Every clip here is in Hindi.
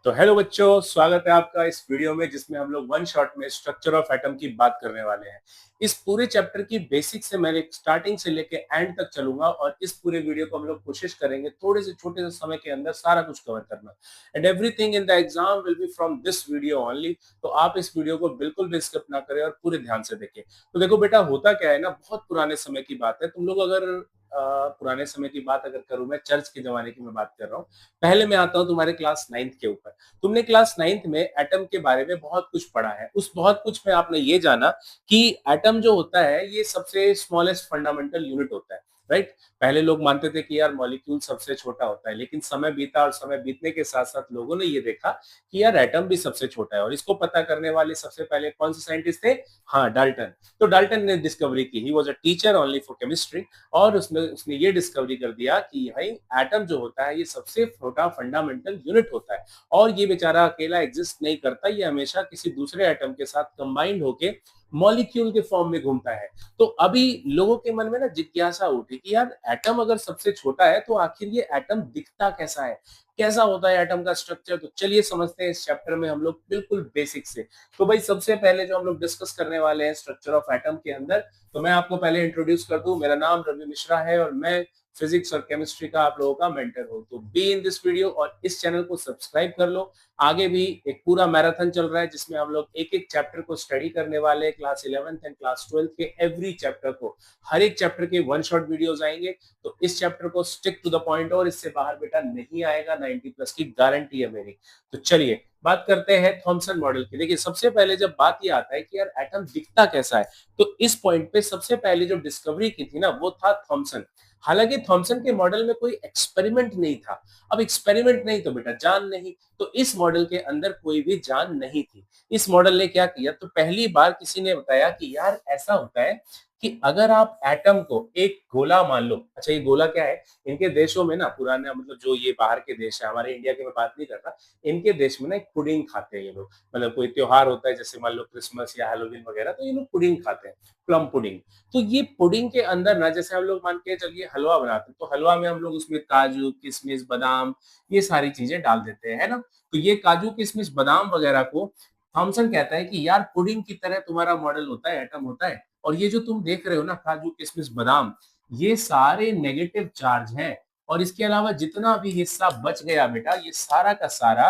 तो हेलो बच्चों, स्वागत है आपका इस वीडियो में जिसमें हम लोग वन शॉट में स्ट्रक्चर ऑफ एटम की बात करने वाले हैं। इस पूरे चैप्टर की बेसिक से मैं स्टार्टिंग से लेके एंड तक चलूंगा और इस पूरे वीडियो को हम लोग कोशिश करेंगे थोड़े से छोटे से समय के अंदर सारा कुछ कवर करना। And everything in the exam will be from this video only. तो आप इस वीडियो को बिल्कुल भी स्किप ना करें और पूरे ध्यान से देखें। तो देखो बेटा, होता क्या है ना, बहुत पुराने समय की बात है। तुम लोग अगर पुराने समय की बात अगर करूं, मैं चर्च के जमाने की मैं बात कर रहा हूँ। पहले मैं आता हूँ तुम्हारे क्लास 9th के ऊपर। तुमने क्लास 9th में एटम के बारे में बहुत कुछ पढ़ा है। उस बहुत कुछ में आपने ये जाना कि एटम जो होता है ये सबसे स्मॉलेस्ट फंडामेंटल यूनिट होता है। राइट। पहले लोग मानते थे कि यार मॉलिक्यूल सबसे छोटा होता है, लेकिन समय बीता और समय बीतने के साथ साथ लोगों ने ये देखा कि यार एटम भी सबसे छोटा है। और इसको पता करने वाले सबसे पहले कौन से साइंटिस्ट थे? हाँ, डाल्टन। तो डाल्टन ने डिस्कवरी की। He was a teacher only for chemistry. और उसने उसने ये डिस्कवरी कर दिया कि भाई एटम जो होता है ये सबसे छोटा फंडामेंटल यूनिट होता है। और ये बेचारा अकेला एग्जिस्ट नहीं करता, ये हमेशा किसी दूसरे एटम के साथ कंबाइंड होके मॉलिक्यूल के फॉर्म में घूमता है। तो अभी लोगों के मन में ना जिज्ञासा उठी कि यार एटम अगर सबसे छोटा है तो आखिर ये एटम दिखता कैसा है, कैसा होता है एटम का स्ट्रक्चर। तो चलिए समझते हैं इस चैप्टर में हम लोग बिल्कुल बेसिक से। तो भाई सबसे पहले जो हम लोग डिस्कस करने वाले हैं स्ट्रक्चर ऑफ एटम के अंदर, तो मैं आपको पहले इंट्रोड्यूस कर दूं। मेरा नाम रवि मिश्रा है और मैं फिजिक्स और केमिस्ट्री का आप लोगों का मेंटर हूं। तो बी इन दिस वीडियो और इस चैनल को सब्सक्राइब कर लो। आगे भी एक पूरा मैराथन चल रहा है जिसमें हम लोग एक एक चैप्टर को स्टडी करने वाले हैं। Class 11th and class 12th के एवरी चैप्टर को, हर एक चैप्टर के वन शॉट वीडियोस आएंगे। तो इस चैप्टर को स्टिक टू द पॉइंट और इससे बाहर बेटा नहीं आएगा, 90+ की गारंटी है मेरी। तो चलिए बात करते हैं थॉमसन मॉडल की। देखिए सबसे पहले जब बात ये आता है कि यार एटम दिखता कैसा है, तो इस पॉइंट पे सबसे पहले जो डिस्कवरी की थी ना वो था थॉमसन। हालांकि थॉमसन के मॉडल में कोई एक्सपेरिमेंट नहीं था। अब एक्सपेरिमेंट नहीं तो बेटा जान नहीं। तो इस मॉडल के अंदर कोई भी जान नहीं थी। इस मॉडल ने क्या किया, तो पहली बार किसी ने बताया कि यार ऐसा होता है कि अगर आप एटम को एक गोला मान लो। अच्छा, ये गोला क्या है? इनके देशों में ना, पुराने मतलब जो ये बाहर के देश है, हमारे इंडिया की मैं बात नहीं कर रहा, इनके देश में ना एक पुडिंग खाते हैं ये लोग। मतलब कोई त्योहार होता है जैसे मान लो क्रिसमस या हैलोवीन वगैरह, तो ये लोग पुडिंग खाते हैं, प्लम पुडिंग। तो ये पुडिंग के अंदर ना, जैसे हम लोग मान के चलिए हलवा बनाते हैं, तो हलवा में हम लोग उसमें काजू किशमिश बादाम ये सारी चीजें डाल देते हैं, है ना। तो ये काजू किशमिश बादाम वगैरह को थॉमसन कहता है कि यार पुडिंग की तरह तुम्हारा मॉडल होता है, एटम होता है। और ये जो तुम देख रहे हो ना, काजू किशमिश बादाम, ये सारे नेगेटिव चार्ज हैं। और इसके अलावा जितना भी हिस्सा बच गया बेटा, ये सारा का सारा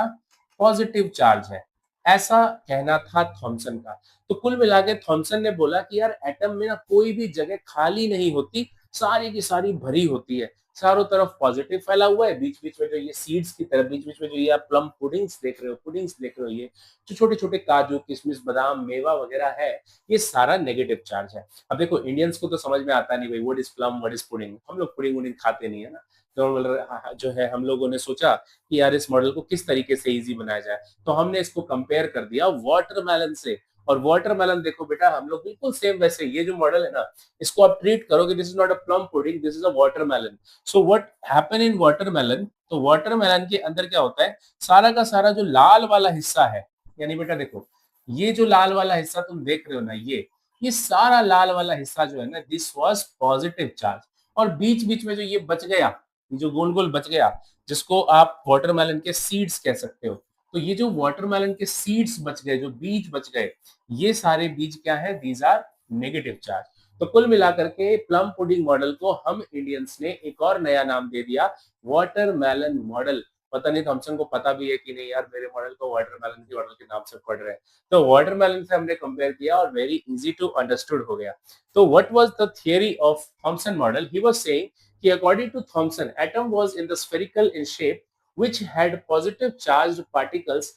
पॉजिटिव चार्ज है। ऐसा कहना था थॉमसन का। तो कुल मिला के थॉमसन ने बोला कि यार एटम में ना कोई भी जगह खाली नहीं होती, सारी की सारी भरी होती है। चारों तरफ पॉजिटिव फैला हुआ है। बीच बीच में जो ये सीड्स की तरफ, बीच बीच में जो ये आप प्लम पुडिंग्स देख रहे हो, पुडिंग्स देख रहे हो, ये जो छोटे छोटे काजू किशमिश बादाम मेवा वगैरह है, ये सारा नेगेटिव चार्ज है। अब देखो इंडियंस को तो समझ में आता नहीं भाई, what is plum, what is pudding. हम लोग पुडिंग वुडिंग खाते नहीं है ना। तो जो है हम लोगों ने सोचा कि यार इस मॉडल को किस तरीके से इजी बनाया जाए। तो हमने इसको कंपेयर कर दिया वाटरमेलन से। और वाटरमेलन देखो बेटा, हम लोग बिल्कुल सेम वैसे, ये जो मॉडल है ना, इसको आप ट्रीट करोगे, this is not a plum pudding, this is a watermelon. So what happen in watermelon, तो वाटरमेलन के अंदर क्या होता है, सारा का सारा जो लाल वाला हिस्सा है, यानी बेटा देखो ये जो लाल वाला हिस्सा तुम देख रहे हो ना, ये सारा लाल वाला हिस्सा जो है ना, दिस वाज पॉजिटिव चार्ज। और बीच बीच में जो ये बच गया, जो गोल गोल बच गया, जिसको आप वाटरमेलन के सीड्स कह सकते हो, तो ये जो वाटरमेलन के सीड्स बच गए, जो बीज बच गए, ये सारे बीज क्या है, दीज आर नेगेटिव चार्ज। तो कुल मिलाकर के प्लम पुडिंग मॉडल को हम इंडियंस ने एक और नया नाम दे दिया, वाटरमेलन मॉडल। पता नहीं थॉमसन को पता भी है कि नहीं यार, मेरे मॉडल को वाटरमेलन के मॉडल के नाम से पढ़ रहे हैं। तो वाटरमेलन से हमने कंपेयर किया और वेरी इजी टू अंडरस्टूड हो गया। तो what was the theory of Thompson model? He was saying कि according to Thomson, atom was in the spherical in shape, which had positive charged particles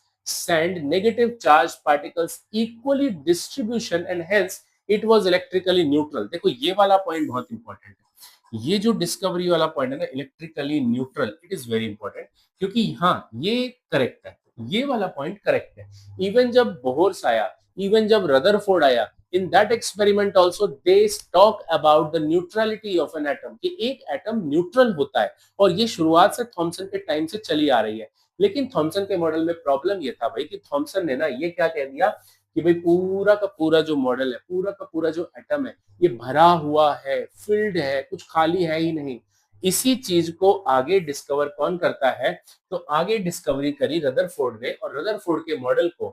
and negative charged particles equally distribution, and hence it was electrically neutral। देखो ये वाला पॉइंट बहुत इंपॉर्टेंट है। ये जो डिस्कवरी वाला पॉइंट है ना, electrically neutral, it is very important. क्योंकि हाँ ये करेक्ट है, ये वाला पॉइंट करेक्ट है। इवन जब बोहर्स आया, इवन जब रदरफोर्ड आया, in that experiment also they talk about the neutrality of an atom, कि एक एटम न्यूट्रल होता है। और ये शुरुआत से थॉमसन के टाइम से चली आ रही है। लेकिन थॉमसन के मॉडल में प्रॉब्लम ये था भाई कि थॉमसन ने ना ये क्या कह दिया कि भाई पूरा का पूरा जो मॉडल है, पूरा का पूरा जो एटम है, ये भरा हुआ है, फिल्ड है, कुछ खाली है ही नहीं। इसी चीज को आगे डिस्कवर कौन करता है? तो आगे डिस्कवरी करी रदरफोर्ड ने, और रदरफोर्ड के मॉडल को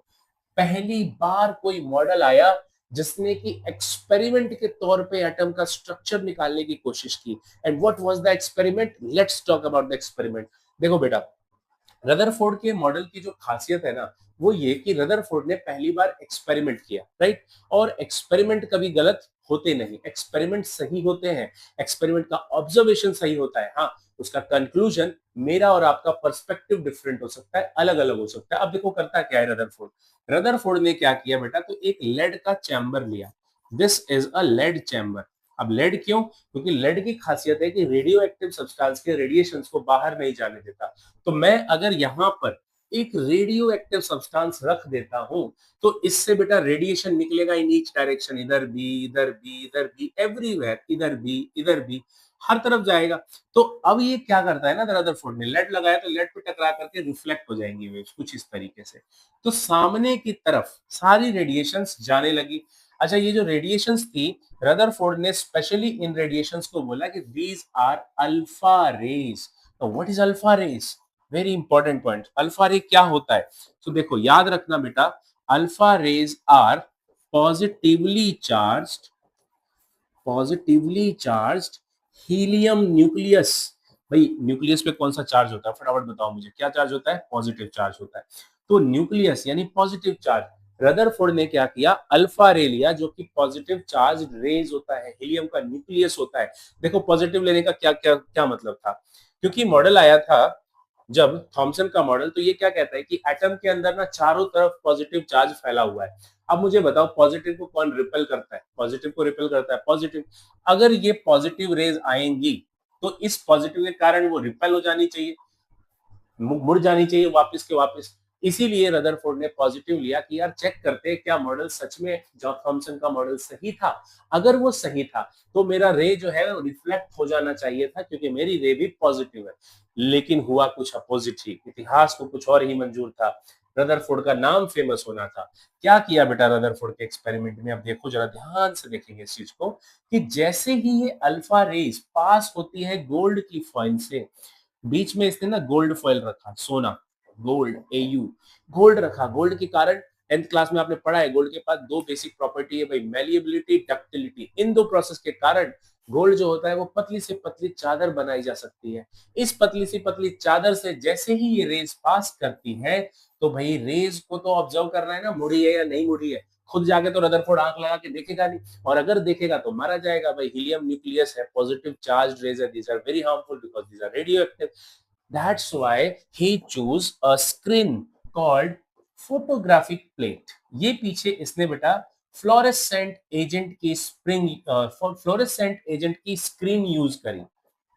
पहली बार कोई मॉडल आया जिसने कि एक्सपेरिमेंट के तौर पे एटम का स्ट्रक्चर निकालने की कोशिश की। And what was the experiment? Let's talk about the experiment. देखो बेटा, रदरफोर्ड के मॉडल की जो खासियत है ना, वो ये कि रदरफोर्ड ने पहली बार एक्सपेरिमेंट किया, राइट? और एक्सपेरिमेंट कभी गलत होते नहीं, एक्सपेरिमेंट सही होते हैं। एक्सपेरिमेंट का ऑब्जर्वेशन सही होता है, हाँ, उसका कंक्लूजन मेरा और आपका पर्सपेक्टिव डिफरेंट हो सकता है, अलग अलग हो सकता है। अब देखो करता क्या है रदरफोर्ड। रदरफोर्ड ने क्या किया बेटा, तो एक लेड का चैम्बर लिया। This is a lead chamber. अब लेड क्यों? क्योंकि लेड की खासियत है कि रेडियो एक्टिव सब्सटेंस के रेडिएशन को बाहर नहीं जाने देता। तो मैं अगर यहाँ पर एक रेडियो एक्टिव सब्सटेंस रख देता हूं, तो इससे बेटा रेडिएशन निकलेगा इन ईच डायरेक्शन, इधर भी, इधर भी, इधर भी, एवरीवेयर, इधर भी, इधर भी, हर तरफ जाएगा। तो अब ये क्या करता है ना, रदरफोर्ड ने लेड लगाया, तो लेड पे टकरा करके रिफ्लेक्ट हो जाएंगी वेव्स कुछ इस तरीके से। तो सामने की तरफ सारी रेडिएशंस जाने लगी। अच्छा, ये जो रेडिएशंस थी, रदरफोर्ड ने स्पेशली इन रेडिएशंस को बोला कि दीज आर अल्फा रेज। तो what is alpha rays? Very important point. Alpha ray क्या होता है? तो देखो याद रखना बेटा, alpha rays are positively charged, positively charged helium nucleus. भाई न्यूक्लियस पे कौन सा चार्ज होता है? फटाफट बताओ मुझे, क्या चार्ज होता है? पॉजिटिव चार्ज होता है। तो न्यूक्लियस यानी पॉजिटिव चार्ज। रदरफोर्ड ने क्या किया? अल्फा रे लिया, जो कि पॉजिटिव चार्ज रेज होता है, हीलियम का न्यूक्लियस होता है। देखो पॉजिटिव लेने का क्या क्या क्या मतलब था? क्योंकि मॉडल आया था जब थॉमसन का मॉडल, तो ये क्या कहता है कि एटम के अंदर ना चारों तरफ पॉजिटिव चार्ज फैला हुआ है। अब मुझे बताओ पॉजिटिव को कौन रिपेल करता है? पॉजिटिव को रिपेल करता है पॉजिटिव। अगर ये पॉजिटिव रेज आएंगी, तो इस पॉजिटिव के कारण वो रिपेल हो जानी चाहिए, मुड़ जानी चाहिए वापस के वापस। इसीलिए रदरफोर्ड ने पॉजिटिव लिया कि यार चेक करते हैं क्या मॉडल सच में जॉन थॉमसन का मॉडल सही था। अगर वो सही था तो मेरा रे जो है वो रिफ्लेक्ट हो जाना चाहिए था, क्योंकि मेरी रे भी पॉजिटिव है। लेकिन हुआ कुछ अपोजिट ही, इतिहास को कुछ और ही मंजूर था। रदरफोर्ड का नाम फेमस होना था। क्या किया बेटा रदरफोर्ड के एक्सपेरिमेंट में? अब देखो जरा ध्यान से देखेंगे इस चीज को, कि जैसे ही ये अल्फा रेज पास होती है गोल्ड की फॉइल से, बीच में इसने ना गोल्ड फॉइल रखा, सोना, गोल्ड, एयू, गोल्ड रखा। गोल्ड के कारण 10th क्लास में आपने पढ़ा है, गोल्ड के पास दो बेसिक प्रॉपर्टी है भाई, मैलिएबिलिटी, डक्टिलिटी। इन दो प्रोसेस के कारण गोल्ड जो होता है वो पतली से पतली चादर बनाई जा सकती है। इस पतली से पतली चादर से जैसे ही ये रेज पास करती है, तो भाई रेज को तो ऑब्जर्व करना है ना, मुड़ी है या नहीं मुड़ी है। खुद जाके तो रदरफोर्ड आंख लगा के देखेगा नहीं, और अगर देखेगा तो मारा जाएगा। भाई हीलियम न्यूक्लियस है, पॉजिटिव चार्ज रेज है, these are very harmful because these are radio active. That's why he chose a screen called photographic plate. ये पीछे इसने बेटा फ्लोरेसेंट एजेंट की स्प्रिंग, फ्लोरेसेंट एजेंट की स्क्रीन यूज करी,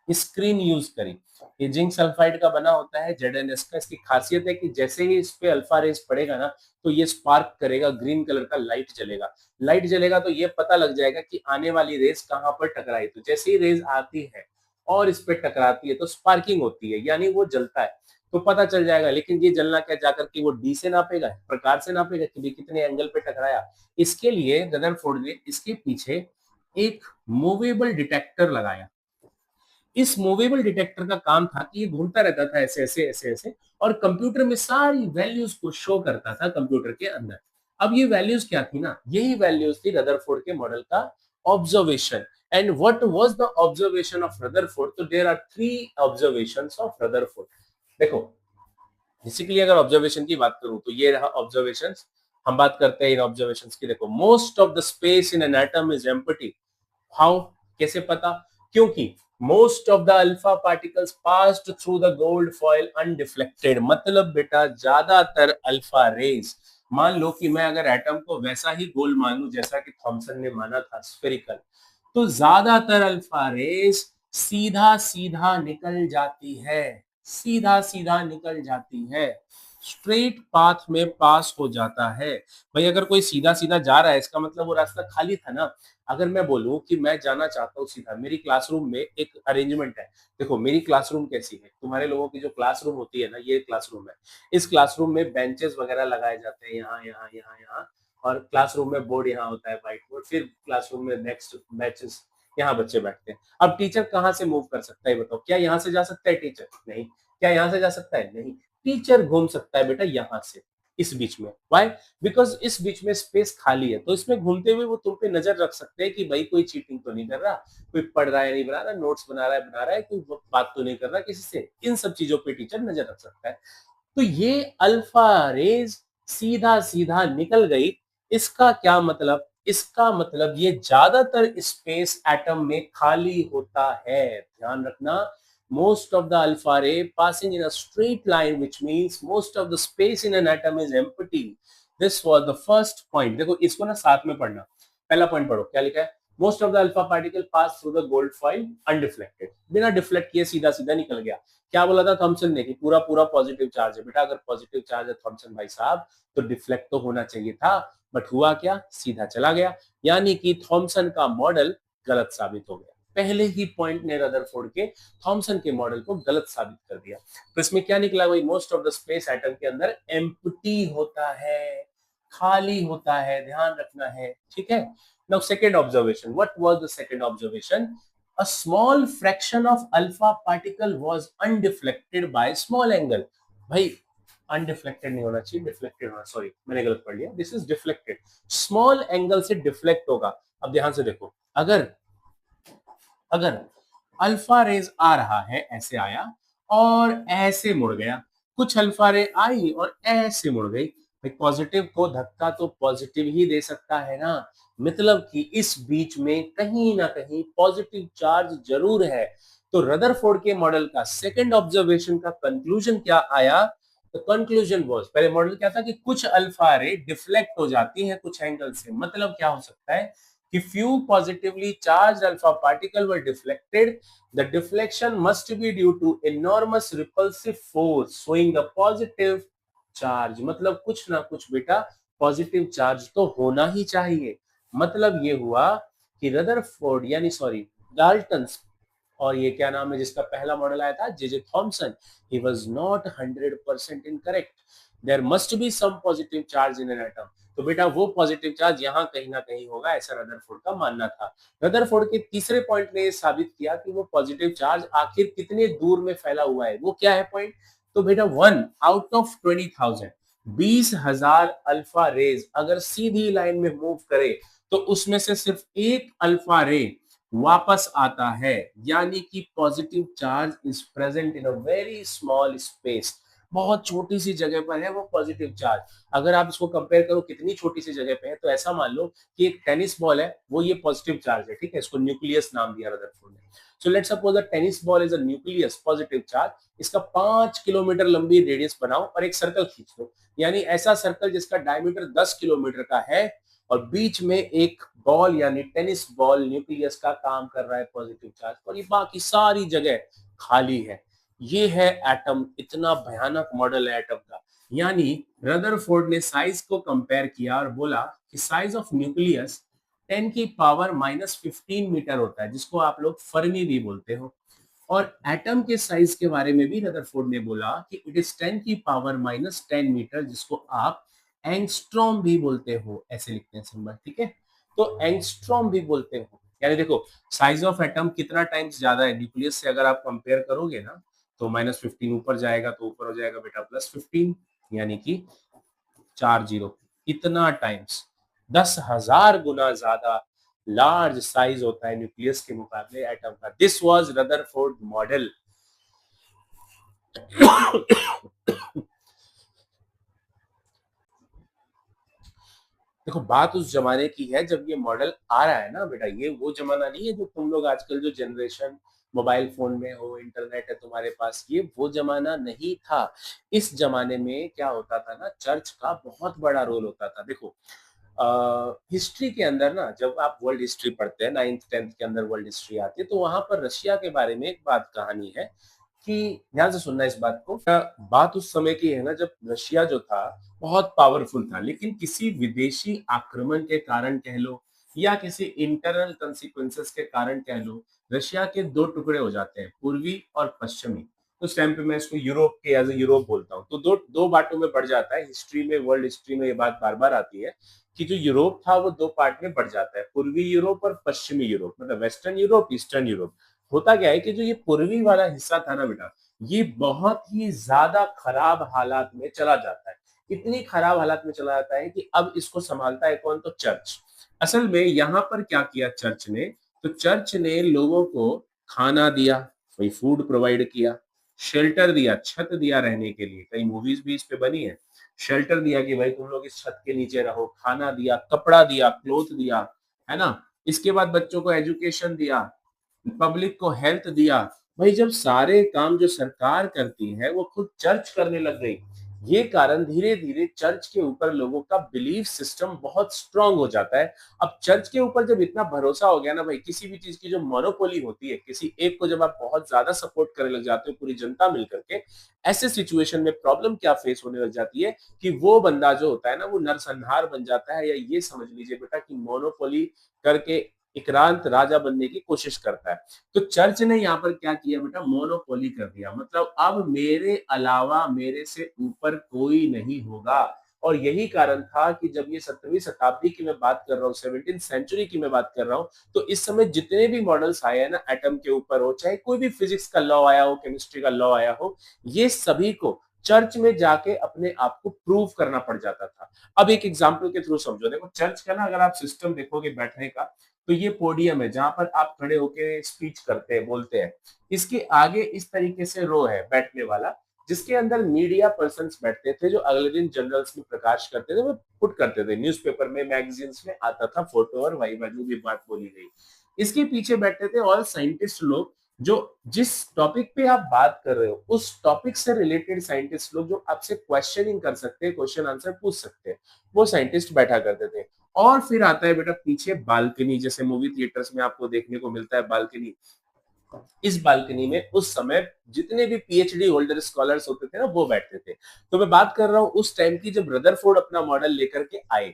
स्क्रीन यूज करी। ये जिंक सल्फाइड का बना होता है, ZnS का। इसकी खासियत है कि जैसे ही इस पे अल्फा रेज पड़ेगा ना, तो ये स्पार्क करेगा, ग्रीन कलर का लाइट जलेगा। लाइट जलेगा तो ये पता लग जाएगा कि आने वाली रेज कहां पर टकराई। तो जैसे ही रेज आती है और इस पे टकराती है तो स्पार्किंग होती है, यानी वो जलता है, तो पता चल जाएगा। लेकिन ये जलना क्या जाकर के वो डी से नापेगा, प्रकार से नापेगा कि भी कितने एंगल पे टकराया। इसके लिए रदरफोर्ड ने इसके पीछे एक मूवेबल डिटेक्टर लगाया। इस मूवेबल डिटेक्टर का काम था कि ये घूमता रहता था ऐसे ऐसे ऐसे ऐसे, और कंप्यूटर में सारी वैल्यूज को शो करता था कंप्यूटर के अंदर। अब ये वैल्यूज क्या थी ना, यही वैल्यूज थी रदरफोर्ड के मॉडल का observation. And what was the observation of Rutherford? तो there are three observations of Rutherford. देखो बेसिकली अगर ऑब्जर्वेशन की बात करूं तो ये रहा ऑब्जर्वेशंस। हम बात करते हैं इन ऑब्जर्वेशंस की। देखो most of the space in an atom is empty. How? कैसे पता? क्योंकि most of the alpha particles passed through the gold foil undeflected. मतलब बेटा ज्यादातर अल्फा रेज, मान लो कि मैं अगर एटम को वैसा ही गोल मान लूं जैसा कि थॉमसन ने माना था, स्फेरिकल, तो ज्यादातर अल्फा रेज सीधा सीधा निकल जाती है, सीधा सीधा निकल जाती है, स्ट्रेट पाथ में पास हो जाता है। भाई अगर कोई सीधा सीधा जा रहा है, इसका मतलब वो रास्ता खाली था ना। अगर मैं बोलूं कि मैं जाना चाहता हूँ सीधा, मेरी क्लासरूम में एक अरेंजमेंट है। देखो मेरी क्लासरूम कैसी है, तुम्हारे लोगों की जो क्लासरूम होती है ना, ये क्लासरूम है। इस क्लासरूम में बेंचेस वगैरह लगाए जाते हैं, यहाँ यहाँ यहाँ यहाँ, और क्लासरूम में बोर्ड यहाँ होता है, व्हाइट बोर्ड। फिर क्लासरूम में नेक्स्ट बेंचेस, यहाँ बच्चे बैठते हैं। अब टीचर कहाँ से मूव कर सकता है बताओ? क्या यहाँ से जा सकता है टीचर? नहीं। क्या यहाँ से जा सकता है? नहीं। टीचर घूम सकता है बेटा यहाँ से, इस बीच में। व्हाई? बिकॉज इस बीच में स्पेस खाली है, तो इसमें घूमते हुए वो तुम पे नजर रख सकते हैं कि भाई कोई चीटिंग तो नहीं कर रहा, कोई पढ़ रहा है नहीं बना रहा, नोट्स बना रहा है, कोई बात तो नहीं कर रहा किसी से। इन सब चीजों पे टीचर नजर रख सकता है। तो ये अल्फा रेज सीधा सीधा निकल गई। इसका क्या मतलब? इसका मतलब ये ज्यादातर स्पेस एटम में खाली होता है। ध्यान रखना, most of the alpha ray passing in a straight line, which means most of the space in an atom is empty. This was the first point. देखो इसको ना साथ में पढ़ना। पहला पॉइंट पढ़ो, क्या लिखा है? Most of the alpha particle pass through the gold foil undeflected. बिना डिफ्लेक्ट किए सीधा सीधा निकल गया। क्या बोला था थॉमसन ने कि पूरा पूरा पॉजिटिव चार्ज है। बेटा अगर पॉजिटिव चार्ज है थॉमसन भाई साहब, तो डिफ्लेक्ट तो होना चाहिए था, बट हुआ क्या? सीधा चला गया। यानी कि थॉमसन का मॉडल गलत साबित हो गया। पहले ही पॉइंट ने रदरफोर्ड के थॉमसन के मॉडल को गलत साबित कर दिया। तो इसमें क्या निकला? वही most of the space atom के अंदर एम्प्टी होता है, खाली होता है। ध्यान रखना है, ठीक है। Now second observation, what was the second observation? A small fraction of alpha particle was undeflected by small angle. भाई अनडिफ्लेक्टेड नहीं होना चाहिए, डिफ्लेक्टेड होना, सॉरी मैंने गलत पढ़ लिया। This is deflected, small angle से डिफ्लेक्ट होगा। अब ध्यान से देखो, अगर अगर अल्फा रेज आ रहा है, ऐसे आया और ऐसे मुड़ गया, कुछ अल्फा रे आई और ऐसे मुड़ गई, भाई पॉजिटिव को धक्का तो पॉजिटिव ही दे सकता है ना। मतलब कि इस बीच में कहीं ना कहीं पॉजिटिव चार्ज जरूर है। तो रदरफोर्ड के मॉडल का सेकंड ऑब्जर्वेशन का कंक्लूजन क्या आया? तो कंक्लूजन वाज, पहले मॉडल क्या था कि कुछ अल्फा रे डिफ्लेक्ट हो जाती हैं कुछ एंगल से। मतलब क्या हो सकता है कि few positively charged alpha particle were deflected. The deflection must be due to enormous repulsive force showing the positive charge. मतलब कुछ ना कुछ बेटा पॉजिटिव चार्ज तो होना ही चाहिए। मतलब ये हुआ कि रदरफोर्ड यानी सॉरी डाल्टन, और ये क्या नाम है जिसका पहला मॉडल आया था, J Thomson, he was not 100% incorrect. There must be some positive charge in an atom. तो बेटा वो पॉजिटिव चार्ज यहाँ कहीं ना कहीं होगा, ऐसा रदरफोर्ड का मानना था। रदरफोर्ड के तीसरे पॉइंट ने साबित किया कि वो पॉजिटिव चार्ज आखिर कितने दूर में फैला हुआ है। वो क्या है पॉइंट? तो बेटा 1 आउट ऑफ 20,000, 20,000 अल्फा रेज अगर सीधी लाइन में मूव करे, तो उसमें से सिर्फ एक अल्फा रे वापस आता है। यानी कि positive charge is present in a very small space. बहुत छोटी सी जगह पर है वो पॉजिटिव चार्ज। अगर आप इसको कंपेयर करो कितनी छोटी सी जगह पे है, तो ऐसा मान लो कि एक टेनिस बॉल है, वो ये पॉजिटिव चार्ज है, ठीक है। इसको न्यूक्लियस नाम दिया रदरफोर्ड ने। So let's suppose a tennis ball is a nucleus positive charge. इसका 5 किलोमीटर लंबी रेडियस बनाओ और एक सर्कल खींच दो, यानी ऐसा सर्कल जिसका डायमीटर 10 किलोमीटर का है, और बीच में एक बॉल यानी टेनिस बॉल न्यूक्लियस का काम कर रहा है पॉजिटिव चार्ज, और ये बाकी सारी जगह खाली है। ये है एटम। इतना भयानक मॉडल है एटम का। यानी रदरफोर्ड ने साइज को कंपेयर किया और बोला कि साइज ऑफ न्यूक्लियस 10 की पावर -15 मीटर होता है, जिसको आप लोग फर्मी भी बोलते हो। और एटम के साइज के बारे में भी रदरफोर्ड ने बोला कि इट इज 10 की पावर -10 मीटर, जिसको आप एंगस्ट्रॉम भी बोलते हो। ऐसे लिखते हैं सिंबल, ठीक है। तो एंगस्ट्रॉम भी बोलते हो। यानी देखो साइज ऑफ एटम कितना टाइम्स ज्यादा है न्यूक्लियस से, अगर आप कंपेयर करोगे ना, तो -15 ऊपर जाएगा तो ऊपर हो जाएगा बेटा +15, यानी कि 4 जीरो। इतना टाइम्स 10,000 गुना ज्यादा लार्ज साइज होता है न्यूक्लियस के मुकाबले एटम का। This was Rutherford model. देखो बात उस जमाने की है जब ये मॉडल आ रहा है ना बेटा। ये वो जमाना नहीं है जो तुम लोग आजकल जो जनरेशन मोबाइल फोन में हो, इंटरनेट है तुम्हारे पास, ये वो जमाना नहीं था। इस जमाने में क्या होता था ना, चर्च का बहुत बड़ा रोल होता था। देखो हिस्ट्री के अंदर ना, जब आप वर्ल्ड हिस्ट्री पढ़ते हैं, 9th 10th के अंदर वर्ल्ड हिस्ट्री आती है, तो वहां पर रशिया के बारे में एक बात कहानी है कि ध्यान से सुनना इस बात को। बात उस समय की है ना जब रशिया जो था बहुत पावरफुल था, लेकिन किसी विदेशी आक्रमण के कारण कह लो या किसी इंटरनल कंसिक्वेंसेस के कारण कह लो, रशिया के दो टुकड़े हो जाते हैं, पूर्वी और पश्चिमी। उस टाइम पे मैं इसको यूरोप के एज ए यूरोप बोलता हूँ। तो दो दो बाटों में बढ़ जाता है। हिस्ट्री में, वर्ल्ड हिस्ट्री में ये बात बार बार आती है कि जो यूरोप था वो 2 पार्ट में बढ़ जाता है, पूर्वी यूरोप और पश्चिमी यूरोप, मतलब वेस्टर्न यूरोप, ईस्टर्न यूरोप। होता क्या है कि जो ये पूर्वी वाला हिस्सा था ना बेटा, ये बहुत ही ज़्यादा खराब हालात में चला जाता है। इतनी खराब हालात में चला जाता है कि अब इसको सँभालता है कौन? तो चर्च। असल में यहाँ पर क्या किया चर्च ने, तो चर्च ने लोगों को खाना दिया, वही फूड प्रोवाइड किया, शेल्टर दिया, छत दिया रहने के लिए, कई मूवीज भी इस पे बनी है। शेल्टर दिया कि भाई तुम लोग इस छत के नीचे रहो, खाना दिया, कपड़ा दिया, क्लोथ दिया, है ना? इसके बाद बच्चों को एजुकेशन दिया, पब्लिक को हेल्थ दिया। भाई जब सारे काम जो सरकार करती है वो खुद चर्च करने लग गई, ये कारण धीरे धीरे चर्च के ऊपर लोगों का बिलीफ सिस्टम बहुत स्ट्रांग हो जाता है। अब चर्च के ऊपर जब इतना भरोसा हो गया ना भाई, किसी भी चीज की जो मोनोपोली होती है, किसी एक को जब आप बहुत ज्यादा सपोर्ट करने लग जाते हो पूरी जनता मिलकर के, ऐसे सिचुएशन में प्रॉब्लम क्या फेस होने लग जाती है कि वो बंदा जो होता है ना वो नरसंहार बन जाता है, या ये समझ लीजिए बेटा कि मोनोपोली करके इक्रांत राजा बनने की कोशिश करता है। तो चर्च ने यहाँ पर क्या किया बेटा? मोनोपोली कर दिया, मतलब अब मेरे अलावा मेरे से ऊपर कोई नहीं होगा। और यही कारण था कि जब ये 17वीं शताब्दी की मैं बात कर रहा हूँ, 17th सेंचुरी की मैं बात कर रहा हूँ, तो इस समय जितने भी मॉडल्स आए हैं ना एटम के ऊपर हो, चाहे कोई भी फिजिक्स का लॉ आया हो, केमिस्ट्री का लॉ आया हो, ये सभी को चर्च में जाके अपने आप को प्रूव करना पड़ जाता था। अब एक एग्जाम्पल के थ्रू समझो, देखो चर्च का ना अगर आप सिस्टम देखोगे बैठने का, तो ये पोडियम है जहां पर आप खड़े होके स्पीच करते हैं, बोलते हैं। इसके आगे इस तरीके से रो है बैठने वाला, जिसके अंदर मीडिया पर्सन्स बैठते थे जो अगले दिन जर्नल्स में प्रकाश करते थे, वो पुट करते थे न्यूज़पेपर में, मैगजीन्स में आता था फोटो और वाइवा जो भी बात बोली गई। इसके पीछे बैठते थे ऑल साइंटिस्ट लोग, जो जिस टॉपिक पे आप बात कर रहे हो उस टॉपिक से रिलेटेड साइंटिस्ट लोग, जो आपसे क्वेश्चनिंग कर सकते हैं, क्वेश्चन आंसर पूछ सकते हैं, वो साइंटिस्ट बैठा करते थे। और फिर आता है बेटा पीछे बालकनी, जैसे मूवी थिएटर्स में आपको देखने को मिलता है बालकनी। इस बालकनी में उस समय जितने भी पीएचडी होल्डर स्कॉलर्स होते थे ना वो बैठते थे। तो मैं बात कर रहा हूं उस टाइम की जब रदरफोर्ड अपना मॉडल लेकर के आए।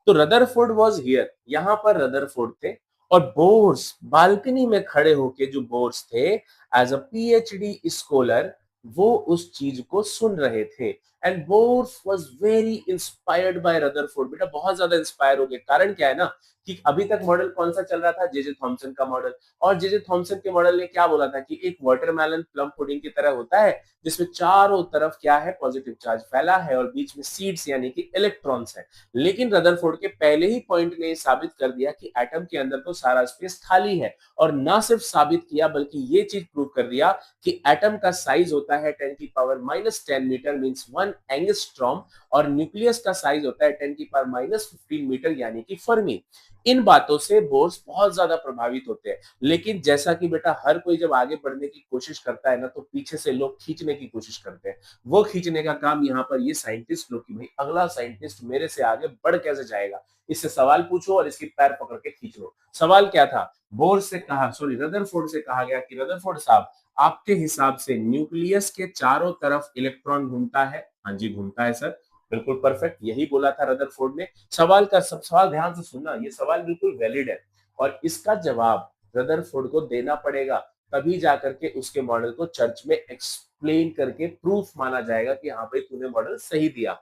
तो रदरफोर्ड वाज हियर, यहाँ पर रदरफोर्ड थे, और बोर्स बालकनी में खड़े होके जो बोर्स थे एज अ पीएचडी स्कॉलर, वो उस चीज को सुन रहे थे। And Bohr's was very inspired by Rutherford, बेटा बहुत ज्यादा इंस्पायर हो गए। कारण क्या है ना कि अभी तक मॉडल कौन सा चल रहा था? जेजे थॉमसन का मॉडल। और जेजे थॉमसन के मॉडल ने क्या बोला था कि एक वाटरमेलन प्लम पुडिंग की तरह होता है, जिसमें चारों तरफ क्या है? पॉजिटिव चार्ज फैला है और बीच में सीड्स यानी कि इलेक्ट्रॉन्स है। लेकिन रदरफोर्ड के पहले ही पॉइंट ने साबित कर दिया कि एटम के अंदर तो सारा स्पेस खाली है। और ना सिर्फ साबित किया बल्कि ये चीज प्रूव कर दिया कि एटम का साइज होता है 10⁻⁻10 मीटर मींस 1 एंगस्ट्रॉम, और न्यूक्लियस का साइज होता है 10⁻⁻15 मीटर यानी कि फर्मी। इन बातों से बोर्स बहुत ज्यादा प्रभावित होते हैं। लेकिन जैसा कि बेटा हर कोई जब आगे बढ़ने की कोशिश करता है ना, तो पीछे से लोग खींचने की कोशिश करते हैं। वो खींचने का काम यहाँ पर ये साइंटिस्ट लोग की, भाई अगला साइंटिस्ट मेरे से आगे बढ़ कैसे जाएगा, इससे सवाल पूछो और इसकी पैर पकड़ के खींच लो। सवाल क्या था? बोर्स से कहा, सॉरी रदरफोर्ड से कहा गया कि रदरफोर्ड साहब, आपके हिसाब से न्यूक्लियस के चारों तरफ इलेक्ट्रॉन घूमता है? हाँ जी घूमता है सर। बिल्कुल परफेक्ट, यही बोला था रदरफोर्ड ने। सवाल का सब सवाल ध्यान से सुनना, ये सवाल बिल्कुल वैलिड है और इसका जवाब रदरफोर्ड को देना पड़ेगा, तभी जाकर के उसके मॉडल को चर्च में एक्सप्लेन करके प्रूफ माना जाएगा कि हाँ भाई तूने मॉडल सही दिया।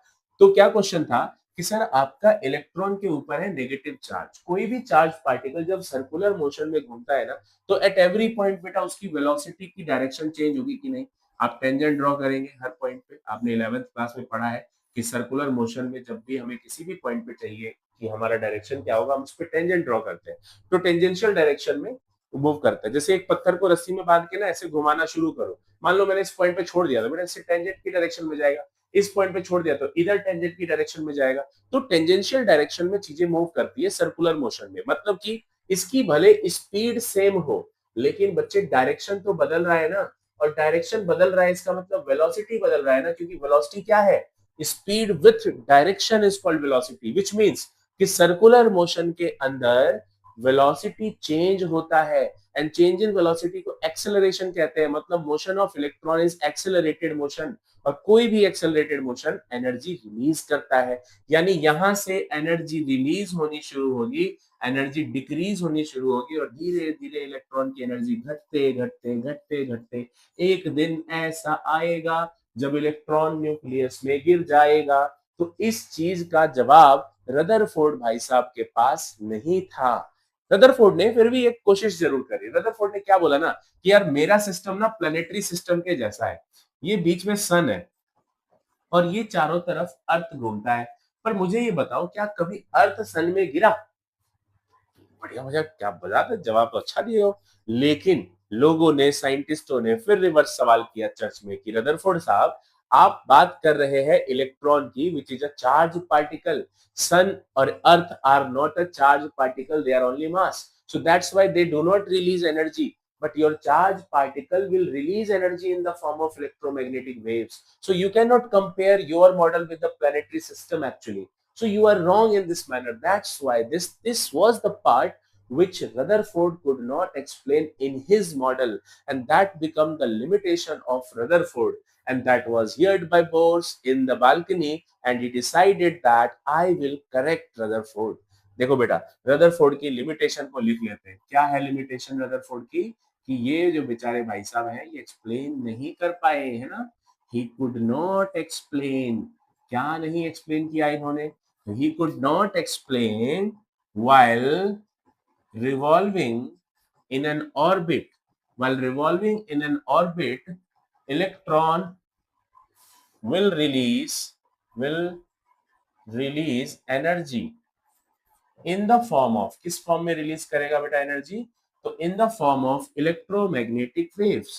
तो क्या क्वेश्चन था कि सर आपका इलेक्ट्रॉन के ऊपर है नेगेटिव चार्ज, कोई भी चार्ज पार्टिकल जब सर्कुलर मोशन में घूमता है ना, तो एट एवरी पॉइंट बेटा उसकी वेलोसिटी की डायरेक्शन चेंज होगी कि नहीं? आप टेंजेंट ड्रॉ करेंगे हर पॉइंट पे, आपने 11th क्लास में पढ़ा है कि सर्कुलर मोशन में जब भी हमें किसी भी पॉइंट पे चाहिए कि हमारा डायरेक्शन क्या होगा, हम उस पर टेंजेंट ड्रॉ करते हैं। तो टेंजेंशियल डायरेक्शन में मूव करता है। जैसे एक पत्थर को रस्सी में बांध के ना ऐसे घुमाना शुरू करो, मान लो मैंने इस पॉइंट पे छोड़ दिया तो बेटा इससे टेंजेंट की डायरेक्शन में जाएगा, इस पॉइंट पे छोड़ दिया तो इधर टेंजेंट की डायरेक्शन में जाएगा। तो टेंजेंशियल डायरेक्शन में चीजें मूव करती है सर्कुलर मोशन में, मतलब कि इसकी भले स्पीड सेम हो लेकिन बच्चे डायरेक्शन तो बदल रहा है ना, और डायरेक्शन बदल रहा है इसका मतलब वेलोसिटी बदल रहा है ना, क्योंकि वेलोसिटी क्या है? Speed with direction is called velocity, which means कि सर्कुलर मोशन के अंदर वेलोसिटी चेंज होता है। एंड चेंज इन वेलोसिटी को एक्सेलरेशन कहते हैं, मतलब motion of electron is accelerated motion, और कोई भी एक्सेलरेटेड मोशन एनर्जी रिलीज करता है। यानी यहां से एनर्जी रिलीज होनी शुरू होगी, एनर्जी डिक्रीज होनी शुरू होगी, और धीरे धीरे इलेक्ट्रॉन की एनर्जी घटते घटते घटते घटते एक दिन ऐसा आएगा जब इलेक्ट्रॉन न्यूक्लियस में गिर जाएगा। तो इस चीज का जवाब रदरफोर्ड भाई साहब के पास नहीं था। रदरफोर्ड ने फिर भी एक कोशिश जरूर करी। रदरफोर्ड ने क्या बोला ना कि यार मेरा सिस्टम ना प्लेनेटरी सिस्टम के जैसा है, ये बीच में सन है और ये चारों तरफ अर्थ घूमता है, पर मुझे ये बताओ क्या कभी अर्थ सन में गिरा? बढ़िया भैया, क्या बता, जवाब तो अच्छा दिए हो। लेकिन लोगों ने, साइंटिस्टों ने फिर रिवर्स सवाल किया चर्च में कि रदरफोर्ड साहब, आप बात कर रहे हैं इलेक्ट्रॉन की, which is a charge particle. Sun और earth are not a charge particle, they are only mass, so that's why they do not release energy, but your charge particle will release energy in the form of electromagnetic waves. So you cannot compare your model with the planetary system actually. So you are wrong in this manner. That's why this was the part which Rutherford could not explain in his model, and that became the limitation of Rutherford, and that was heard by Bose in the balcony, and he decided that I will correct Rutherford. देखो बेटा, रदरफोर्ड की लिमिटेशन को लिख लेते हैं। क्या है लिमिटेशन रदरफोर्ड की? कि ये जो बेचारे भाई साहब हैं, ये एक्सप्लेन नहीं कर पाए, है ना? ही कुड नॉट एक्सप्लेन। क्या नहीं एक्सप्लेन किया इन्होंने? He could not explain while revolving in an orbit. While revolving in an orbit, electron will release energy in the form of, किस फॉर्म में रिलीज करेगा बेटा एनर्जी? तो in the form of electromagnetic waves.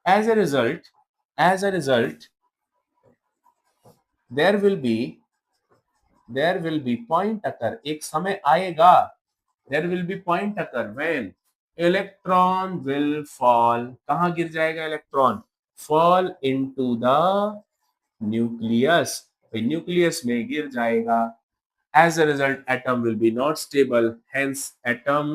As a result, there will be point occur, एक समय आएगा, there will be point occur when electron will fall. कहाँ गिर जाएगा electron? fall into the nucleus, nucleus में गिर जाएगा। As a result, atom will be not stable, hence atom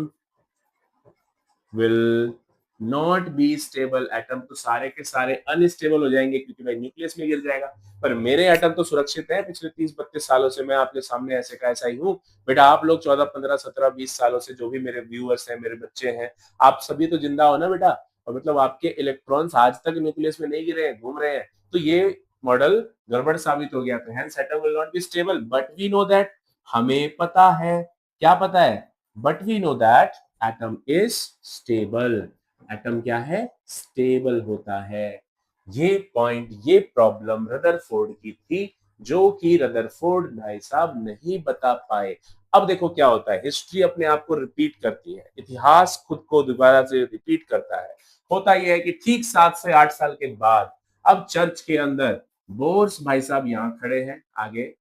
will not be stable. Atom तो सारे के सारे अनस्टेबल हो जाएंगे क्योंकि भाई न्यूक्लियस में गिर जाएगा। पर मेरे एटम तो सुरक्षित है। पिछले 30-32 सालों से मैं आपके सामने ऐसे का ऐसा ही हूँ। बेटा आप लोग 14, 15, 17, 20 सालों से जो भी मेरे व्यूअर्स हैं, मेरे बच्चे हैं, आप सभी तो जिंदा हो ना बेटा, और मतलब आपके इलेक्ट्रॉन्स आज तक न्यूक्लियस में नहीं गिरे हैं, घूम रहे हैं, तो ये मॉडल गड़बड़ साबित हो गया। तो hence atom will not be stable, but we know that, हमें पता है, क्या पता है? But we know that atom is stable. Atom क्या है? स्टेबल होता है। ये पॉइंट, ये प्रॉब्लम रदरफोर्ड की थी, जो कि रदरफोर्ड भाई साहब नहीं बता पाए। अब देखो क्या होता है, हिस्ट्री अपने आप को रिपीट करती है, इतिहास खुद को दोबारा से रिपीट करता है। होता यह है कि ठीक 7 से 8 साल के बाद अब चर्च के अंदर बोर्स भाई साहब यहाँ खड़े हैं आगे,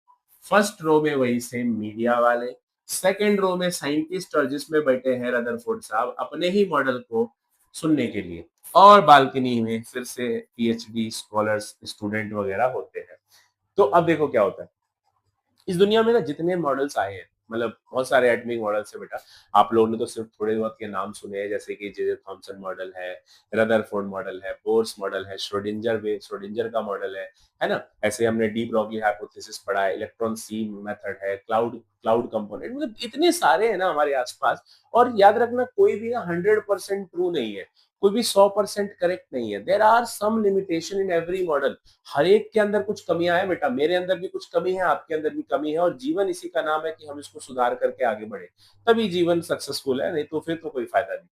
फर्स्ट रो में वही सेम मीडिया वाले, सेकेंड रो में साइंटिस्ट और जिसमें बैठे हैं रदरफोर्ड साहब अपने ही मॉडल को सुनने के लिए, और बालकनी में फिर से पीएचडी स्कॉलर्स, स्टूडेंट वगैरह होते हैं। तो अब देखो क्या होता है, इस दुनिया में ना जितने मॉडल्स आए हैं, मतलब बहुत सारे एटॉमिक मॉडल्स है बेटा। आप लोगों ने तो सिर्फ थोड़े बहुत के नाम सुने हैं, जैसे कि जे थॉमसन मॉडल है, रदरफोर्ड मॉडल है, बोर्स मॉडल है, श्रोडिंजर का मॉडल है ना? ऐसे हमने डी ब्रॉगली हाइपोथेसिस पढ़ा है, इलेक्ट्रॉन सीम मेथड है, क्लाउड कंपोनेंट, मतलब इतने सारे हैं ना हमारे आसपास। और याद रखना, कोई भी ना 100% ट्रू नहीं है, कोई भी 100% करेक्ट नहीं है। There are some limitation in every model. हर एक के अंदर कुछ कमियां हैं बेटा, मेरे अंदर भी कुछ कमी है, आपके अंदर भी कमी है, और जीवन इसी का नाम है कि हम इसको सुधार करके आगे बढ़े, तभी जीवन सक्सेसफुल है, नहीं तो फिर तो कोई फायदा नहीं।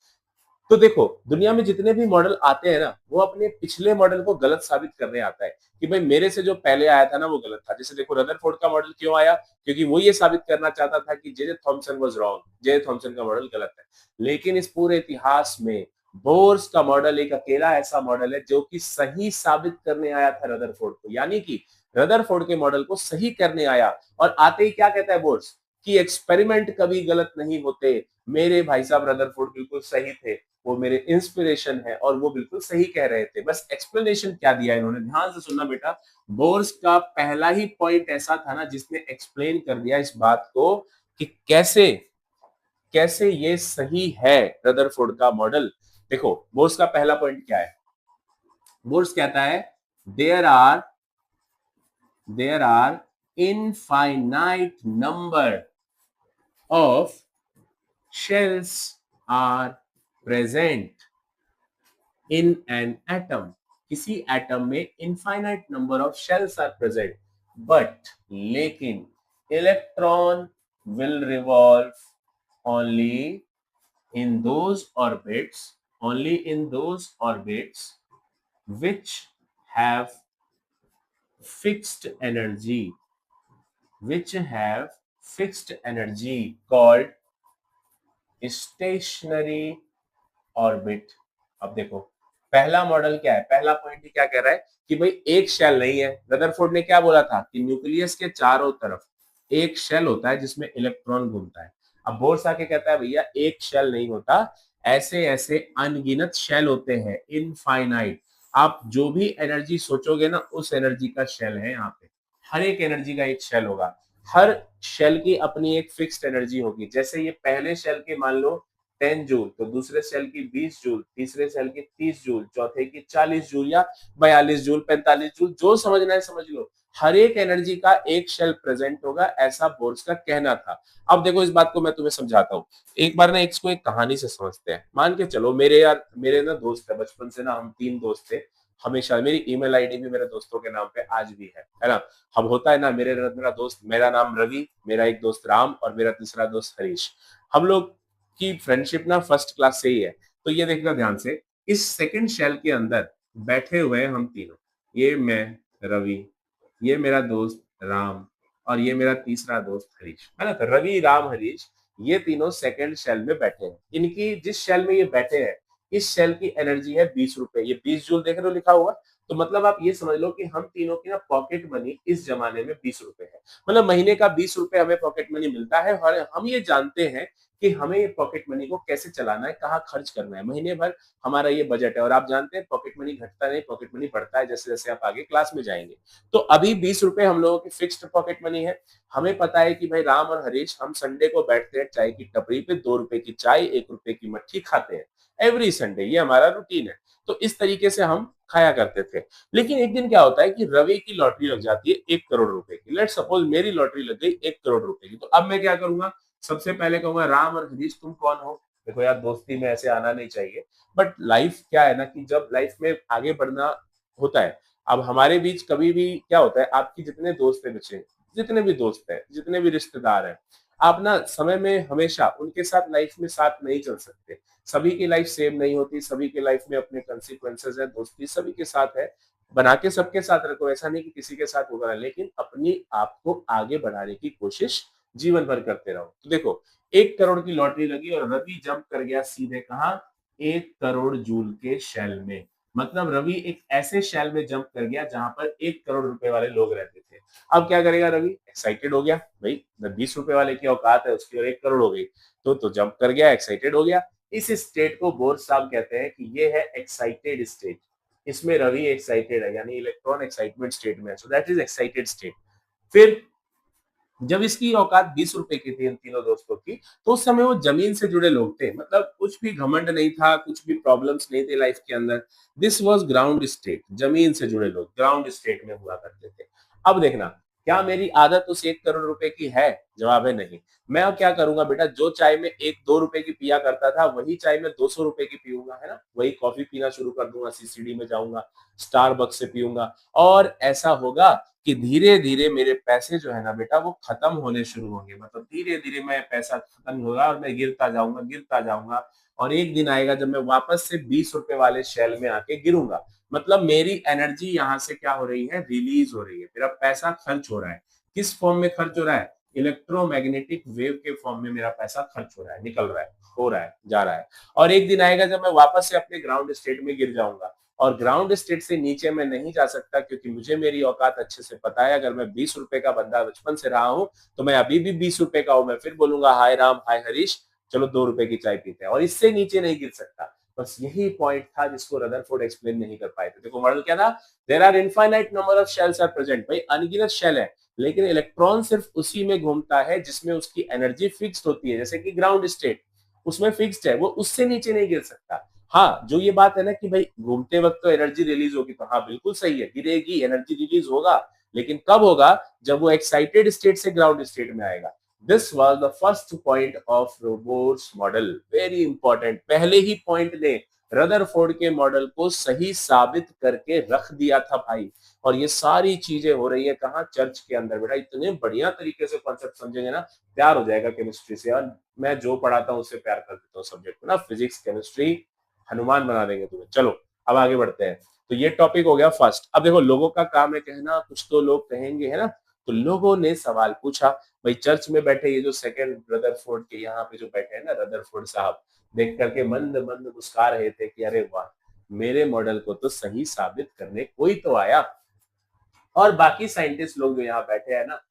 तो देखो, दुनिया में जितने भी मॉडल आते हैं ना, वो अपने पिछले मॉडल को गलत साबित करने आता है कि भाई मेरे से जो पहले आया था ना वो गलत था। जैसे देखो रदरफोर्ड का मॉडल क्यों आया? क्योंकि वो ये साबित करना चाहता था कि J Thomson was wrong, J Thomson का मॉडल गलत है। लेकिन इस पूरे इतिहास में बोर्स का मॉडल एक अकेला ऐसा मॉडल है जो कि सही साबित करने आया था रदरफोर्ड को, यानी कि रदरफोर्ड के मॉडल को सही करने आया। और आते ही क्या कहता है बोर्स? कि एक्सपेरिमेंट कभी गलत नहीं होते। मेरे भाई साहब रदरफोर्ड बिल्कुल सही थे, वो मेरे इंस्पिरेशन है, और वो बिल्कुल सही कह रहे थे। बस एक्सप्लेनेशन क्या दिया इन्होंने, ध्यान से सुनना बेटा। बोर्स का पहला ही पॉइंट ऐसा था ना जिसने एक्सप्लेन कर दिया इस बात को कि कैसे कैसे ये सही है रदरफोर्ड का मॉडल। देखो बोर्स का पहला पॉइंट क्या है? बोर्स कहता है there are infinite number of shells are present in an atom. किसी एटम में infinite number of shells are present, but लेकिन electron will revolve only in those orbits, only in those orbits which have fixed energy, which have fixed energy called stationary orbit. अब देखो पहला मॉडल क्या है, पहला पॉइंट ही क्या कह रहा है कि भाई एक शेल नहीं है। रदरफोर्ड ने क्या बोला था कि न्यूक्लियस के चारों तरफ एक शेल होता है जिसमें इलेक्ट्रॉन घूमता है। अब बोर्स आके कहता है भैया एक शेल नहीं होता, ऐसे ऐसे अनगिनत शेल होते हैं, इनफाइनाइट। आप जो भी एनर्जी सोचोगे ना उस एनर्जी का शेल है यहाँ पे। हर एक एनर्जी का एक शेल होगा, हर शेल की अपनी एक फिक्स्ड एनर्जी होगी। जैसे ये पहले शेल के मान लो 10 जूल, तो दूसरे सेल की 20 जूल, तीसरे सेल की 30 जूल, चौथे की 40 जूल या 42 जूल, 45 जूल, जो समझना है समझ लो। हर एक एनर्जी का एक शेल प्रेजेंट होगा, ऐसा बोर्स का कहना था। अब देखो इस बात को मैं तुम्हें समझाता हूँ। एक बार ना इसको एक कहानी से समझते हैं। मान के चलो मेरे ना दोस्त है, बचपन से ना हम 3 दोस्त थे। हमेशा मेरी ईमेल आईडी भी मेरे दोस्तों के नाम पे आज भी है ना। हम होता है ना, मेरा दोस्त, मेरा नाम रवि, मेरा एक दोस्त राम और मेरा तीसरा दोस्त हरीश। हम लोग की फ्रेंडशिप ना फर्स्ट क्लास से ही है। तो ये देखना ध्यान से, इस सेकंड शेल के अंदर बैठे हुए हैं हम तीनों। ये मैं रवि, ये मेरा दोस्त राम और ये मेरा तीसरा दोस्त हरीश, है ना। तो रवि राम हरीश ये तीनों सेकंड शेल में बैठे हैं। इनकी जिस शेल में ये बैठे हैं, इस शेल की एनर्जी है 20 रुपए। ये 20 जूल देख रहे हो लिखा हुआ। तो मतलब आप ये समझ लो कि हम तीनों की ना पॉकेट मनी इस जमाने में 20 रुपए है। मतलब महीने का 20 रुपए हमें पॉकेट मनी मिलता है और हम ये जानते हैं कि हमें ये पॉकेट मनी को कैसे चलाना है, कहाँ खर्च करना है। महीने भर हमारा ये बजट है। और आप जानते हैं पॉकेट मनी घटता नहीं, पॉकेट मनी बढ़ता है जैसे जैसे आप आगे क्लास में जाएंगे। तो अभी 20 रुपए हम लोगों की फिक्स्ड पॉकेट मनी है। हमें पता है कि भाई राम और हरीश हम संडे को बैठते हैं चाय की टपरी पे, 2 रुपए की चाय 1 रुपए की मट्ठी खाते हैं एवरी संडे। ये हमारा रूटीन है। तो इस तरीके से हम खाया करते थे। लेकिन एक दिन क्या होता है कि रवि की लॉटरी लग जाती है 1 करोड़ रुपए की। लेट्स सपोज मेरी लॉटरी लग गई 1 करोड़ रुपए की। तो अब मैं क्या करूंगा, सबसे पहले कहूंगा राम और हरीश तुम कौन हो। देखो यार दोस्ती में ऐसे आना नहीं चाहिए, बट लाइफ क्या है ना कि जब लाइफ में आगे बढ़ना होता है। अब हमारे बीच कभी भी क्या होता है, आपकी जितने दोस्त है बच्चे, जितने भी दोस्त हैं, जितने भी रिश्तेदार हैं, आप ना समय में हमेशा उनके साथ लाइफ में साथ नहीं चल सकते। सभी की लाइफ सेम नहीं होती, सभी की लाइफ में अपने कंसिक्वेंसेस है। दोस्ती सभी के साथ है, बना के सबके साथ रखो। ऐसा नहीं कि किसी के साथ होगा, लेकिन अपनी आप को आगे बढ़ाने की कोशिश जीवन भर करते रहो। तो देखो 1 करोड़ की लॉटरी लगी और रवि जंप कर गया सीधे कहा, 1 करोड़ जूल के शेल में। मतलब रवि एक ऐसे शेल में जंप कर गया जहां पर 1 करोड़ रुपए वाले लोग रहते थे। अब क्या करेगा रवि, एक्साइटेड हो गया भाई, 20 रुपए वाले की औकात है उसकी और 1 करोड़ हो गई। तो जंप कर गया, एक्साइटेड हो गया। इस स्टेट को बोर साहब कहते हैं कि ये है एक्साइटेड स्टेट। इसमें रवि एक्साइटेड है, यानी इलेक्ट्रॉन एक्साइटमेंट स्टेट में है। So that is excited state. फिर जब इसकी औकात 20 रुपए की थी इन तीनों दोस्तों की, तो उस समय वो जमीन से जुड़े लोग थे। मतलब कुछ भी घमंड नहीं था, कुछ भी प्रॉब्लम्स नहीं थे लाइफ के अंदर। दिस वाज ग्राउंड स्टेट, जमीन से जुड़े लोग ग्राउंड स्टेट में हुआ करते थे। अब देखना, क्या मेरी आदत उस 1 करोड़ रुपए की है? जवाब है नहीं। मैं अब क्या करूंगा बेटा, जो चाय में 1-2 रुपए की पिया करता था वही चाय में 200 रुपए की पीऊंगा, है ना। वही कॉफी पीना शुरू कर दूंगा, सीसीडी में जाऊंगा, स्टारबक्स से पीऊंगा। और ऐसा होगा कि धीरे धीरे मेरे पैसे जो है ना बेटा वो खत्म होने शुरू होंगे। मतलब धीरे धीरे मैं पैसा खत्म होगा और मैं गिरता जाऊंगा, गिरता जाऊंगा। और एक दिन आएगा जब मैं वापस से 20 रुपए वाले शेल में आके गिरूंगा। मतलब मेरी एनर्जी यहाँ से क्या हो रही है, रिलीज हो रही है। मेरा पैसा खर्च हो रहा है। किस फॉर्म में खर्च हो रहा है? इलेक्ट्रोमैग्नेटिक वेव के फॉर्म में मेरा पैसा खर्च हो रहा है, निकल रहा है, हो रहा है, जा रहा है। और एक दिन आएगा जब मैं वापस से अपने ग्राउंड स्टेट में गिर जाऊंगा। और ग्राउंड स्टेट से नीचे मैं नहीं जा सकता, क्योंकि मुझे मेरी औकात अच्छे से पता है। अगर मैं 20 रुपए का बंदा बचपन से रहा हूं, तो मैं अभी भी 20 रुपए का हूं। मैं फिर बोलूंगा हाय राम हाय हरीश, चलो 2 रुपए की चाय पीते हैं। और इससे नीचे नहीं गिर सकता। बस यही पॉइंट था जिसको रदरफोर्ड एक्सप्लेन नहीं कर पाए थे। देखो मॉडल क्या था, there are infinite number of shells are present. भाई अनगिनत शेल है, लेकिन इलेक्ट्रॉन सिर्फ उसी में घूमता है जिसमें उसकी एनर्जी फिक्स्ड होती है। जैसे कि ग्राउंड स्टेट उसमें फिक्स्ड है, वो उससे नीचे नहीं गिर सकता। हाँ, जो ये बात है ना कि भाई घूमते वक्त तो एनर्जी रिलीज होगी, तो हाँ बिल्कुल सही है, गिरेगी, एनर्जी रिलीज होगा। लेकिन कब होगा? जब वो एक्साइटेड स्टेट से ग्राउंड स्टेट में आएगा। This was the first point of robots model. Very important, पहले ही पॉइंट ने रदरफोर्ड के मॉडल को सही साबित करके रख दिया था भाई। और ये सारी चीजें हो रही है कहाँ, चर्च के अंदर। बेटा इतने बढ़िया तरीके से कॉन्सेप्ट समझेंगे ना, प्यार हो जाएगा केमिस्ट्री से। और मैं जो पढ़ाता हूँ उससे प्यार कर देता हूँ सब्जेक्ट को ना, फिजिक्स केमिस्ट्री हनुमान बना देंगे तुम्हें। चलो अब आगे बढ़ते हैं। तो ये टॉपिक हो गया फर्स्ट। अब देखो लोगों का काम है कहना, कुछ तो लोग कहेंगे, है ना। तो लोगों ने सवाल पूछा, भाई चर्च में बैठे ये जो सेकंड रदरफोर्ड के यहाँ पे जो बैठे हैं ना, रदरफोर्ड साहब, देख करके मंद मंद मुस्कुरा रहे थे कि अरे वाह, मेरे मॉडल को तो सही साबित करने कोई तो आया। और बाकी साइंटिस्ट लोग जो यहाँ बैठे हैं ना,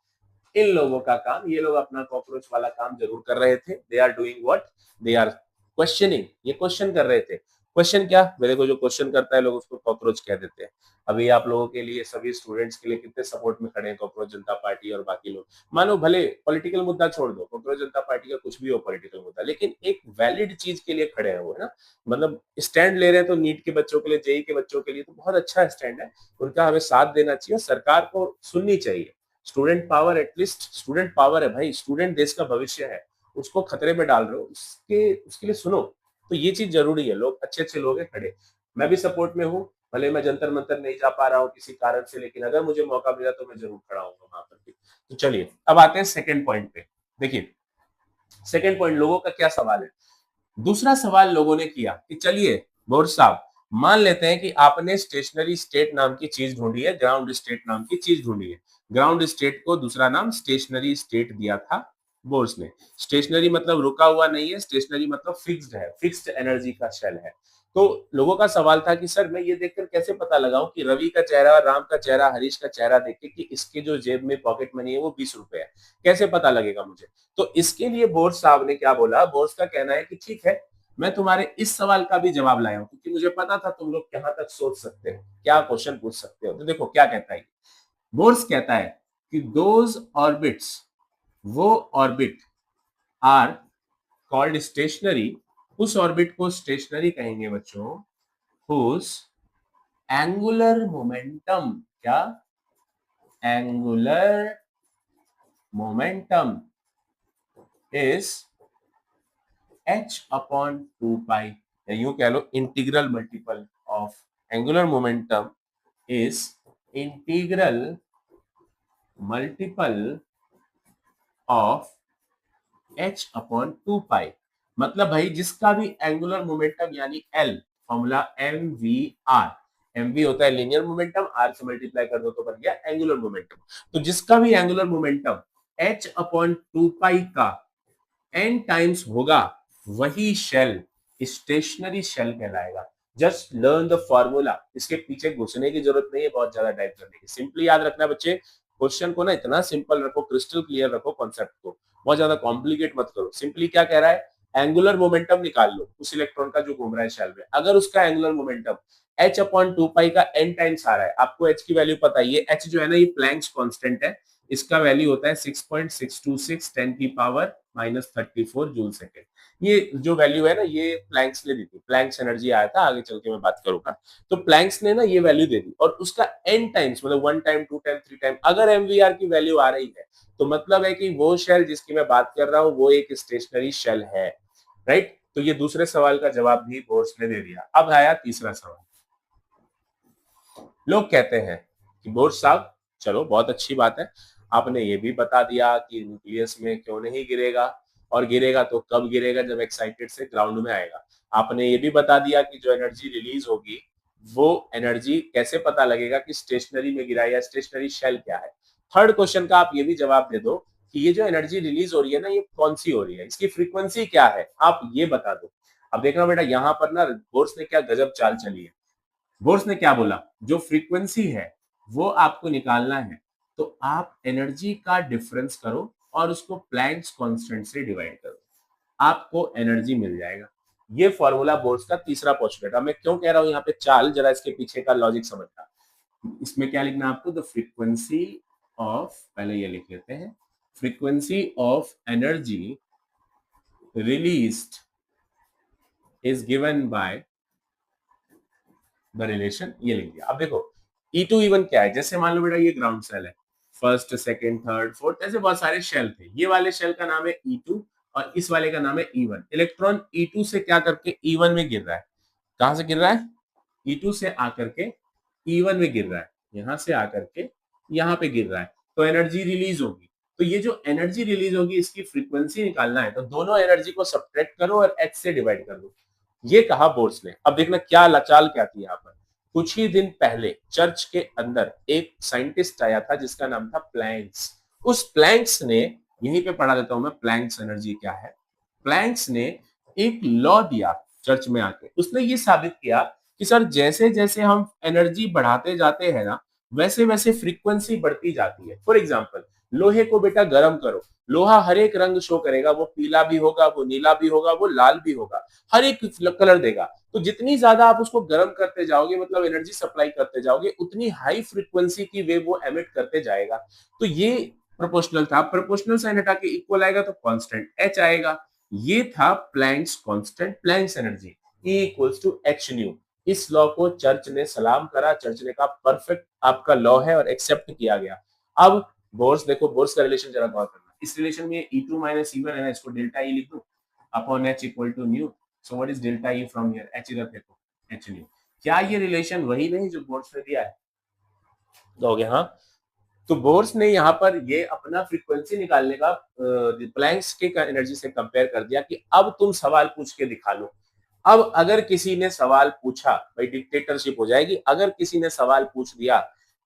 इन लोगों का काम, ये लोग अपना कॉकरोच वाला काम जरूर कर रहे थे। They are doing what, they are questioning, ये क्वेश्चन कर रहे थे। क्वेश्चन क्या, मेरे को जो क्वेश्चन करता है लोग उसको कॉकरोच कह देते हैं। अभी आप लोगों के लिए, सभी स्टूडेंट्स के लिए कितने सपोर्ट में खड़े हैं कॉकरोच जनता पार्टी और बाकी लोग। मानो भले पॉलिटिकल मुद्दा छोड़ दो, कॉकरोच जनता पार्टी का कुछ भी हो पॉलिटिकल मुद्दा, लेकिन एक वैलिड चीज के लिए खड़े हैं वो, है ना। मतलब स्टैंड ले रहे हैं, तो नीट के बच्चों के लिए, जेई के बच्चों के लिए तो बहुत अच्छा स्टैंड है। उनका हमें साथ देना चाहिए, सरकार को सुननी चाहिए। Student power, at least student power है भाई, स्टूडेंट देश का भविष्य है, उसको खतरे में डाल रहे हो, उसके लिए सुनो। तो ये चीज जरूरी है, लोग अच्छे अच्छे लोग हैं खड़े। मैं भी सपोर्ट में हूँ, भले मैं जंतर मंतर नहीं जा पा रहा हूँ किसी कारण से, लेकिन अगर मुझे मौका मिला तो मैं जरूर खड़ा हूँ वहां पर भी। तो चलिए अब आते हैं सेकंड पॉइंट पे। देखिए सेकंड पॉइंट, लोगों का क्या सवाल है। दूसरा सवाल लोगों ने किया कि चलिए बोर साहब, मान लेते हैं कि आपने स्टेशनरी स्टेट नाम की चीज ढूंढी है, ग्राउंड स्टेट नाम की चीज ढूंढी है। ग्राउंड स्टेट को दूसरा नाम स्टेशनरी स्टेट दिया था बोर्स ने। स्टेशनरी मतलब रुका हुआ नहीं है, स्टेशनरी मतलब फिक्स्ड है, फिक्स्ड एनर्जी का शेल है। तो लोगों का सवाल था कि सर मैं ये देखकर कैसे पता लगाऊं कि रवि का चेहरा, राम का चेहरा, हरीश का चेहरा देख के कि इसके जो जेब में पॉकेट मनी है वो 20 रुपए है, कैसे पता लगेगा मुझे। तो इसके लिए बोर्स साहब ने क्या बोला, बोर्स का कहना है कि ठीक है, मैं तुम्हारे इस सवाल का भी जवाब लाया हूं, क्योंकि मुझे पता था तुम लोग कहां तक सोच सकते हो, क्या क्वेश्चन पूछ सकते हो। तो देखो क्या कहता है, बोर्स कहता है कि दोज ऑर्बिट्स, वो ऑर्बिट आर कॉल्ड स्टेशनरी, उस ऑर्बिट को स्टेशनरी कहेंगे बच्चों, हुज एंगुलर मोमेंटम, क्या, angular momentum is h upon 2 pi, या यूं कह लो integral multiple of angular momentum is integral multiple of h upon 2 pi. मतलब भाई जिसका भी एंगुलर मोमेंटम यानी L, फॉर्मूला mvr, mv होता है लीनियर मोमेंटम, r से मल्टीप्लाई कर दो तो बन गया एंगुलर मोमेंटम। तो जिसका भी एंगुलर मोमेंटम h अपॉन 2 पाई का n टाइम्स होगा, वही शेल स्टेशनरी शेल कहलाएगा। जस्ट लर्न द फॉर्मूला, इसके पीछे घुसने की जरूरत नहीं है बहुत ज्यादा टाइप करने की, सिंपली याद रखना बच्चे। क्वेश्चन को ना इतना सिंपल रखो, क्रिस्टल क्लियर रखो कॉन्सेप्ट को, बहुत ज्यादा कॉम्प्लिकेट मत करो। सिंपली क्या कह रहा है, एंगुलर मोमेंटम निकाल लो उस इलेक्ट्रॉन का जो घूम रहा है शेल में। अगर उसका एंगुलर मोमेंटम h अपॉन 2 पाई का n टाइम्स आ रहा है, आपको h की वैल्यू पता है, ये h जो है ना ये प्लैंक्स कांस्टेंट है, इसका वैल्यू होता है 6.626 10 की पावर -34 जूल सेकेंड। ये जो वैल्यू है ना, ये प्लैंक्स ने दी थी, प्लैंक्स एनर्जी आया था, आगे चल के मैं बात करूंगा। तो प्लैंक्स ने ना ये वैल्यू दे दी, और उसका n टाइम्स मतलब 1 टाइम 2 टाइम 3 टाइम अगर एमवीआर की वैल्यू आ रही है, तो मतलब है कि वो शेल जिसकी मैं बात कर रहा हूँ वो एक स्टेशनरी शेल है, राइट। तो ये दूसरे सवाल का जवाब भी बोर्स ने दे दिया। अब आया तीसरा सवाल। लोग कहते हैं कि बोर्स साहब चलो बहुत अच्छी बात है, आपने ये भी बता दिया कि न्यूक्लियस में क्यों नहीं गिरेगा, और गिरेगा तो कब गिरेगा, जब एक्साइटेड से ग्राउंड में आएगा। आपने ये भी बता दिया कि जो एनर्जी रिलीज होगी, वो एनर्जी कैसे पता लगेगा कि स्टेशनरी में गिरा या स्टेशनरी शेल क्या है। थर्ड क्वेश्चन का आप ये भी जवाब दे दो कि ये जो एनर्जी रिलीज हो रही है ना, ये कौन सी हो रही है, इसकी फ्रीक्वेंसी क्या है, आप ये बता दो। अब देखना बेटा, यहाँ पर ना बोर्स ने क्या गजब चाल चली है। बोर्स ने क्या बोला, जो फ्रीक्वेंसी है वो आपको निकालना है, तो आप एनर्जी का डिफरेंस करो और उसको प्लैंक्स कांस्टेंट से डिवाइड करो, आपको एनर्जी मिल जाएगा। ये फॉर्मूला बोर्स का तीसरा पोस्टुलेट। अब मैं क्यों कह रहा हूं यहाँ पे चाल, जरा इसके पीछे का लॉजिक समझना। इसमें क्या लिखना आपको, द फ्रीक्वेंसी ऑफ, पहले ये लिख लेते हैं, frequency of energy released is given by the relation, ये लिख दिया। अब देखो E2 E1 क्या है, जैसे मान लो बेटा ये ग्राउंड सेल है, फर्स्ट सेकंड थर्ड फोर्थ ऐसे बहुत सारे शेल थे, ये वाले शेल का नाम है E2 और इस वाले का नाम है E1। इलेक्ट्रॉन E2 से क्या करके E1 में गिर रहा है, कहां से गिर रहा है, E2 से आकर के E1 में गिर रहा है। यहाँ से आकर के यहाँ पे गिर रहा है, तो एनर्जी रिलीज होगी। तो ये जो एनर्जी रिलीज होगी इसकी फ्रीक्वेंसी निकालना है, तो दोनों एनर्जी को सब्ट्रैक्ट करो और h से डिवाइड कर दो। ये कहा बोर्स ने। अब देखना क्या लाचाल क्या थी यहाँ पर। कुछ ही दिन पहले चर्च के अंदर एक साइंटिस्ट आया था जिसका नाम था प्लैंक्स। उस प्लैंक्स ने, यहीं पे पढ़ा देता हूं मैं प्लैंक्स एनर्जी क्या है। प्लैंक्स ने एक लॉ दिया चर्च में आके। उसने ये साबित किया कि सर जैसे जैसे हम एनर्जी बढ़ाते जाते हैं ना, वैसे वैसे फ्रीक्वेंसी बढ़ती जाती है। फॉर एग्जाम्पल, लोहे को बेटा गर्म करो, लोहा हर एक रंग शो करेगा, वो पीला भी होगा, वो नीला भी होगा, वो लाल भी होगा, हर एक कलर देगा। तो जितनी ज्यादा आप उसको गर्म करते जाओगे, मतलब एनर्जी सप्लाई करते जाओगे, उतनी हाई फ्रीक्वेंसी की वेव वो एमिट करते जाएगा। तो ये प्रोपोर्शनल था। प्रोपोर्शनल साइन हटा के इक्वल आएगा तो कांस्टेंट एच आएगा। ये था Planck's constant, Planck's energy, E equals to H nu. इस लॉ को चर्च ने सलाम करा, चर्च ने कहा परफेक्ट आपका लॉ है और एक्सेप्ट किया गया। अब बोर्स देखो, बोर्स का रिलेशन जरा गौर करना। इस रिलेशन में E2 माइनस E1 है ना, इसको डेल्टा E लिख दूं upon H equal to nu. So what is delta E from here? H इधर देखो, H न्यू। क्या ये रिलेशन वही नहीं जो बोर्स ने दिया है? दोगे हाँ। तो बोर्स ने यहाँ पर ये अपना फ्रीक्वेंसी निकालने का प्लैंक्स के एनर्जी से कंपेयर कर दिया कि अब तुम सवाल पूछ के दिखा लो। अब अगर किसी ने सवाल पूछा, भाई डिक्टेटरशिप हो जाएगी। अगर किसी ने सवाल पूछ दिया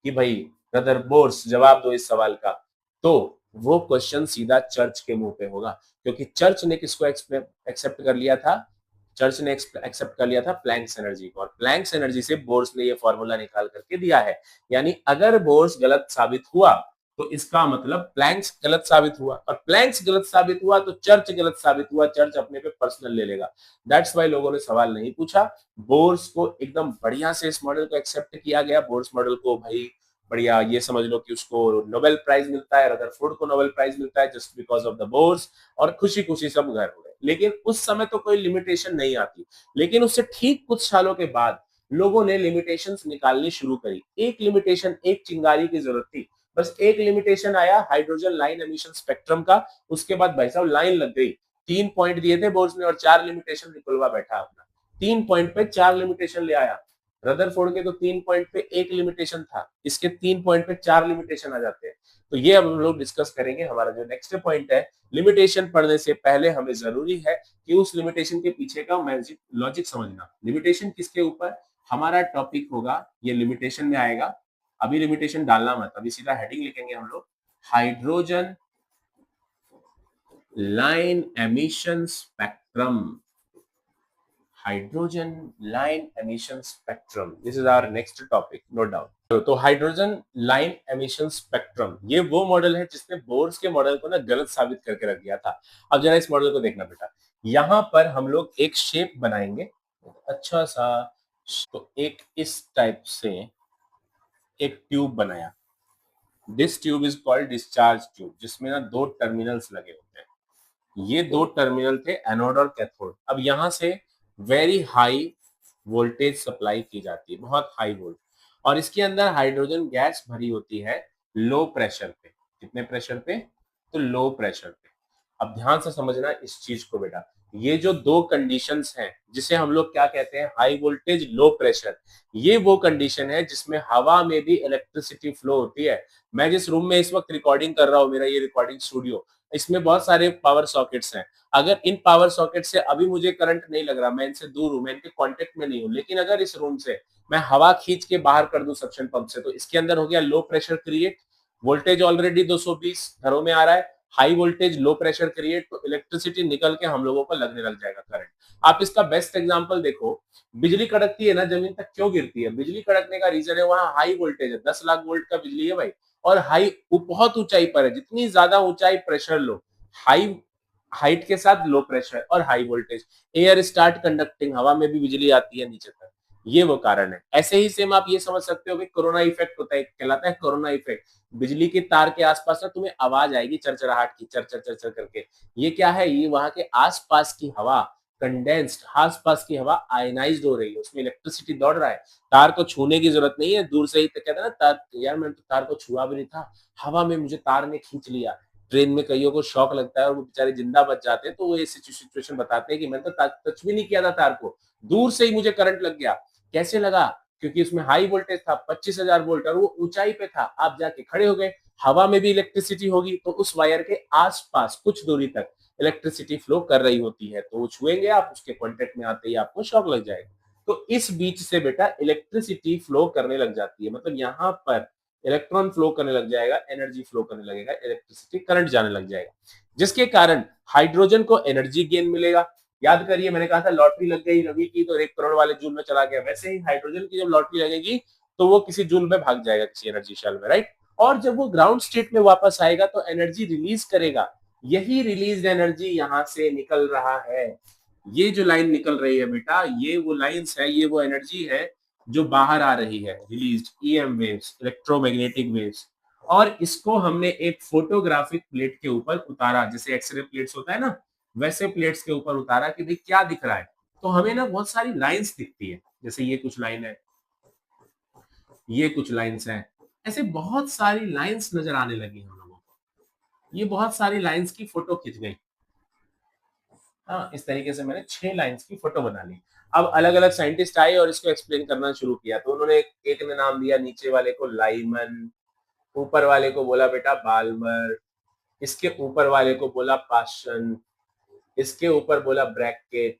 कि भाई ब्रदर बोर्स जवाब दो इस सवाल का, तो वो क्वेश्चन सीधा चर्च के मुंह पे होगा, क्योंकि चर्च ने किसको एक्सेप्ट कर लिया था? चर्च ने एक्सेप्ट कर लिया था प्लैंक्स एनर्जी को, और प्लैंक्स एनर्जी से बोर्स ने ये फॉर्मूला निकाल करके दिया है। यानी अगर बोर्स गलत साबित हुआ तो इसका मतलब प्लैंक्स गलत साबित हुआ, और प्लैंक्स गलत साबित हुआ तो चर्च गलत साबित हुआ। चर्च अपने पे पर्सनल ले लेगा। दैट्स वाई लोगों ने सवाल नहीं पूछा। बोर्स को एकदम बढ़िया से इस मॉडल को एक्सेप्ट किया गया। बोर्स मॉडल को भाई बढ़िया, ये समझ लो कि उसको नोबेल प्राइज मिलता है, रदरफोर्ड को नोबेल प्राइज मिलता है just because of the Bohr's. और खुशी खुशी सब घर हो गए। लेकिन उस समय तो कोई लिमिटेशन नहीं आती। लेकिन उससे ठीक कुछ सालों के बाद लोगों ने लिमिटेशंस निकालनी शुरू करी। एक लिमिटेशन, एक चिंगारी की जरूरत थी। बस एक लिमिटेशन आया हाइड्रोजन लाइन एमिशन स्पेक्ट्रम का। उसके बाद भाई साहब लाइन लग गई। 3 पॉइंट दिए थे बोर्स ने और 4 लिमिटेशन निकलवा बैठा अपना। 3 पॉइंट पे 4 लिमिटेशन ले आया। रदरफोर्ड के तो 3 पॉइंट पे एक लिमिटेशन था, इसके 3 पॉइंट पे 4 लिमिटेशन आ जाते हैं। तो ये अब हम लोग डिस्कस करेंगे। हमारा जो नेक्स्ट पॉइंट है, लिमिटेशन पढ़ने से पहले हमें जरूरी है कि उस लिमिटेशन के पीछे का मैजिक लॉजिक समझना। लिमिटेशन किसके ऊपर? हमारा टॉपिक होगा, ये लिमिटेशन में आएगा। अभी लिमिटेशन डालना मत, अभी सीधा हेडिंग लिखेंगे हम लोग, hydrogen line emission spectrum. Hydrogen line emission spectrum, this is our next topic, no doubt. तो हाइड्रोजन लाइन एमिशन स्पेक्ट्रम ये वो मॉडल है जिसने बोर्स के मॉडल को ना गलत साबित करके रख दिया था। अब जरा इस मॉडल को देखना बेटा। यहां पर हम लोग एक शेप बनाएंगे, अच्छा सा। तो एक इस टाइप से एक ट्यूब बनाया। This tube is called discharge tube, जिसमें ना 2 टर्मिनल्स लगे होते हैं। ये 2 टर्मिनल थे, एनोड और कैथोड। अब यहां से वेरी हाई वोल्टेज सप्लाई की जाती है, बहुत हाई वोल्ट। और इसके अंदर हाइड्रोजन गैस भरी होती है लो प्रेशर पे। कितने प्रेशर पे? तो लो प्रेशर पे। अब ध्यान से समझना इस चीज को बेटा। ये जो 2 कंडीशंस हैं, जिसे हम लोग क्या कहते हैं? High voltage low pressure. ये वो कंडीशन है जिसमें हवा में भी इलेक्ट्रिसिटी फ्लो होती है। मैं जिस रूम में इस वक्त रिकॉर्डिंग कर रहा हूँ, मेरा ये रिकॉर्डिंग स्टूडियो, इसमें बहुत सारे पावर सॉकेट्स हैं। अगर इन पावर सॉकेट से अभी मुझे करंट नहीं लग रहा, मैं इनसे दूर हूं, मैं इनके कांटेक्ट में नहीं हूं, लेकिन अगर इस रूम से मैं हवा खींच के बाहर कर दूं सक्शन पंप से, तो इसके अंदर हो गया low pressure create. Voltage already 220 घरों में आ रहा है। High voltage low pressure create, तो इलेक्ट्रिसिटी निकल के हम लोगों को लगने लग जाएगा करंट। आप इसका बेस्ट एग्जांपल देखो। बिजली कड़कती है ना, जमीन तक क्यों गिरती है? बिजली कड़कने का रीजन है वहां हाई वोल्टेज है, 10 लाख वोल्ट का बिजली है भाई। और हाई बहुत ऊंचाई पर है। जितनी ज्यादा ऊंचाई प्रेशर लो, हाई हाइट के साथ लो प्रेशर और high voltage, air start conducting, हवा में भी बिजली आती है नीचे तक। ये वो कारण है। ऐसे ही सेम आप ये समझ सकते हो कि कोरोना इफेक्ट होता है, कहलाता है कोरोना इफेक्ट। बिजली के तार के आसपास ना तुम्हें आवाज आएगी चरचराहट की, चर चर चर चर करके। ये क्या है? ये वहां के आसपास की हवा कंडेंस्ड, आसपास की हवा आयनाइज्ड हो रही है, उसमें इलेक्ट्रिसिटी दौड़ रहा है। तार को छूने की जरूरत नहीं है, दूर से ही तो कहते हैं ना तार, यार मैंने तो तार को छुआ भी नहीं था, हवा में मुझे तार ने खींच लिया। ट्रेन में कईयों को शौक लगता है और वो बेचारे जिंदा बच जाते हैं, तो वो ऐसी सिचुएशन बताते हैं कि मैंने तो टच भी नहीं किया था तार को, दूर से ही मुझे करंट लग गया। कैसे लगा? क्योंकि उसमें हाई वोल्टेज था 25,000 वोल्ट और वो ऊंचाई पे था, आप जाके खड़े हो गए, हवा में भी इलेक्ट्रिसिटी होगी तो उस वायर के आसपास कुछ दूरी तक इलेक्ट्रिसिटी फ्लो कर रही होती है, तो वो छुएंगे आप, उसके कांटेक्ट में आते ही आपको शॉक लग जाएगा। तो इस बीच से बेटा इलेक्ट्रिसिटी फ्लो करने लग जाती है, मतलब यहाँ पर इलेक्ट्रॉन फ्लो करने लग जाएगा, एनर्जी फ्लो करने लगेगा, इलेक्ट्रिसिटी करंट जाने लग जाएगा, जिसके कारण हाइड्रोजन को एनर्जी गेन मिलेगा। याद करिए मैंने कहा था लॉटरी लग गई रवि की तो 1 करोड़ वाले जूल में चला गया, वैसे ही हाइड्रोजन की जब लॉटरी लगेगी तो वो किसी जूल में भाग जाएगा किसी एनर्जी शेल में, राइट। और जब वो ग्राउंड स्टेट में वापस आएगा तो एनर्जी रिलीज करेगा, यही रिलीज एनर्जी यहां से निकल रहा है। ये जो लाइन निकल रही है बेटा, ये वो लाइंस है, ये वो एनर्जी है जो बाहर आ रही है, released EM waves, electromagnetic waves. और इसको हमने एक फोटोग्राफिक प्लेट के ऊपर उतारा, जैसे एक्सरे प्लेट्स होता है ना, वैसे प्लेट्स के ऊपर उतारा कि भाई क्या दिख रहा है। तो हमें ना बहुत सारी लाइंस दिखती है, जैसे ये कुछ लाइन है, ये कुछ लाइंस है, ऐसे बहुत सारी लाइंस नजर आने लगी हम लोगों को। ये बहुत सारी लाइंस की फोटो खिंच गई। हाँ, इस तरीके से मैंने 6 लाइंस की फोटो बना ली। अब अलग अलग साइंटिस्ट आए और इसको एक्सप्लेन करना शुरू किया, तो उन्होंने एक ने नाम दिया नीचे वाले को लाइमन, ऊपर वाले को बोला बेटा बाल्मर, इसके ऊपर वाले को बोला पाशन, इसके ऊपर बोला ब्रैकेट,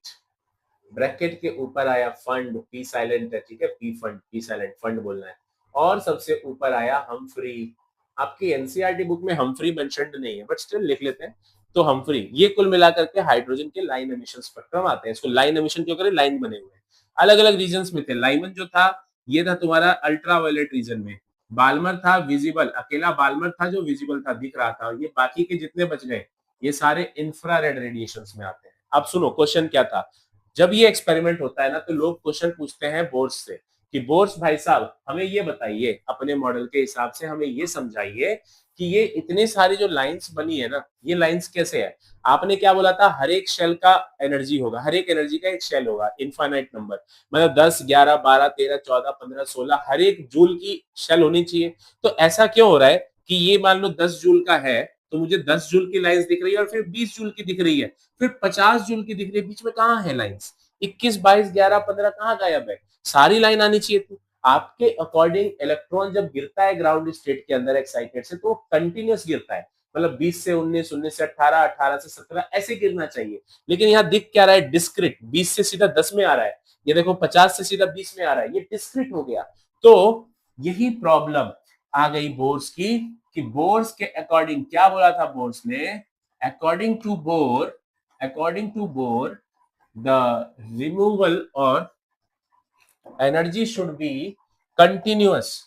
ब्रैकेट के ऊपर आया फंड, पी साइलेंट है, ठीक है, P fund, P silent fund बोलना है, और सबसे ऊपर आया हम्फ्री। आपकी एनसीईआरटी बुक में हम्फ्री मेंशन्ड नहीं है बट स्टिल लिख लेते हैं, तो हम्फ्री। ये कुल मिलाकर के हाइड्रोजन के लाइन एमिशन स्पेक्ट्रम आते हैं। इसको लाइन एमिशन क्यों करें, लाइन बने हुए हैं, अलग अलग रीजन में थे। लाइमन जो था ये था तुम्हारा अल्ट्रावायलेट रीजन में, बाल्मर था विजिबल, अकेला बाल्मर था जो विजिबल था, दिख रहा था, और ये बाकी के जितने बच गए ये सारे इंफ्रारेड रेडिएशंस में आते हैं। अब सुनो क्वेश्चन क्या था, जब ये एक्सपेरिमेंट होता है ना तो लोग क्वेश्चन पूछते हैं बोर्स से कि बोर्स भाई साहब हमें ये बताइए, अपने मॉडल के हिसाब से हमें ये समझाइए कि ये इतनी सारी जो लाइंस बनी है ना, ये लाइंस कैसे है। आपने क्या बोला था, हर एक शेल का एनर्जी होगा, हर एक एनर्जी का एक शेल होगा, इनफाइनाइट नंबर, मतलब 10 11 12 13 14 15 16 हर एक जूल की शेल होनी चाहिए। तो ऐसा क्यों हो रहा है कि ये मान लो 10 जूल का है तो मुझे 10 जूल की लाइंस दिख रही है, और फिर 20 जूल की दिख रही है, फिर 50 जूल की दिख रही है, बीच में कहाँ है लाइंस, 21 22 11 15 कहाँ गायब है, सारी लाइन आनी चाहिए थी। आपके अकॉर्डिंग इलेक्ट्रॉन जब गिरता है ग्राउंड स्टेट के अंदर एक्साइटेड से, तो वो कंटिन्यूस गिरता है, मतलब 20 से 19 19 से 18 18 से 17 ऐसे गिरना चाहिए, लेकिन यहाँ दिख क्या रहा है, डिस्क्रिट, 20 से सीधा 10 में आ रहा है, ये देखो 50 से सीधा 20 में आ रहा है, ये डिस्क्रिट हो गया। तो यही प्रॉब्लम आ गई बोर्स की, कि बोर्स के अकॉर्डिंग क्या बोला था बोर्स ने, according to Bohr, according to Bohr, the removal or energy should be continuous.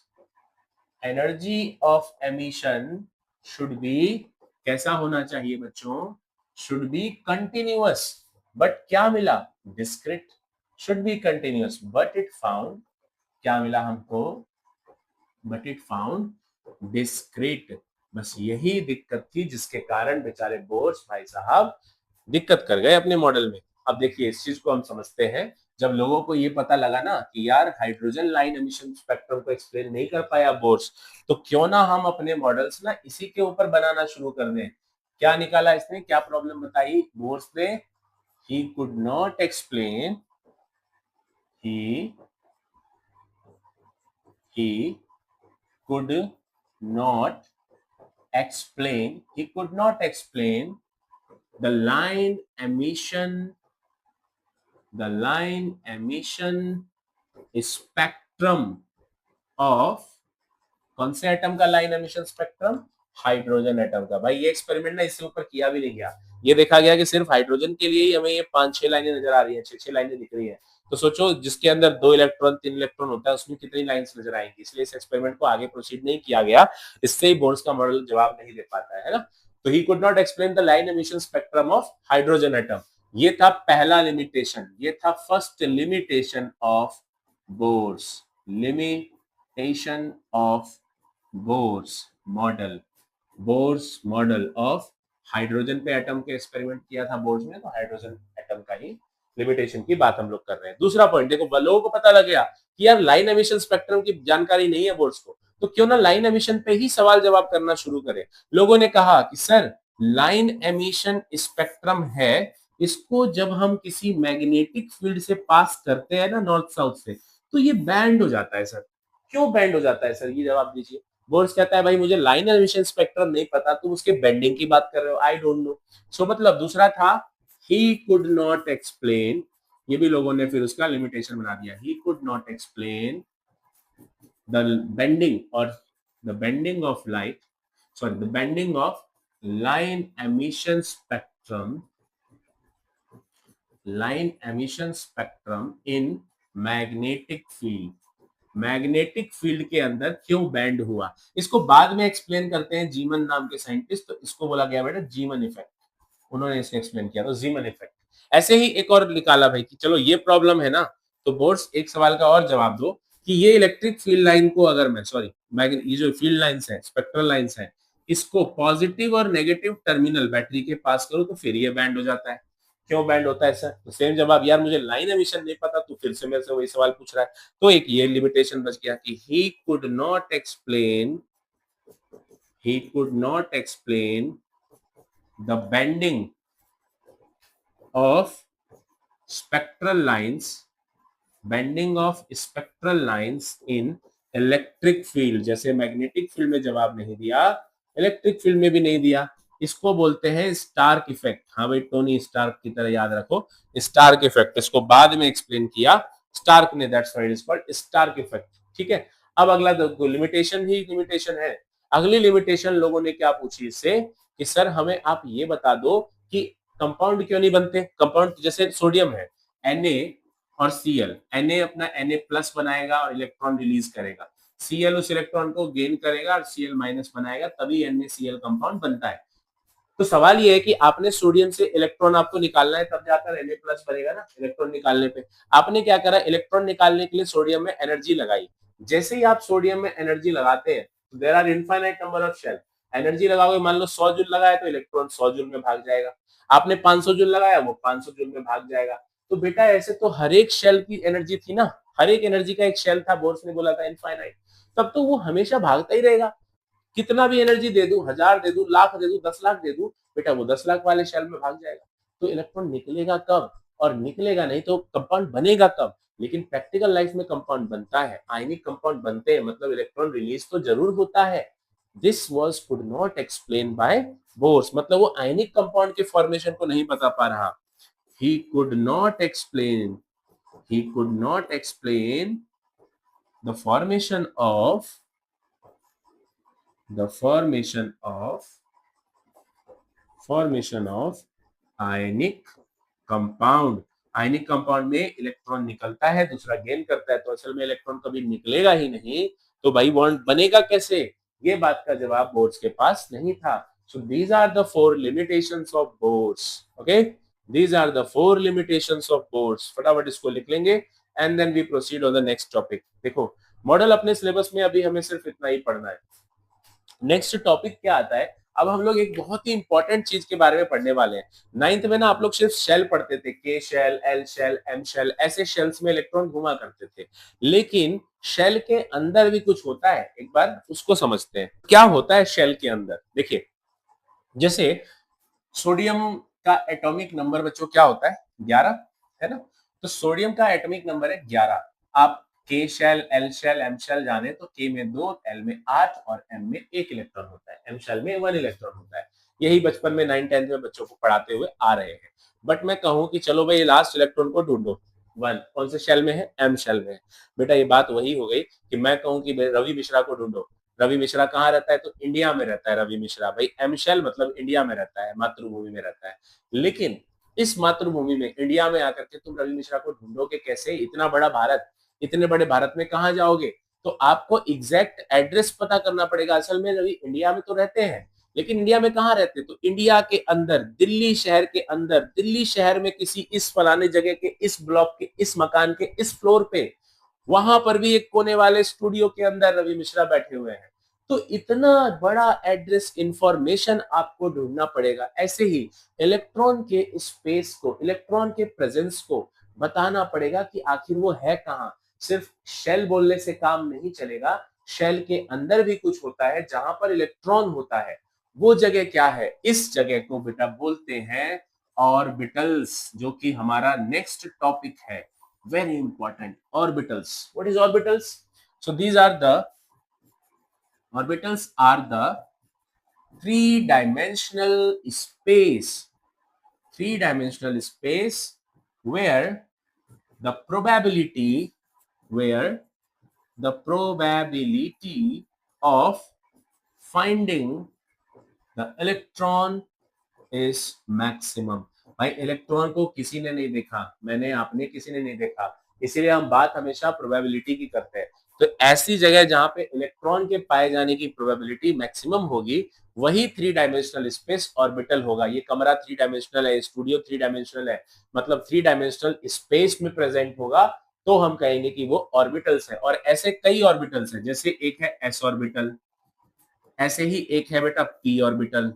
Energy of emission should be कैसा होना चाहिए बच्चों, should be continuous. But क्या मिला, discrete. Should be continuous, but it found, क्या मिला हमको, but it found discrete. बस यही दिक्कत थी जिसके कारण बेचारे बोर्स भाई साहब दिक्कत कर गए अपने मॉडल में। अब देखिए इस चीज को हम समझते हैं, जब लोगों को ये पता लगा ना कि यार हाइड्रोजन लाइन एमिशन स्पेक्ट्रम को एक्सप्लेन नहीं कर पाया बोर्स, तो क्यों ना हम अपने मॉडल्स ना इसी के ऊपर बनाना शुरू कर दें। क्या निकाला इसने, क्या प्रॉब्लम बताई बोर्स ने, ही could not explain, he could not explain the line emission spectrum of, कौन से एटम का line emission spectrum, hydrogen atom का। भाई ये एक्सपेरिमेंट ना इससे ऊपर किया भी नहीं गया, ये देखा गया कि सिर्फ हाइड्रोजन के लिए ही हमें ये 5-6 लाइनें नजर आ रही है, 6-6 लाइनें दिख रही है। तो सोचो जिसके अंदर 2 इलेक्ट्रॉन 3 इलेक्ट्रॉन होता है उसमें कितनी लाइंस नजर आएंगी, इसलिए इस एक्सपेरिमेंट को आगे प्रोसीड नहीं किया गया। इससे ही बोर्स का मॉडल जवाब नहीं दे पाता है ना। तो ही could not explain the line emission spectrum of hydrogen atom, ये था पहला लिमिटेशन, ये था first limitation of bourse, limitation of Bohr's model, Bohr's model of hydrogen पे एटम के एक्सपेरिमेंट किया था बोर्स ने, तो हाइड्रोजन एटम का ही लिमिटेशन की बात हम लोग कर रहे हैं। दूसरा पॉइंट देखो, लोगों को पता लग गया कि यार लाइन एमिशन स्पेक्ट्रम की जानकारी नहीं है बोर्स को, तो क्यों ना लाइन एमिशन पे ही सवाल जवाब करना शुरू करें। लोगों ने कहा कि सर लाइन एमिशन स्पेक्ट्रम है, इसको जब हम किसी मैग्नेटिक फील्ड से पास करते हैं ना नॉर्थ साउथ से, तो ये बैंड हो जाता है सर। क्यों बैंड हो जाता है सर, ये जवाब दीजिए। बोर्स कहता है भाई मुझे लाइन एमिशन स्पेक्ट्रम नहीं पता, तुम उसके बेंडिंग की बात कर रहे हो, आई डोंट नो। सो मतलब दूसरा था ही कुड नॉट एक्सप्लेन, ये भी लोगों ने फिर उसका लिमिटेशन बना दिया, he could not explain the bending और the bending of light, sorry the bending of line emission spectrum, line emission spectrum in magnetic field, magnetic field के अंदर क्यों बैंड हुआ। इसको बाद में एक्सप्लेन करते हैं जीमन नाम के साइंटिस्ट, तो इसको बोला गया बेटा जीमन इफेक्ट, उन्होंने इसे एक्सप्लेन किया, तो जीमन इफेक्ट। ऐसे ही एक और निकाला भाई कि चलो ये प्रॉब्लम है ना, तो बोर्ड्स एक सवाल का और जवाब दो कि ये इलेक्ट्रिक फील्ड लाइन को अगर मैं सॉरी ये जो फील्ड लाइंस है, स्पेक्ट्रल लाइंस है, इसको पॉजिटिव और नेगेटिव टर्मिनल बैटरी के पास करो तो फिर ये बैंड हो जाता है। क्यों बैंड होता है सर, तो सेम जवाब, यार मुझे लाइन एमिशन नहीं पता, तो फिर से मेरे से वही सवाल पूछ रहा है। तो एक ये लिमिटेशन बच गया कि ही could not explain, he could not explain the bending of spectral lines, bending of spectral lines in electric field. जैसे मैग्नेटिक फील्ड में जवाब नहीं दिया, इलेक्ट्रिक फील्ड में भी नहीं दिया, इसको बोलते हैं स्टार्क इफेक्ट। हाँ भाई टोनी स्टार्क की तरह याद रखो, स्टार्क इफेक्ट, इसको बाद में एक्सप्लेन किया स्टार्क ने, that's why it is called Stark effect. ठीक है, अब अगला लिमिटेशन ही लिमिटेशन है। अगली लिमिटेशन लोगों ने क्या पूछी इससे कि सर हमें आप ये बता दो कि कंपाउंड क्यों नहीं बनते। कंपाउंड जैसे सोडियम है Na और Cl, Na अपना Na प्लस बनाएगा और इलेक्ट्रॉन रिलीज करेगा, Cl उस इलेक्ट्रॉन को गेन करेगा और Cl माइनस बनाएगा, तभी NaCl कंपाउंड बनता है। तो सवाल ये है कि आपने सोडियम से इलेक्ट्रॉन आपको निकालना है, तब जाकर Na प्लस बनेगा ना। इलेक्ट्रॉन निकालने पे आपने क्या करा, इलेक्ट्रॉन निकालने के लिए सोडियम में एनर्जी लगाई। जैसे ही आप सोडियम में एनर्जी लगाते हैं, there are infinite number of shell, energy लगाओगे, मान लो 100 जूल लगाया तो इलेक्ट्रॉन 100 जूल में भाग जाएगा। आपने 500 जूल लगाया, वो 500 जूल में भाग जाएगा। तो बेटा ऐसे तो हर एक शेल की एनर्जी थी ना, हर एक एनर्जी का एक शेल था, बोर्स ने बोला था इनफाइनाइट, तब तो वो हमेशा भागता ही रहेगा। कितना भी एनर्जी दे दूं, 1000 दे दूं, लाख दे दूं, 10 लाख दे दूं, बेटा वो 10 लाख वाले शेल में भाग जाएगा। तो इलेक्ट्रॉन निकलेगा कब, और निकलेगा नहीं तो कंपाउंड बनेगा कब। लेकिन प्रैक्टिकल लाइफ में कंपाउंड बनता है, आयनिक कंपाउंड बनते हैं, मतलब इलेक्ट्रॉन रिलीज तो जरूर होता है। This was could not explain by Bohr's, मतलब वो आयनिक कंपाउंड के फॉर्मेशन को नहीं बता पा रहा। he could not explain he could not explain the the formation of ionic compound। Ionic compound में इलेक्ट्रॉन निकलता है, दूसरा गेन करता है, तो असल में इलेक्ट्रॉन कभी निकलेगा ही नहीं, तो भाई बॉन्ड बनेगा कैसे, ये बात का जवाब बोर्स के पास नहीं था। So these are the 4 limitations of Bohr's. Okay, these are the 4 limitations of Bohr's. फटाफट इसको लिख लेंगे and then we proceed on the next topic. देखो मॉडल अपने सिलेबस में अभी हमें सिर्फ इतना ही पढ़ना है। नेक्स्ट टॉपिक क्या आता है, अब हम लोग एक बहुत ही इंपॉर्टेंट चीज के बारे में पढ़ने वाले हैं। नाइन्थ में ना आप लोग सिर्फ शेल पढ़ते थे, K shell, L shell, M shell, ऐसे शेल्स में इलेक्ट्रॉन घुमा करते थे, लेकिन शेल के अंदर भी कुछ होता है, एक बार उसको समझते हैं क्या होता है शेल के अंदर। देखिए जैसे सोडियम का एटॉमिक नंबर बच्चों क्या होता है, 11 है ना। तो सोडियम का एटॉमिक नंबर है 11। आप K shell, L shell, M shell जाने तो के में 2, एल में 8 और एम में 1 इलेक्ट्रॉन होता है, एम शेल में 1 इलेक्ट्रॉन होता है। यही बचपन में 9 10 में बच्चों को पढ़ाते हुए आ रहे हैं। बट मैं कहूं कि चलो भाई लास्ट इलेक्ट्रॉन को ढूंढो, 1 कौन से शेल में है, एम शेल में है। बेटा ये बात वही हो गई कि मैं कहूं कि रवि मिश्रा को ढूंढो, रवि मिश्रा कहाँ रहता है, तो इंडिया में रहता है रवि मिश्रा। भाई एम शेल मतलब इंडिया में रहता है, मातृभूमि में रहता है। लेकिन इस मातृभूमि में इंडिया में आकर के तुम रवि मिश्रा को ढूंढोगे कैसे, इतना बड़ा भारत, इतने बड़े भारत में कहाँ जाओगे। तो आपको एग्जैक्ट एड्रेस पता करना पड़ेगा। असल में रवि इंडिया में तो रहते हैं, लेकिन इंडिया में कहाँ रहते, तो इंडिया के अंदर, दिल्ली शहर के अंदर, दिल्ली शहर में किसी इस फलाने जगह के इस ब्लॉक के इस मकान के इस फ्लोर पे, वहां पर भी एक कोने वाले स्टूडियो के अंदर रवि मिश्रा बैठे हुए हैं। तो इतना बड़ा एड्रेस इंफॉर्मेशन आपको ढूंढना पड़ेगा। ऐसे ही इलेक्ट्रॉन के स्पेस को, इलेक्ट्रॉन के प्रेजेंस को बताना पड़ेगा कि आखिर वो है कहाँ। सिर्फ शेल बोलने से काम नहीं चलेगा, शेल के अंदर भी कुछ होता है जहां पर इलेक्ट्रॉन होता है। वो जगह क्या है, इस जगह को बेटा बोलते हैं ऑर्बिटल्स, जो कि हमारा नेक्स्ट टॉपिक है। very important, orbitals. What is orbitals? So these are the orbitals are the three-dimensional space, three-dimensional space where the probability, where the probability of finding the electron is maximum. भाई इलेक्ट्रॉन को किसी ने नहीं देखा, मैंने, आपने, किसी ने नहीं देखा, इसीलिए हम बात हमेशा प्रोबेबिलिटी की करते हैं। तो ऐसी जगह जहां पे इलेक्ट्रॉन के पाए जाने की प्रोबेबिलिटी मैक्सिमम होगी, वही थ्री डायमेंशनल स्पेस ऑर्बिटल होगा। ये कमरा थ्री डायमेंशनल है, स्टूडियो थ्री डायमेंशनल है, मतलब थ्री डायमेंशनल स्पेस में प्रेजेंट होगा, तो हम कहेंगे कि वो ऑर्बिटल्स है। और ऐसे कई ऑर्बिटल्स हैं, जैसे एक है एस ऑर्बिटल, ऐसे ही एक है बेटा पी ऑर्बिटल,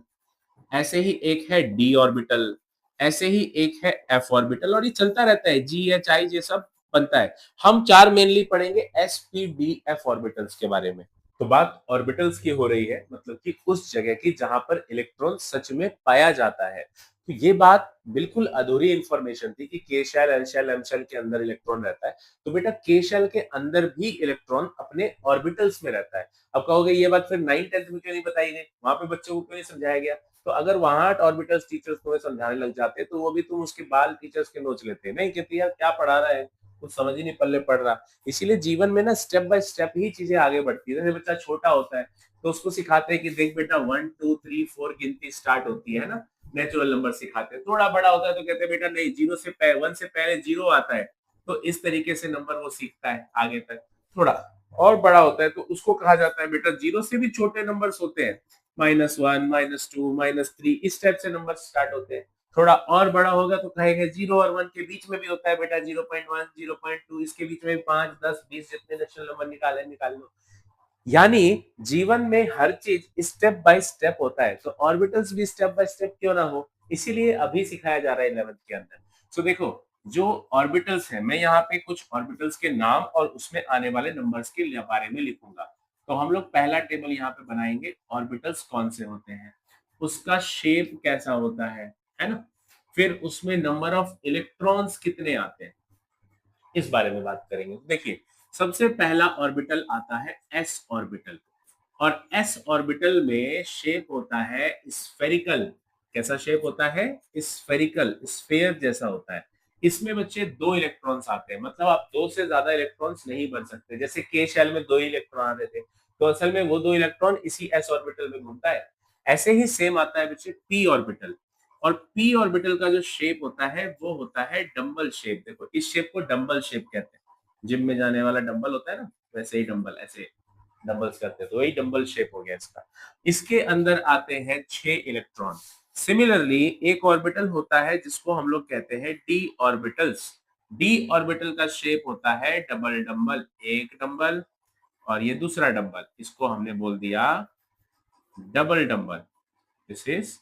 ऐसे ही एक है डी ऑर्बिटल, ऐसे ही एक है एफ ऑर्बिटल, और ये चलता रहता है, जी एच आई ये सब बनता है। हम चार मेनली पढ़ेंगे S P D F orbitals के बारे में। तो बात ऑर्बिटल्स की हो रही है, मतलब कि उस जगह की जहां पर इलेक्ट्रॉन सच में पाया जाता है। तो ये बात बिल्कुल अधूरी इंफॉर्मेशन थी कि K shell, L shell, M shell के अंदर इलेक्ट्रॉन रहता है। तो बेटा के शेल के अंदर भी इलेक्ट्रॉन अपने ऑर्बिटल्स में रहता है। अब कहोगे ये बात फिर 9th-10th में क्यों नहीं बताई गई, वहां पे बच्चों को क्यों नहीं समझाया गया? तो अगर वहां ऑर्बिटल्स टीचर्स तुम्हें समझाने लग जाते तो वो भी तुम उसके बाल टीचर्स के नोच लेते, नहीं कहती यार क्या पढ़ा रहा है, कुछ समझ ही नहीं पल्ले पड़ रहा। इसीलिए जीवन में ना स्टेप बाय स्टेप ही चीजें आगे बढ़ती है। जैसे बच्चा छोटा होता है तो उसको सिखाते हैं कि देख बेटा 1 2 3 4 गिनती स्टार्ट होती है ना, नेचुरल नंबर सिखाते हैं। थोड़ा बड़ा होता है तो कहते हैं बेटा नहीं, जीरो से पहले, 1 से पहले जीरो आता है। तो इस तरीके से नंबर वो सीखता है आगे तक। थोड़ा और बड़ा होता है तो उसको कहा जाता है बेटा जीरो से भी छोटे नंबर्स होते हैं, -1 -2 -3, इस टाइप से नंबर स्टार्ट होते हैं। थोड़ा और बड़ा होगा तो कहेंगे 0 और 1 के बीच में भी होता है बेटा, 0.1 0.2, इसके बीच में 5 10 20 जितने नेचुरल नंबर निकाले निकाल लो। यानी जीवन में हर चीज स्टेप बाय स्टेप होता है, तो ऑर्बिटल्स भी स्टेप बाय स्टेप क्यों ना हो, इसीलिए अभी सिखाया जा रहा है 11th के अंदर। तो देखो जो ऑर्बिटल्स है, मैं यहाँ पे कुछ ऑर्बिटल्स के नाम और उसमें आने वाले नंबर्स के बारे में लिखूंगा। तो हम लोग पहला टेबल यहाँ पे बनाएंगे, ऑर्बिटल्स कौन से होते हैं, उसका शेप कैसा होता है ना, फिर उसमें नंबर ऑफ इलेक्ट्रॉन्स कितने आते हैं, इस बारे में बात करेंगे। देखिए सबसे पहला ऑर्बिटल आता है एस ऑर्बिटल, और एस ऑर्बिटल में शेप होता है स्फेरिकल। कैसा शेप होता है? स्फेरिकल, स्फेयर जैसा होता है। इसमें बच्चे दो इलेक्ट्रॉन्स आते हैं, मतलब आप दो से ज्यादा इलेक्ट्रॉन्स नहीं बन सकते। जैसे के शेल में दो ही इलेक्ट्रॉन आते थे, तो असल में वो दो इलेक्ट्रॉन इसी एस ऑर्बिटल में घूमता है। ऐसे ही सेम आता है बच्चे पी ऑर्बिटल, और पी ऑर्बिटल का जो शेप होता है वो होता है डंबल शेप। देखो इस शेप को डंबल शेप कहते हैं, जिम में जाने वाला डंबल होता है ना, वैसे ही डंबल, ऐसे डंबल्स करते हैं, तो वही डंबल शेप हो गया इसका। इसके अंदर आते हैं 6 इलेक्ट्रॉन। सिमिलरली एक ऑर्बिटल होता है जिसको हम लोग कहते हैं डी ऑर्बिटल्स। डी ऑर्बिटल का शेप होता है डबल डंबल, एक डंबल और ये दूसरा डंबल, इसको हमने बोल दिया double dumbbell. This is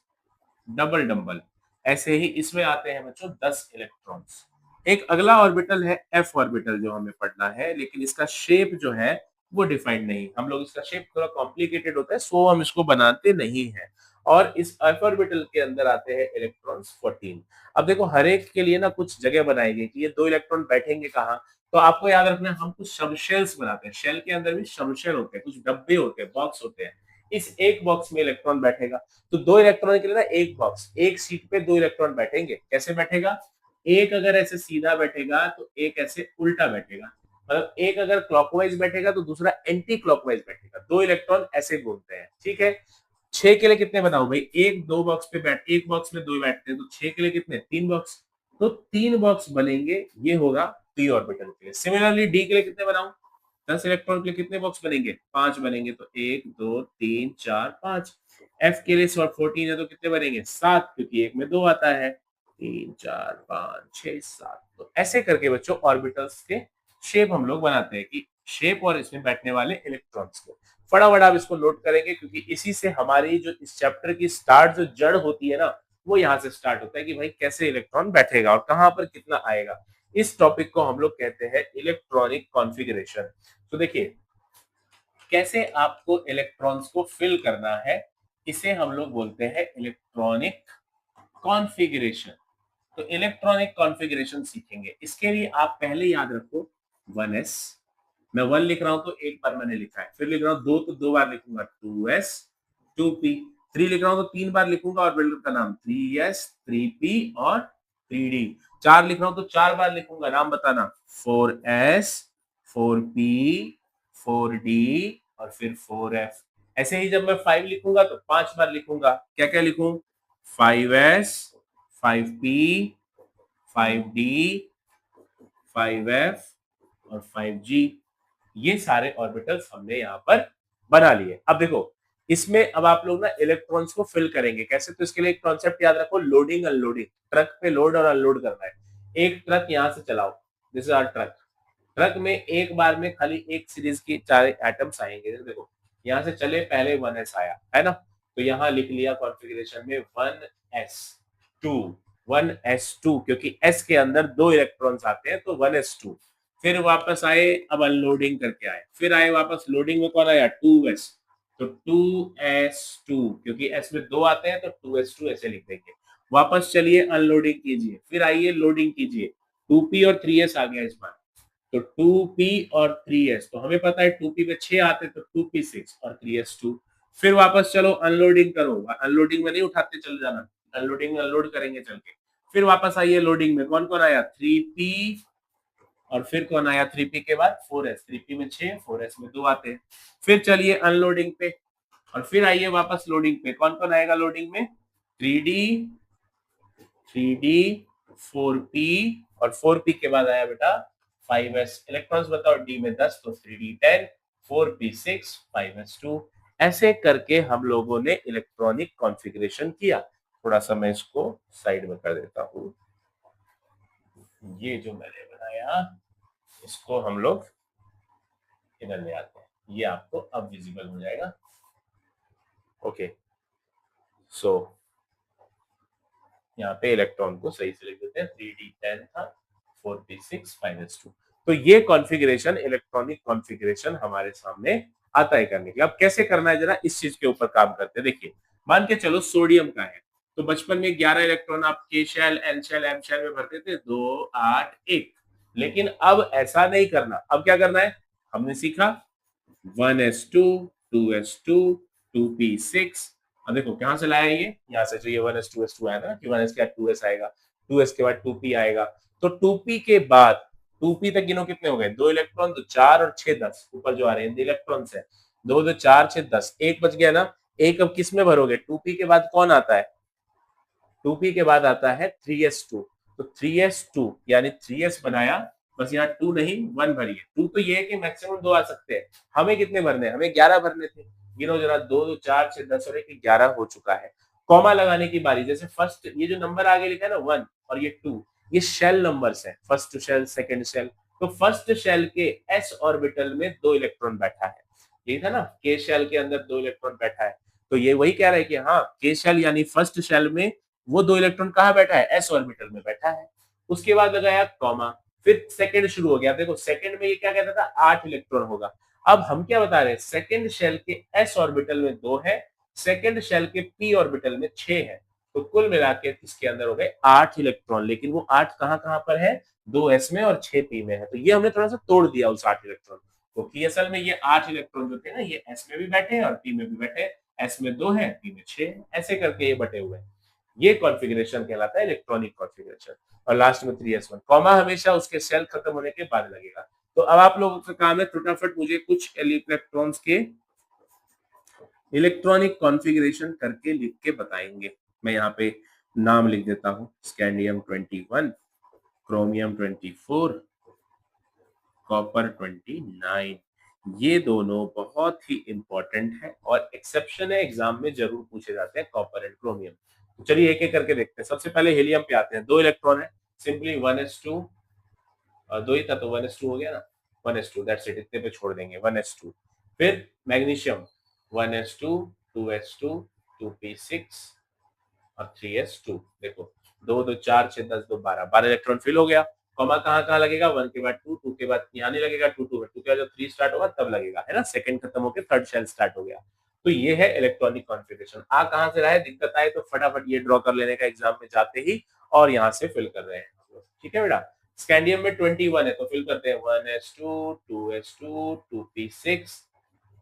double dumbbell. ऐसे ही इसमें आते हैं बच्चों 10 इलेक्ट्रॉन्स। एक अगला ऑर्बिटल है एफ ऑर्बिटल, जो हमें पढ़ना है, लेकिन इसका शेप जो है वो डिफाइंड नहीं, हम लोग इसका शेप थोड़ा कॉम्प्लिकेटेड होता है, सो हम इसको बनाते नहीं है। और इस एफ ऑर्बिटल के अंदर आते हैं इलेक्ट्रॉन्स 14। अब देखो हर एक के लिए ना कुछ जगह बनाई गई कि ये दो इलेक्ट्रॉन बैठेंगे कहाँ। तो आपको याद रखना हम कुछ सबशेल्स बनाते हैं, शेल के अंदर भी सबशेल होते हैं, कुछ डब्बे होते हैं, बॉक्स होते हैं। इस एक बॉक्स में इलेक्ट्रॉन बैठेगा, तो दो इलेक्ट्रॉन के लिए ना एक बॉक्स, एक सीट पे दो इलेक्ट्रॉन बैठेंगे। कैसे बैठेगा? एक अगर ऐसे सीधा बैठेगा तो एक ऐसे उल्टा बैठेगा, मतलब एक अगर क्लॉकवाइज बैठेगा तो दूसरा एंटी क्लॉकवाइज बैठेगा, दो इलेक्ट्रॉन ऐसे घूमते हैं। ठीक है, 6 के लिए कितने बनाओ भाई, एक दो बॉक्स पे बैठ, एक बॉक्स में दो बैठते हैं, तो 6 के लिए कितने, 3 बॉक्स, तो 3 बॉक्स बनेंगे। ये होगा पी ऑर्बिटल के लिए। सिमिलरली डी के लिए कितने बनाऊं, 10 इलेक्ट्रॉन के लिए कितने बॉक्स बनेंगे, 5 बनेंगे, तो 1 2 3 4 5। एफ के लिए 14 है तो कितने बनेंगे, 7, क्योंकि एक में दो आता है, 3 4 5 6 7। तो ऐसे करके बच्चों ऑर्बिटल्स के शेप हम लोग बनाते हैं, कि शेप और इसमें बैठने वाले इलेक्ट्रॉन्स को फटाफट आप इसको नोट करेंगे, क्योंकि इसी से हमारी जो इस चैप्टर की स्टार्ट जो जड़ होती है ना, वो यहाँ से स्टार्ट होता है कि भाई कैसे इलेक्ट्रॉन बैठेगा और कहाँ पर कितना आएगा। इस टॉपिक को हम लोग कहते हैं इलेक्ट्रॉनिक कॉन्फ़िगरेशन। तो देखिए कैसे आपको इलेक्ट्रॉन्स को फिल करना है, इसे हम लोग बोलते हैं इलेक्ट्रॉनिक कॉन्फ़िगरेशन। तो इलेक्ट्रॉनिक कॉन्फ़िगरेशन सीखेंगे। इसके लिए आप पहले याद रखो 1s, मैं 1 लिख रहा हूँ तो एक बार मैंने लिखा है, फिर लिख रहा हूँ 2 तो 2 बार लिखूंगा 2s 2p, 3 लिख रहा हूँ तो 3 बार लिखूंगा और बिल्डर का नाम 3s 3p और 3d, 4 लिख रहा हूँ तो 4 बार लिखूंगा, नाम बताना 4s 4p 4d और फिर 4f। ऐसे ही जब मैं 5 लिखूंगा तो 5 बार लिखूंगा, क्या क्या लिखूं 5s 5p 5d 5f और 5g। ये सारे ऑर्बिटल्स हमने यहाँ पर बना लिए। अब देखो इसमें अब आप लोग ना इलेक्ट्रॉन्स को फिल करेंगे कैसे, तो इसके लिए एक कॉन्सेप्ट याद रखो, लोडिंग अनलोडिंग। ट्रक पे लोड और अनलोड करना है। एक ट्रक यहाँ से चलाओ, this is our truck. Truck में एक बार में खाली एक सीरीज के 4 एटम्स आएंगे। देखो यहाँ से चले, पहले 1s आया है ना, तो यहाँ लिख लिया कॉन्फ़िगरेशन में 1s2 1s2, क्योंकि s के अंदर 2 इलेक्ट्रॉन्स आते हैं तो 1s2। फिर वापस आए, अब अनलोडिंग करके आए, फिर आए वापस लोडिंग में, कौन आया 2s, तो 2s2, क्योंकि s में 2 आते हैं तो 2s2 ऐसे लिख देंगे। वापस चलिए अनलोडिंग कीजिए, फिर आइए लोडिंग कीजिए, 2p और 3s आ गया इस बार, तो 2p और 3s, तो हमें पता है 2p में 6 आते हैं तो 2p 6 और 3s 2। फिर वापस चलो अनलोडिंग करो, अनलोडिंग में नहीं उठाते चले जाना, अनलोडिंग में अनलोड करेंगे चल के। फिर वापस आइए लोडिंग में, कौन कौन आया 3p और फिर कौन आया 3p के बाद 4s, 3p में 6 4s में 2 आते हैं। फिर चलिए अनलोडिंग पे और फिर आइए वापस लोडिंग पे, कौन कौन आएगा लोडिंग में 3d 3d 4p और 4p के बाद आया बेटा 5s। इलेक्ट्रॉन्स बताओ, d में 10 तो 3d 10 4p 6 5s 2। ऐसे करके हम लोगों ने इलेक्ट्रॉनिक कॉन्फ़िगरेशन किया। थोड़ा सा मैं इसको साइड में कर देता हूँ। ये जो मैंने बनाया इसको हम लोग इधर ले आते हैं, ये आपको अब विजिबल हो जाएगा। ओके, सो यहाँ पे इलेक्ट्रॉन को सही से लिख देते हैं, 3d10 था 4p6 5s2। तो ये कॉन्फ़िगरेशन इलेक्ट्रॉनिक कॉन्फ़िगरेशन हमारे सामने आता है करने के। अब कैसे करना है जरा इस चीज के ऊपर काम करते हैं। देखिए मान के चलो सोडियम का है, तो बचपन में 11 इलेक्ट्रॉन आप K shell N shell M shell में भरते थे, 2 8 1। लेकिन अब ऐसा नहीं करना, अब क्या करना है हमने सीखा 1s2 2s2 2p6। अब देखो कहां से लाया ये, यहाँ से, जो ये 1s2s2 आया ना कि 1s के बाद 2s आएगा, 2s के बाद 2p आएगा, तो 2p के बाद 2p तक गिनो कितने हो गए, 2 इलेक्ट्रॉन, तो 4 और 6 10 ऊपर जो आ रहे हैं इलेक्ट्रॉन्स है, 2 2 4 6 10, एक बच गया ना। एक अब किस में भरोगे, 2p के बाद कौन आता है, 2p के बाद आता है 3s2, तो 3s2 यानी 3s बनाया, बस यहाँ 2 नहीं 1 भरिए। 2 तो ये है कि मैक्सिमम 2 आ सकते हैं, हमें कितने भरने हैं, हमें 11 भरने थे। गिनो जरा, 2 2 4 6 10 और 1 11 हो चुका है। कॉमा लगाने की बारी, जैसे फर्स्ट ये जो नंबर आगे लिखा है ना 1 और ये 2, ये शेल नंबर्स हैं, फर्स्ट शेल सेकंड शेल। तो फर्स्ट शेल के s ऑर्बिटल में 2 इलेक्ट्रॉन बैठा है, यही था ना, k शेल के अंदर 2 इलेक्ट्रॉन बैठा है। तो ये वही कह रहा है कि हाँ k शेल यानी फर्स्ट शेल में वो 2 इलेक्ट्रॉन कहाँ बैठा है, s ऑर्बिटल में बैठा है। उसके बाद लगाया कॉमा, फिर सेकंड शुरू हो गया। देखो सेकंड में ये क्या कहता था 8 इलेक्ट्रॉन होगा। अब हम क्या बता रहे हैं, सेकंड शेल के s ऑर्बिटल में 2 है, सेकंड शेल के p ऑर्बिटल में 6 है, तो कुल मिला के इसके अंदर हो गए 8 इलेक्ट्रॉन। लेकिन वो 8 कहाँ कहाँ पर है, 2s में और 6 p में है। तो ये हमने थोड़ा सा तोड़ दिया उस 8 इलेक्ट्रॉन को, कि असल में ये 8 इलेक्ट्रॉन जो थे ना, ये s में भी बैठे हैं और p में भी बैठे हैं, s में 2 है p में 6 है, ऐसे करके ये बटे हुए हैं। ये कॉन्फ़िगरेशन कहलाता है इलेक्ट्रॉनिक कॉन्फ़िगरेशन। और लास्ट में 3s1, कॉमा हमेशा उसके सेल खत्म होने के बाद लगेगा। तो अब आप लोगों का काम है फटाफट मुझे कुछ इलेक्ट्रॉन्स के इलेक्ट्रॉनिक कॉन्फ़िगरेशन करके लिख के बताएंगे। मैं यहाँ पे नाम लिख देता हूँ, स्कैंडियम 21, क्रोमियम 24, कॉपर 29। ये दोनों बहुत ही इंपॉर्टेंट है और एक्सेप्शन है, एग्जाम में जरूर पूछे जाते हैं कॉपर एंड क्रोमियम। तो चलिए एक एक करके देखते हैं। सबसे पहले हीलियम पे आते हैं, 2 इलेक्ट्रॉन है, सिंपली 1s2, 2 ही था तो 1s2 हो गया ना, 1s2 दैट्स इट, इतने पे छोड़ देंगे 1s2। फिर मैग्नीशियम 1s2 2s2 2p6 और 3s2। देखो 2 2 4 6 10 2 12, 12 इलेक्ट्रॉन फिल हो गया। कॉमा कहाँ कहाँ लगेगा, 1 के बाद 2, 2 के बाद यहाँ नहीं लगेगा, 2 2 में, 2 के बाद जब 3 स्टार्ट होगा तब लगेगा, है ना, सेकंड खत्म होकर थर्ड शेल स्टार्ट हो गया। तो ये है इलेक्ट्रॉनिक कॉन्फ़िगरेशन। आ कहाँ से रहा है, दिक्कत आए तो फटाफट ये ड्रॉ कर लेने का एग्जाम में जाते ही, और यहाँ से फिल कर रहे हैं हम लोग, ठीक है बेटा। स्कैंडियम में 21 है तो फिल करते हैं 1s2 2s2 2p6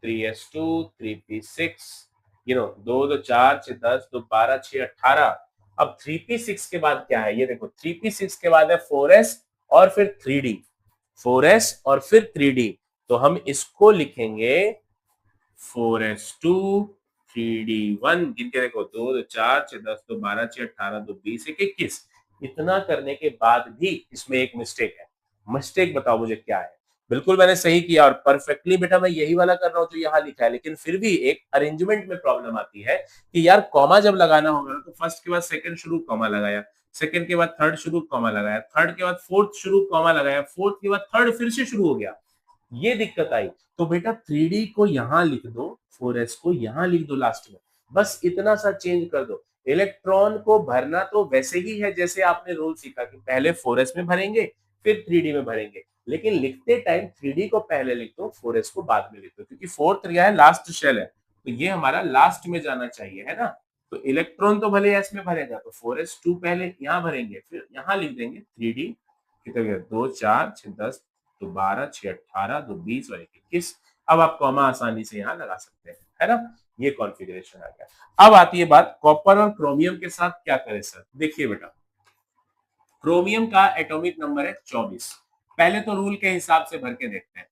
3s2 3p6, दो दो चार छह 10 दो 12 6 18। अब 3p6 के बाद क्या है, ये देखो 3p6 के बाद है 4s और फिर 3d, 4s और फिर 3d, तो हम इसको लिखेंगे 4s2 3d1। गिन के देखो, दो दो चार छह 10 दो 12 6 18 दो 20 1 21। इतना करने के बाद भी इसमें एक मिस्टेक है। मिस्टेक बताओ मुझे क्या है। बिल्कुल मैंने सही किया और परफेक्टली बेटा मैं यही वाला कर रहा हूँ जो यहाँ लिखा है, लेकिन फिर भी एक अरेंजमेंट में प्रॉब्लम आती है कि यार कॉमा जब लगाना होगा तो फर्स्ट के बाद सेकंड शुरू कॉमा लगाया, सेकंड के बाद थर्ड शुरू कॉमा लगाया, थर्ड के बाद फोर्थ शुरू कॉमा लगाया, फोर्थ के बाद थर्ड फिर से शुरू हो गया, ये दिक्कत आई। तो बेटा 3D को यहां लिख दो, 4s को यहां लिख दो लास्ट में, बस इतना सा चेंज कर दो। इलेक्ट्रॉन को भरना तो वैसे ही है जैसे आपने रूल सीखा कि पहले 4s में भरेंगे फिर 3D में भरेंगे, लेकिन लिखते टाइम 3D को पहले लिख दो 4s को बाद में लिख दो, क्योंकि फोर्थ क्या है, लास्ट शेल है, तो ये हमारा लास्ट में जाना चाहिए, है ना। तो इलेक्ट्रॉन तो भले s में भरेगा, तो 4s2 पहले यहाँ भरेंगे फिर यहाँ लिख देंगे 3D, कितने दो चार छह 10 तो 12 6 18 दो 20 और 21। अब आप कॉमा आसानी से यहाँ लगा सकते हैं, है ना। ये कॉन्फ़िगरेशन आ गया। अब आती है बात कॉपर और क्रोमियम के साथ क्या करें सर। देखिए बेटा, क्रोमियम का एटॉमिक नंबर है 24। पहले तो रूल के हिसाब से भर के देखते हैं,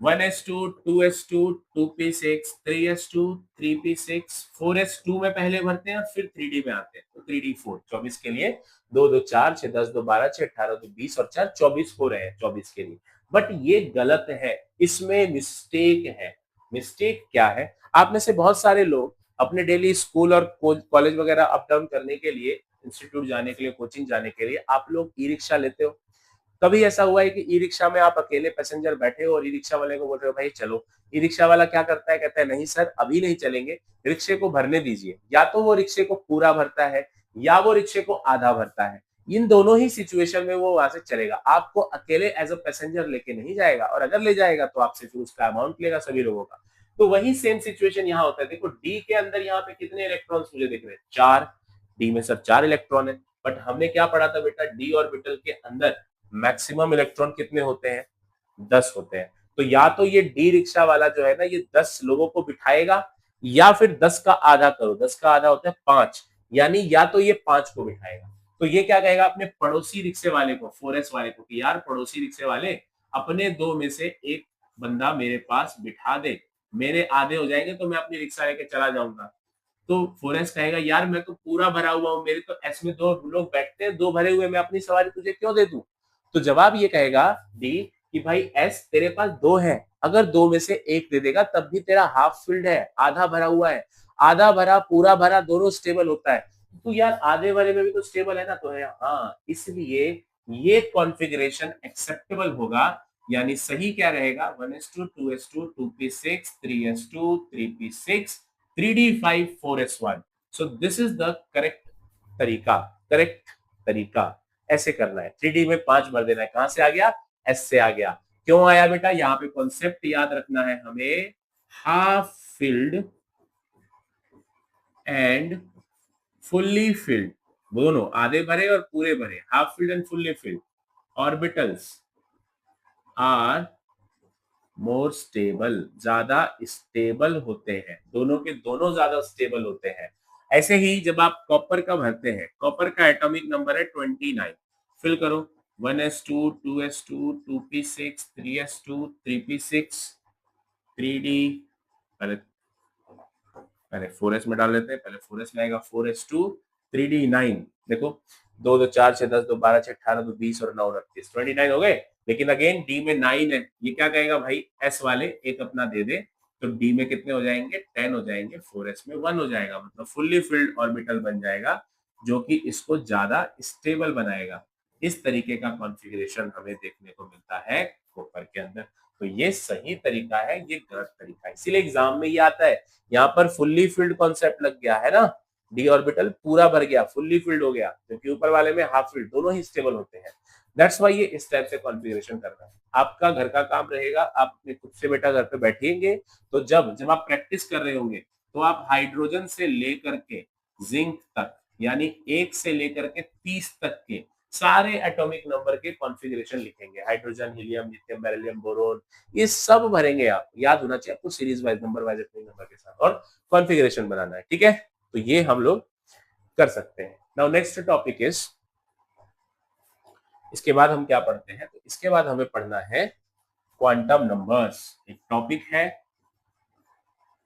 1s2 2s2 2p6 3s2 3p6 4s2 में पहले भरते हैं फिर 3d में आते हैं, तो 3d4 24 के लिए, दो दो चार छह 10 दो 12 6 18 दो 20 और 4 24 हो रहे हैं 24 के लिए। बट ये गलत है, इसमें मिस्टेक है। मिस्टेक क्या है, आप में से बहुत सारे लोग अपने डेली स्कूल और कॉलेज वगैरह अप डाउन करने के लिए, इंस्टीट्यूट जाने के लिए, कोचिंग जाने के लिए आप लोग ई रिक्शा लेते हो। कभी ऐसा हुआ है कि ई रिक्शा में आप अकेले पैसेंजर बैठे हो और ई रिक्शा वाले को बोल रहे हो भाई चलो। ई रिक्शा वाला क्या करता है, कहता है नहीं सर अभी नहीं चलेंगे, रिक्शे को भरने दीजिए। या तो वो रिक्शे को पूरा भरता है या वो रिक्शे को आधा भरता है, इन दोनों ही सिचुएशन में वो वहां से चलेगा, आपको अकेले एज अ पैसेंजर लेके नहीं जाएगा, और अगर ले जाएगा तो आपसे फिर उसका अमाउंट लेगा सभी लोगों का। तो वही सेम सिचुएशन यहाँ होता है। देखो डी के अंदर यहाँ पे कितने इलेक्ट्रॉन्स मुझे दिख रहे हैं, 4। डी में सर 4 इलेक्ट्रॉन है, बट हमने क्या पढ़ा था बेटा, डी ऑर्बिटल के अंदर मैक्सिमम इलेक्ट्रॉन कितने होते हैं, 10 होते हैं। तो या तो ये डी रिक्शा वाला जो है ना, ये 10 लोगों को बिठाएगा, या फिर 10 का आधा करो, 10 का आधा होता है 5, यानी या तो ये 5 को बिठाएगा। तो ये क्या कहेगा अपने पड़ोसी रिक्शे वाले को, 4s वाले को, कि यार पड़ोसी रिक्शे वाले अपने दो में से एक बंदा मेरे पास बिठा दे, मेरे आधे हो जाएंगे तो मैं अपनी रिक्शा लेके चला जाऊंगा। तो 4s कहेगा यार मैं तो पूरा भरा हुआ हूँ, मेरे तो एस में 2 लोग बैठते हैं, 2 भरे हुए, मैं अपनी सवारी तुझे क्यों दे दूं। तो जवाब ये कहेगा डी कि भाई एस तेरे पास 2 है, अगर 2 में से एक दे देगा तब भी तेरा हाफ फिल्ड है, आधा भरा हुआ है। आधा भरा पूरा भरा दोनों स्टेबल होता है, तो यार आधे भरे में भी तो स्टेबल है ना, तो है हाँ, इसलिए ये कॉन्फ़िगरेशन एक्सेप्टेबल होगा। यानी सही क्या रहेगा, 1s2 2s2 2p6 3s2 3p6 3d5 4s1। So this is the correct तरीका, करेक्ट तरीका ऐसे करना है। 3D में 5 भर देना है, कहां से आ गया, एस से आ गया। क्यों आया बेटा, यहाँ पे कॉन्सेप्ट याद रखना है हमें, half filled and fully filled, दोनों आधे भरे और पूरे भरे, half filled and fully filled orbitals are more stable, ज्यादा स्टेबल होते हैं, दोनों के दोनों ज्यादा स्टेबल होते हैं। ऐसे ही जब आप कॉपर का भरते हैं, कॉपर का एटॉमिक नंबर है 29, फिल करो 1s2 2s2 2p6 3s2 3p6 3d, पहले पहले 4s में डाल लेते हैं, पहले 4s में आएगा 4s2 3d9। देखो दो दो चार छह 10 दो 12 6 18 दो 20 और 9 29 29 हो गए। लेकिन अगेन डी में 9 है, ये क्या कहेगा भाई एस वाले एक अपना दे दे, तो डी में कितने हो जाएंगे, 10 हो जाएंगे, 4s में 1 हो जाएगा, मतलब फुल्ली फिल्ड ऑर्बिटल बन जाएगा, जो कि इसको ज्यादा स्टेबल बनाएगा। इस तरीके का कॉन्फ़िगरेशन हमें देखने को मिलता है कॉपर के अंदर। तो ये सही तरीका है, ये गलत तरीका है, इसीलिए एग्जाम में ये आता है। यहाँ पर फुल्ली फिल्ड कॉन्सेप्ट लग गया है ना, डी ऑर्बिटल पूरा भर गया, फुल्ली फिल्ड हो गया, क्योंकि ऊपर वाले में हाफ फिल्ड, दोनों ही स्टेबल होते हैं। दैट्स व्हाई ये इस टाइप से कॉन्फ़िगरेशन करना है। आपका घर का काम रहेगा, आप अपने खुद से बेटा घर पे बैठेंगे, तो जब जब आप प्रैक्टिस कर रहे होंगे तो आप हाइड्रोजन से लेकर के जिंक तक, यानी 1 से लेकर के 30 तक के सारे एटॉमिक नंबर के कॉन्फ़िगरेशन लिखेंगे। Hydrogen, helium, lithium, beryllium, boron, ये सब भरेंगे आप। याद होना चाहिए आपको series wise number wise atomic number के साथ, और कॉन्फ़िगरेशन बनाना है, ठीक है? तो ये हम लोग कर सकते हैं। नाउ नेक्स्ट टॉपिक इज, इसके बाद हम क्या पढ़ते हैं? तो इसके बाद हमें पढ़ना है क्वांटम नंबर्स। एक टॉपिक है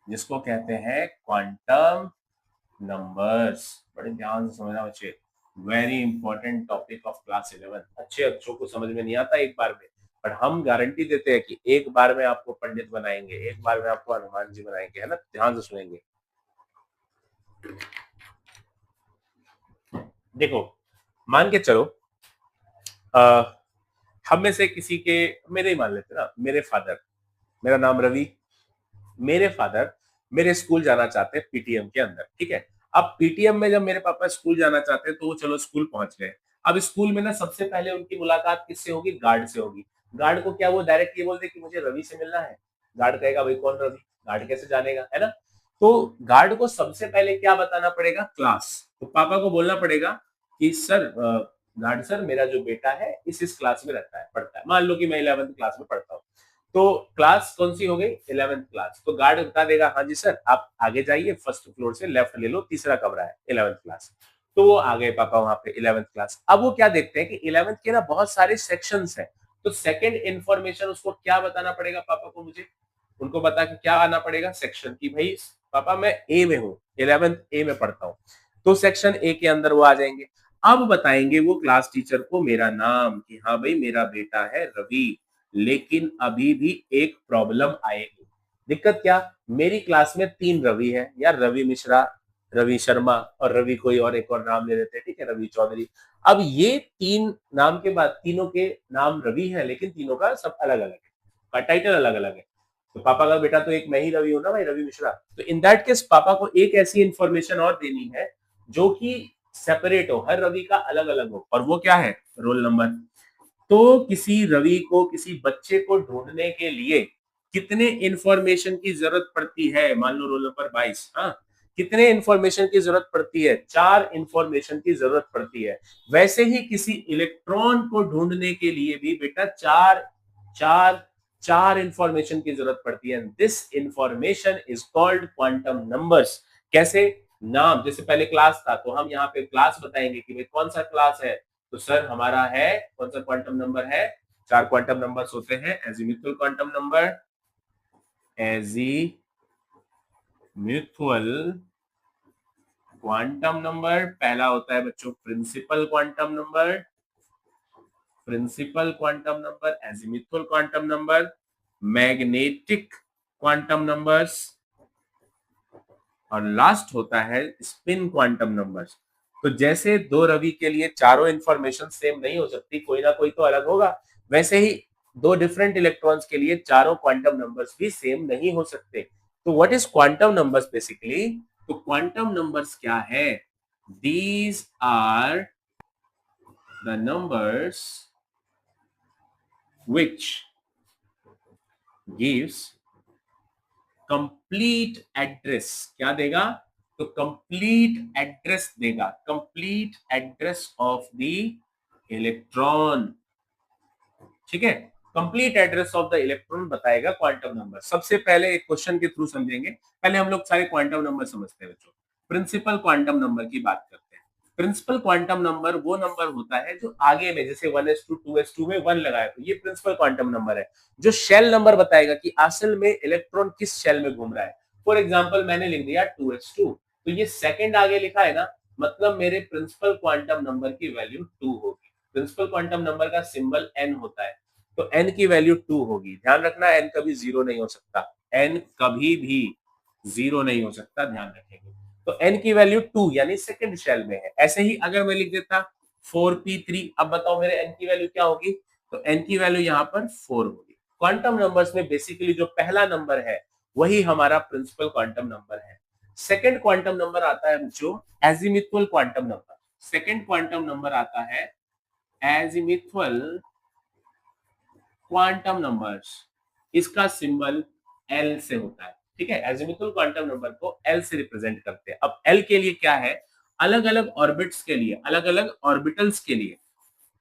जिसको कहते हैं क्वांटम नंबर्स। बड़े ध्यान से समझना बच्चे, very important topic of class 11। अच्छे बच्चों को समझ में नहीं आता एक बार में, पर हम गारंटी देते हैं कि एक बार में आपको पंडित बनाएंगे, एक बार में आपको हनुमान जी बनाएंगे, है ना? ध्यान से सुनेंगे। देखो, मान के चलो हम में से किसी के, मेरे ही मान लेते ना, मेरे फादर, मेरा नाम रवि, मेरे फादर मेरे स्कूल जाना चाहते हैं पीटीएम के अंदर, ठीक है? अब पीटीएम में जब मेरे पापा स्कूल जाना चाहते हैं तो वो चलो स्कूल पहुंच गए। अब स्कूल में ना सबसे पहले उनकी मुलाकात किससे होगी? गार्ड से होगी। गार्ड को क्या वो डायरेक्ट ये बोल दे कि मुझे रवि से मिलना है? गार्ड कहेगा भाई कौन रवि? गार्ड कैसे जानेगा, है ना? तो गार्ड को सबसे पहले क्या बताना पड़ेगा? क्लास। तो पापा को बोलना पड़ेगा कि सर, गार्ड सर, मेरा जो बेटा है इस क्लास में रहता है, पढ़ता है। मान लो कि मैं 11th क्लास में पढ़ता हूँ, तो क्लास कौन सी हो गई? 11th class. तो गार्ड बता देगा हाँ जी सर, आप आगे जाइए, फर्स्ट फ्लोर से लेफ्ट ले लो, तीसरा कमरा है 11th क्लास। तो वो आ गए पापा वहां पे 11th क्लास। अब वो क्या देखते हैं कि 11th के ना बहुत सारे सेक्शंस हैं, तो सेकंड इंफॉर्मेशन उसको क्या बताना पड़ेगा पापा को? मुझे उनको बता के क्या आना पड़ेगा? सेक्शन की, भाई पापा मैं ए में हूँ, 11th ए में पढ़ता हूँ। तो सेक्शन ए के अंदर वो आ जाएंगे। अब बताएंगे वो क्लास टीचर को मेरा नाम, कि हाँ भाई मेरा बेटा है रवि, लेकिन अभी भी एक प्रॉब्लम आएगी। दिक्कत क्या? मेरी क्लास में 3 रवि है यार, रवि मिश्रा, रवि शर्मा और रवि कोई और एक और नाम ले लेते हैं, ठीक है, रवि चौधरी। अब ये 3 नाम के बाद तीनों के नाम रवि है, लेकिन तीनों का सब अलग अलग है, टाइटल अलग अलग है। तो पापा का बेटा तो एक मैं ही रवि हूं ना भाई, रवि मिश्रा। तो इन दैट केस पापा को एक ऐसी इंफॉर्मेशन और देनी है जो कि सेपरेट हो, हर रवि का अलग अलग हो, और वो क्या है? Roll number. तो किसी रवि को, किसी बच्चे को ढूंढने के लिए कितने इंफॉर्मेशन की जरूरत पड़ती है? मान लो रोल नंबर 22, हाँ, कितने इंफॉर्मेशन की जरूरत पड़ती है? 4 इंफॉर्मेशन की जरूरत पड़ती है। वैसे ही किसी इलेक्ट्रॉन को ढूंढने के लिए भी बेटा चार चार चार इंफॉर्मेशन की जरूरत पड़ती है। This information is called quantum numbers. कैसे? नाम, जैसे पहले क्लास था तो हम यहाँ पे क्लास बताएंगे कि भाई कौन सा क्लास है, तो सर हमारा है, कौन सा क्वांटम नंबर है? 4 क्वांटम नंबर्स होते हैं। Azimuthal quantum number, azimuthal quantum number, पहला होता है बच्चों principal quantum number, principal quantum number, azimuthal quantum number, magnetic quantum numbers, और लास्ट होता है स्पिन क्वांटम नंबर्स। तो जैसे 2 रवि के लिए चारों इंफॉर्मेशन सेम नहीं हो सकती, कोई ना कोई तो अलग होगा, वैसे ही 2 डिफरेंट इलेक्ट्रॉन्स के लिए चारों क्वांटम नंबर्स भी सेम नहीं हो सकते। तो what is quantum numbers basically? तो क्वांटम नंबर्स क्या है? These are the numbers which gives complete address. क्या देगा? तो कंप्लीट एड्रेस देगा, complete address of the electron, ठीक है? Complete address of the electron बताएगा क्वांटम नंबर। सबसे पहले एक क्वेश्चन के थ्रू समझेंगे। पहले हम लोग सारे क्वांटम नंबर समझते हैं बच्चों। प्रिंसिपल क्वांटम नंबर की बात करते हैं। प्रिंसिपल क्वांटम नंबर वो नंबर होता है जो आगे में, जैसे 1s2 2s2 में 1 लगाया तो ये प्रिंसिपल क्वांटम नंबर है, जो शेल नंबर बताएगा कि असल में इलेक्ट्रॉन किस शेल में घूम रहा है। फॉर एग्जाम्पल मैंने लिख दिया 2s2, तो ये सेकंड आगे लिखा है ना, मतलब मेरे प्रिंसिपल क्वांटम नंबर की वैल्यू 2 होगी। प्रिंसिपल क्वांटम नंबर का सिंबल n होता है, तो n की वैल्यू 2 होगी। ध्यान रखना n कभी जीरो नहीं हो सकता, n कभी भी जीरो नहीं हो सकता, ध्यान रखेंगे। तो n की वैल्यू 2 यानी सेकंड शेल में है। ऐसे ही अगर मैं लिख देता 4p3, अब बताओ मेरे n की वैल्यू क्या होगी? तो n की वैल्यू यहाँ पर 4 होगी। क्वांटम नंबर्स में बेसिकली जो पहला नंबर है वही हमारा प्रिंसिपल क्वांटम नंबर है। सेकंड क्वांटम नंबर आता है जो azimuthal quantum number. Second quantum number आता है एजीम्यूथल क्वांटम नंबर्स, इसका सिंबल एल से होता है, ठीक है? एजीम्यूथल क्वांटम नंबर को एल से रिप्रेजेंट करते हैं। अब एल के लिए क्या है? अलग अलग ऑर्बिट्स के लिए, अलग अलग ऑर्बिटल्स के लिए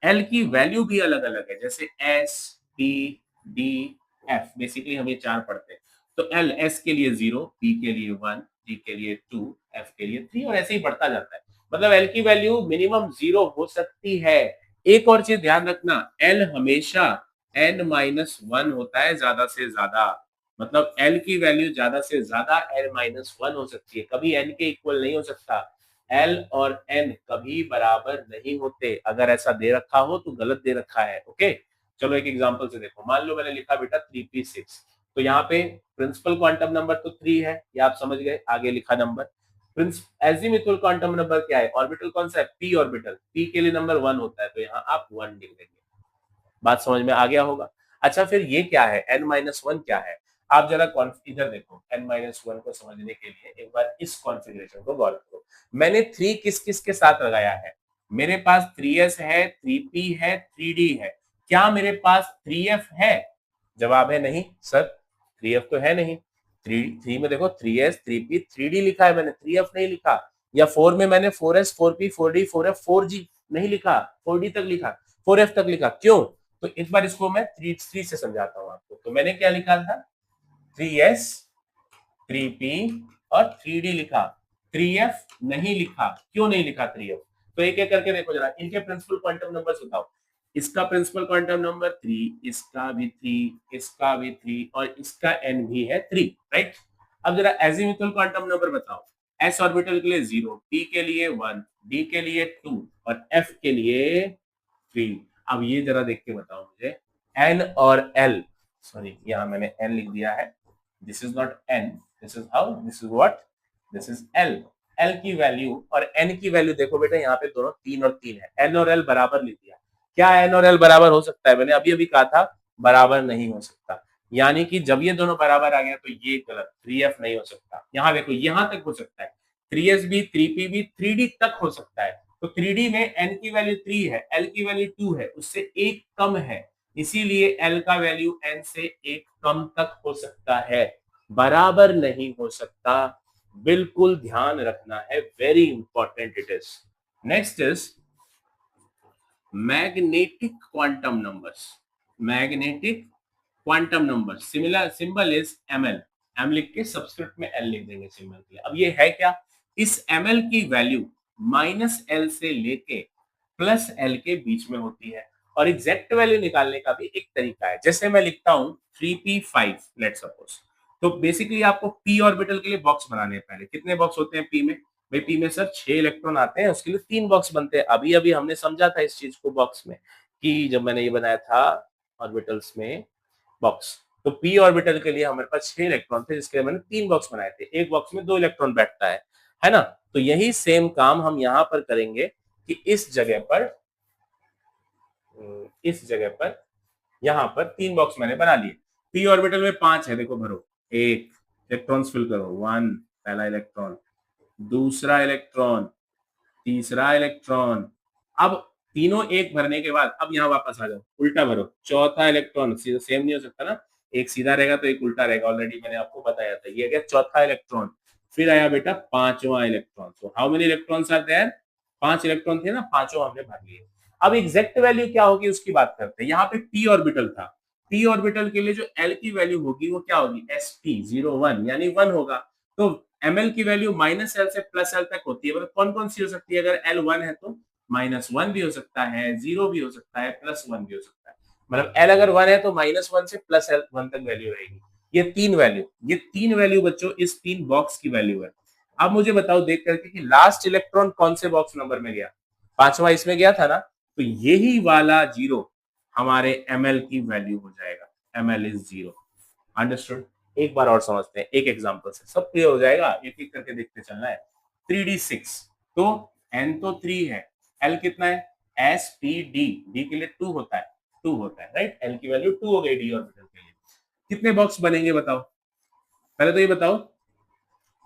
एल की वैल्यू भी अलग अलग है, जैसे S, P, D, F. Basically हम ये चार पढ़ते हैं। तो एल, एस के लिए 0, पी के लिए 1, डी के लिए 2, एफ के लिए 3 और ऐसे ही बढ़ता जाता है। मतलब एल की वैल्यू मिनिमम 0 हो सकती है। एक और चीज ध्यान रखना, एल हमेशा n माइनस 1 होता है ज्यादा से ज्यादा। मतलब एल की वैल्यू ज्यादा से ज्यादा n माइनस 1 हो सकती है, कभी n के इक्वल नहीं हो सकता। एल और एन कभी बराबर नहीं होते। अगर ऐसा दे रखा हो तो गलत दे रखा है। ओके, चलो एक एग्जांपल से देखो। मान लो मैंने लिखा बेटा 3p6, तो यहाँ पे प्रिंसिपल क्वांटम नंबर तो 3 है, ये आप समझ गए। आगे लिखा नंबर। एजीमुथल क्वांटम नंबर क्या है? ऑर्बिटल कौन सा है? p orbital. p के लिए नंबर 1 होता है, तो यहाँ आप 1 लिख देंगे। बात समझ में आ गया होगा। अच्छा, फिर ये क्या है? n-1 क्या है? आप जरा इधर देखो। n-1 को समझने के लिए एक बार इस कॉन्फ़िगरेशन को गौर करो। मैंने 3 किस किस के साथ लगाया है? मेरे पास 3s है, 3p है, 3d है। क्या मेरे पास 3f है? जवाब है नहीं सर, 3f तो है नहीं। 3 में देखो 3s, 3p, 3d लिखा है मैंने, 3f नहीं लिखा। या 4 में मैंने 4s, 4p, 4d, 4f, 4g नहीं लिखा, 4d तक लिखा, 4f तक लिखा। क्यों? तो इस बार इसको मैं 3 से समझाता हूँ आपको। तो मैंने क्या लिखा था? 3s, 3p और 3d लिखा, 3f नहीं लिखा। क्यों नहीं लिखा 3f? तो एक एक करके देखो जरा, इनके प्रिंसिपल क्वांटम नंबर्स बताओ। इसका प्रिंसिपल क्वांटम नंबर 3, इसका भी 3, इसका भी 3 और इसका n भी है 3, राइट। अब जरा एजीमुथल क्वांटम नंबर बताओ। s ऑर्बिटल के लिए 0, p के लिए 1, d के लिए 2 और f के लिए 3। अब ये जरा देख के बताओ मुझे, n और l, सॉरी यहाँ मैंने n लिख दिया है। This is not n, this is how, this is what, this is l। l की वैल्यू और n की वैल्यू देखो बेटा, यहाँ पे दोनों 3 और 3 है। n और l बराबर लिख दिया। क्या n और l बराबर हो सकता है? मैंने अभी अभी कहा था बराबर नहीं हो सकता। यानी कि जब ये दोनों बराबर आ गया तो ये गलत, 3f नहीं हो सकता। यहाँ देखो, यहाँ तक हो सकता है, 3s भी, 3p भी, 3d तक हो सकता है। तो 3d में n की वैल्यू 3 है, l की वैल्यू 2 है, उससे एक कम है, इसीलिए l का वैल्यू n से एक कम तक हो सकता है, बराबर नहीं हो सकता। बिल्कुल ध्यान रखना है, very important it is. Next is magnetic quantum numbers. Magnetic quantum number, similar symbol is ml। m लिख के सबस्क्रिप्ट में l लिख देंगे सिंबल के लिए। अब ये है क्या? इस ml की वैल्यू -l से लेके +l के बीच में होती है। और एग्जैक्ट वैल्यू निकालने का भी एक तरीका है। जैसे मैं लिखता हूं 3p5, लेट्स सपोज। तो बेसिकली आपको p ऑर्बिटल के लिए बॉक्स बनाने हैं। पहले कितने बॉक्स होते हैं p में? भाई p में सर 6 इलेक्ट्रॉन आते हैं, उसके लिए 3 बॉक्स बनते हैं। अभी अभी हमने समझा था इस चीज को बॉक्स में, कि जब मैंने ये बनाया था ऑर्बिटल्स में बॉक्स, तो p ऑर्बिटल के लिए हमारे पास 6 इलेक्ट्रॉन थे, जिसके लिए मैंने 3 बॉक्स बनाए थे। एक बॉक्स में 2 इलेक्ट्रॉन बैठता है ना? तो यही सेम काम हम यहाँ पर करेंगे कि इस जगह पर, यहाँ पर 3 बॉक्स मैंने बना लिए। p ऑर्बिटल में 5 है, देखो भरो। एक इलेक्ट्रॉन्स फिल करो, 1 पहला इलेक्ट्रॉन, दूसरा इलेक्ट्रॉन, तीसरा इलेक्ट्रॉन। अब तीनों एक भरने के बाद अब यहाँ वापस आ जाओ, उल्टा भरो, चौथा इलेक्ट्रॉन। सेम नहीं हो सकता ना, एक सीधा रहेगा तो एक उल्टा रहेगा, ऑलरेडी मैंने आपको बताया था। ये गया चौथा इलेक्ट्रॉन। फिर आया बेटा पांचवा इलेक्ट्रॉन। तो how many electrons are there? 5 electron थे ना, पांचों हमने भर लिए। अब एग्जैक्ट वैल्यू क्या होगी उसकी बात करते हैं। यहाँ पे p ऑर्बिटल था, p ऑर्बिटल के लिए जो l की वैल्यू होगी वो क्या होगी? sp01 यानी 1 होगा। तो ml की वैल्यू -l से +l तक होती है। मतलब कौन कौन सी हो सकती है? अगर l 1 है तो -1 भी हो सकता है, 0 भी हो सकता है, +1 भी हो सकता है। मतलब l अगर 1 है तो -1 से +1 तक वैल्यू रहेगी। ये तीन वैल्यू बच्चों इस 3 बॉक्स की वैल्यू है। अब मुझे बताओ देख करके कि लास्ट इलेक्ट्रॉन कौन से बॉक्स नंबर में गया? पांचवा इसमें गया था ना, तो यही वाला 0 हमारे ml की वैल्यू हो जाएगा। ml is 0। अंडरस्टूड? एक बार और समझते हैं एक एग्जांपल से, सब क्लियर हो जाएगा। एक एक करके देखते चलना है। 3d6, तो n तो 3 है, l कितना है? sp d के लिए 2 होता है, 2 होता है, राइट। l की वैल्यू 2 हो गई d ऑर्बिटल के लिए। कितने बॉक्स बनेंगे बताओ? पहले तो ये बताओ,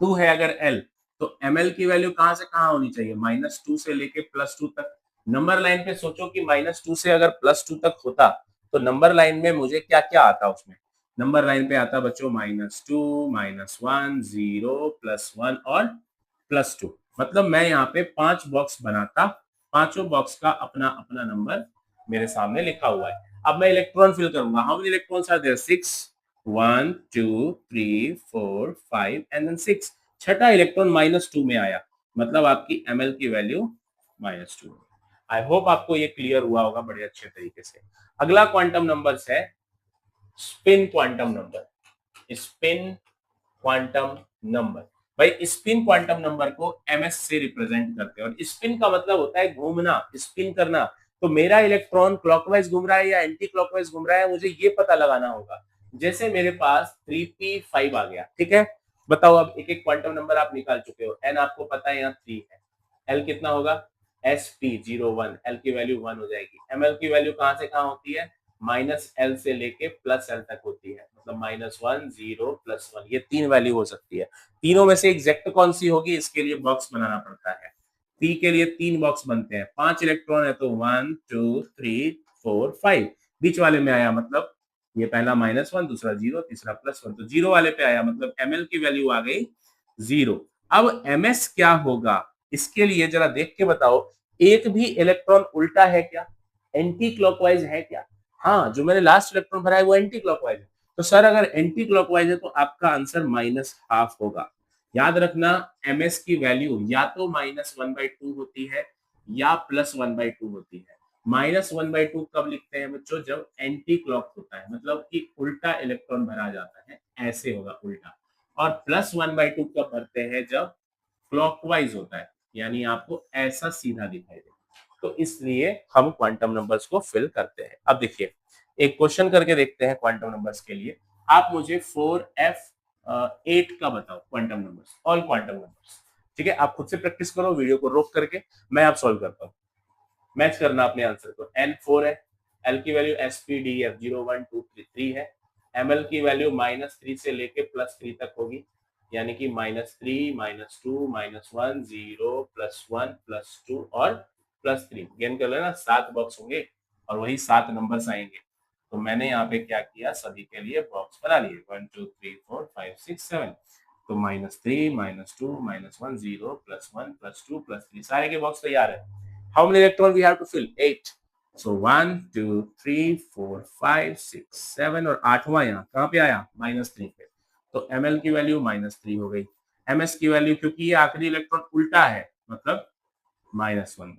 2 है अगर l, तो ml की वैल्यू कहां से कहां होनी चाहिए? -2 से लेके +2 तक। नंबर लाइन पे सोचो कि -2 से अगर +2 तक होता तो नंबर लाइन में मुझे क्या क्या आता? उसमें नंबर लाइन पे आता बच्चों -2, -1, 0, +1 और +2। मतलब मैं यहाँ पे 5 बॉक्स बनाता, पांचों बॉक्स का अपना अपना नंबर मेरे सामने लिखा हुआ है। अब मैं इलेक्ट्रॉन फिल करूंगा। How many electrons are there? 6, 1 2 3 4 5 and then 6। छठा इलेक्ट्रॉन -2 में आया, मतलब आपकी ml की वैल्यू -2। आई होप आपको ये क्लियर हुआ होगा बड़े अच्छे तरीके से। अगला क्वांटम नंबर्स है spin quantum number. Spin quantum number, भाई स्पिन क्वांटम नंबर को ms से रिप्रेजेंट करते हैं। और स्पिन का मतलब होता है घूमना, स्पिन करना। तो मेरा इलेक्ट्रॉन क्लॉकवाइज घूम रहा है या एंटी क्लॉकवाइज घूम रहा है, मुझे ये पता लगाना होगा। जैसे मेरे पास 3p5 आ गया, ठीक है। बताओ, अब एक एक क्वांटम नंबर आप निकाल चुके हो। n आपको पता है यहाँ 3 है। l कितना होगा? sp01, l की वैल्यू 1 हो जाएगी। ml की वैल्यू कहां से कहां होती है? -l से लेके +l तक होती है, मतलब -1 0 +1, ये 3 वैल्यू हो सकती है। तीनों में से एग्जैक्ट कौन सी होगी, इसके लिए बॉक्स बनाना पड़ता है। p के लिए 3 बॉक्स बनते हैं, 5 इलेक्ट्रॉन है तो 1 2 3 4 5। बीच वाले में आया, मतलब ये पहला -1, दूसरा 0, तीसरा +1, तो 0 वाले पे आया, मतलब ml की वैल्यू आ गई 0। अब ms क्या होगा, इसके लिए जरा देख के बताओ। एक भी इलेक्ट्रॉन उल्टा है क्या? एंटी क्लॉकवाइज है क्या? हाँ, जो मैंने लास्ट इलेक्ट्रॉन भरा है वो एंटी क्लॉकवाइज है। तो सर अगर एंटी क्लॉकवाइज है तो आपका आंसर -12 होगा। याद रखना, ms की वैल्यू या तो -1/2 होती है या +1/2 होती है। -1/2 कब लिखते हैं बच्चों? जब एंटी क्लॉक होता है, मतलब कि उल्टा इलेक्ट्रॉन भरा जाता है, ऐसे होगा उल्टा। और +1/2 कब भरते हैं? जब क्लॉकवाइज होता है, यानी आपको ऐसा सीधा दिखाई देगा। तो इसलिए हम क्वांटम नंबर्स को फिल करते हैं। अब देखिए, एक क्वेश्चन करके देखते हैं क्वांटम नंबर्स के लिए। आप मुझे 4f8 का बताओ quantum numbers, all quantum numbers. ठीक है, आप खुद से प्रैक्टिस करो वीडियो को रोक करके, मैं आप सॉल्व करता हूँ। मैच करना अपने आंसर को। n 4 है, l की वैल्यू spdf 0 1 2 3 3 है। ml की वैल्यू -3 से लेके +3 तक होगी, यानी कि -3 -2 -1 0 +1 +2 और +3। गेन कर लेना, 7 बॉक्स होंगे और वही 7 नंबर्स आएंगे। तो मैंने यहाँ पे क्या किया, सभी के लिए बॉक्स बना लिए, 1 2 3 4 5 6 7। तो -3 -2 -1 0 +1 +2 +3, सारे के बॉक्स तैयार है। How many electrons we have to fill? 8. So 1 2 3 4 5 6 7 और आठवां यहाँ कहाँ पे आया? -3 पे। तो ml की वैल्यू -3 हो गई। ms की वैल्यू, क्योंकि ये आखिरी इलेक्ट्रॉन उल्टा है, मतलब -1।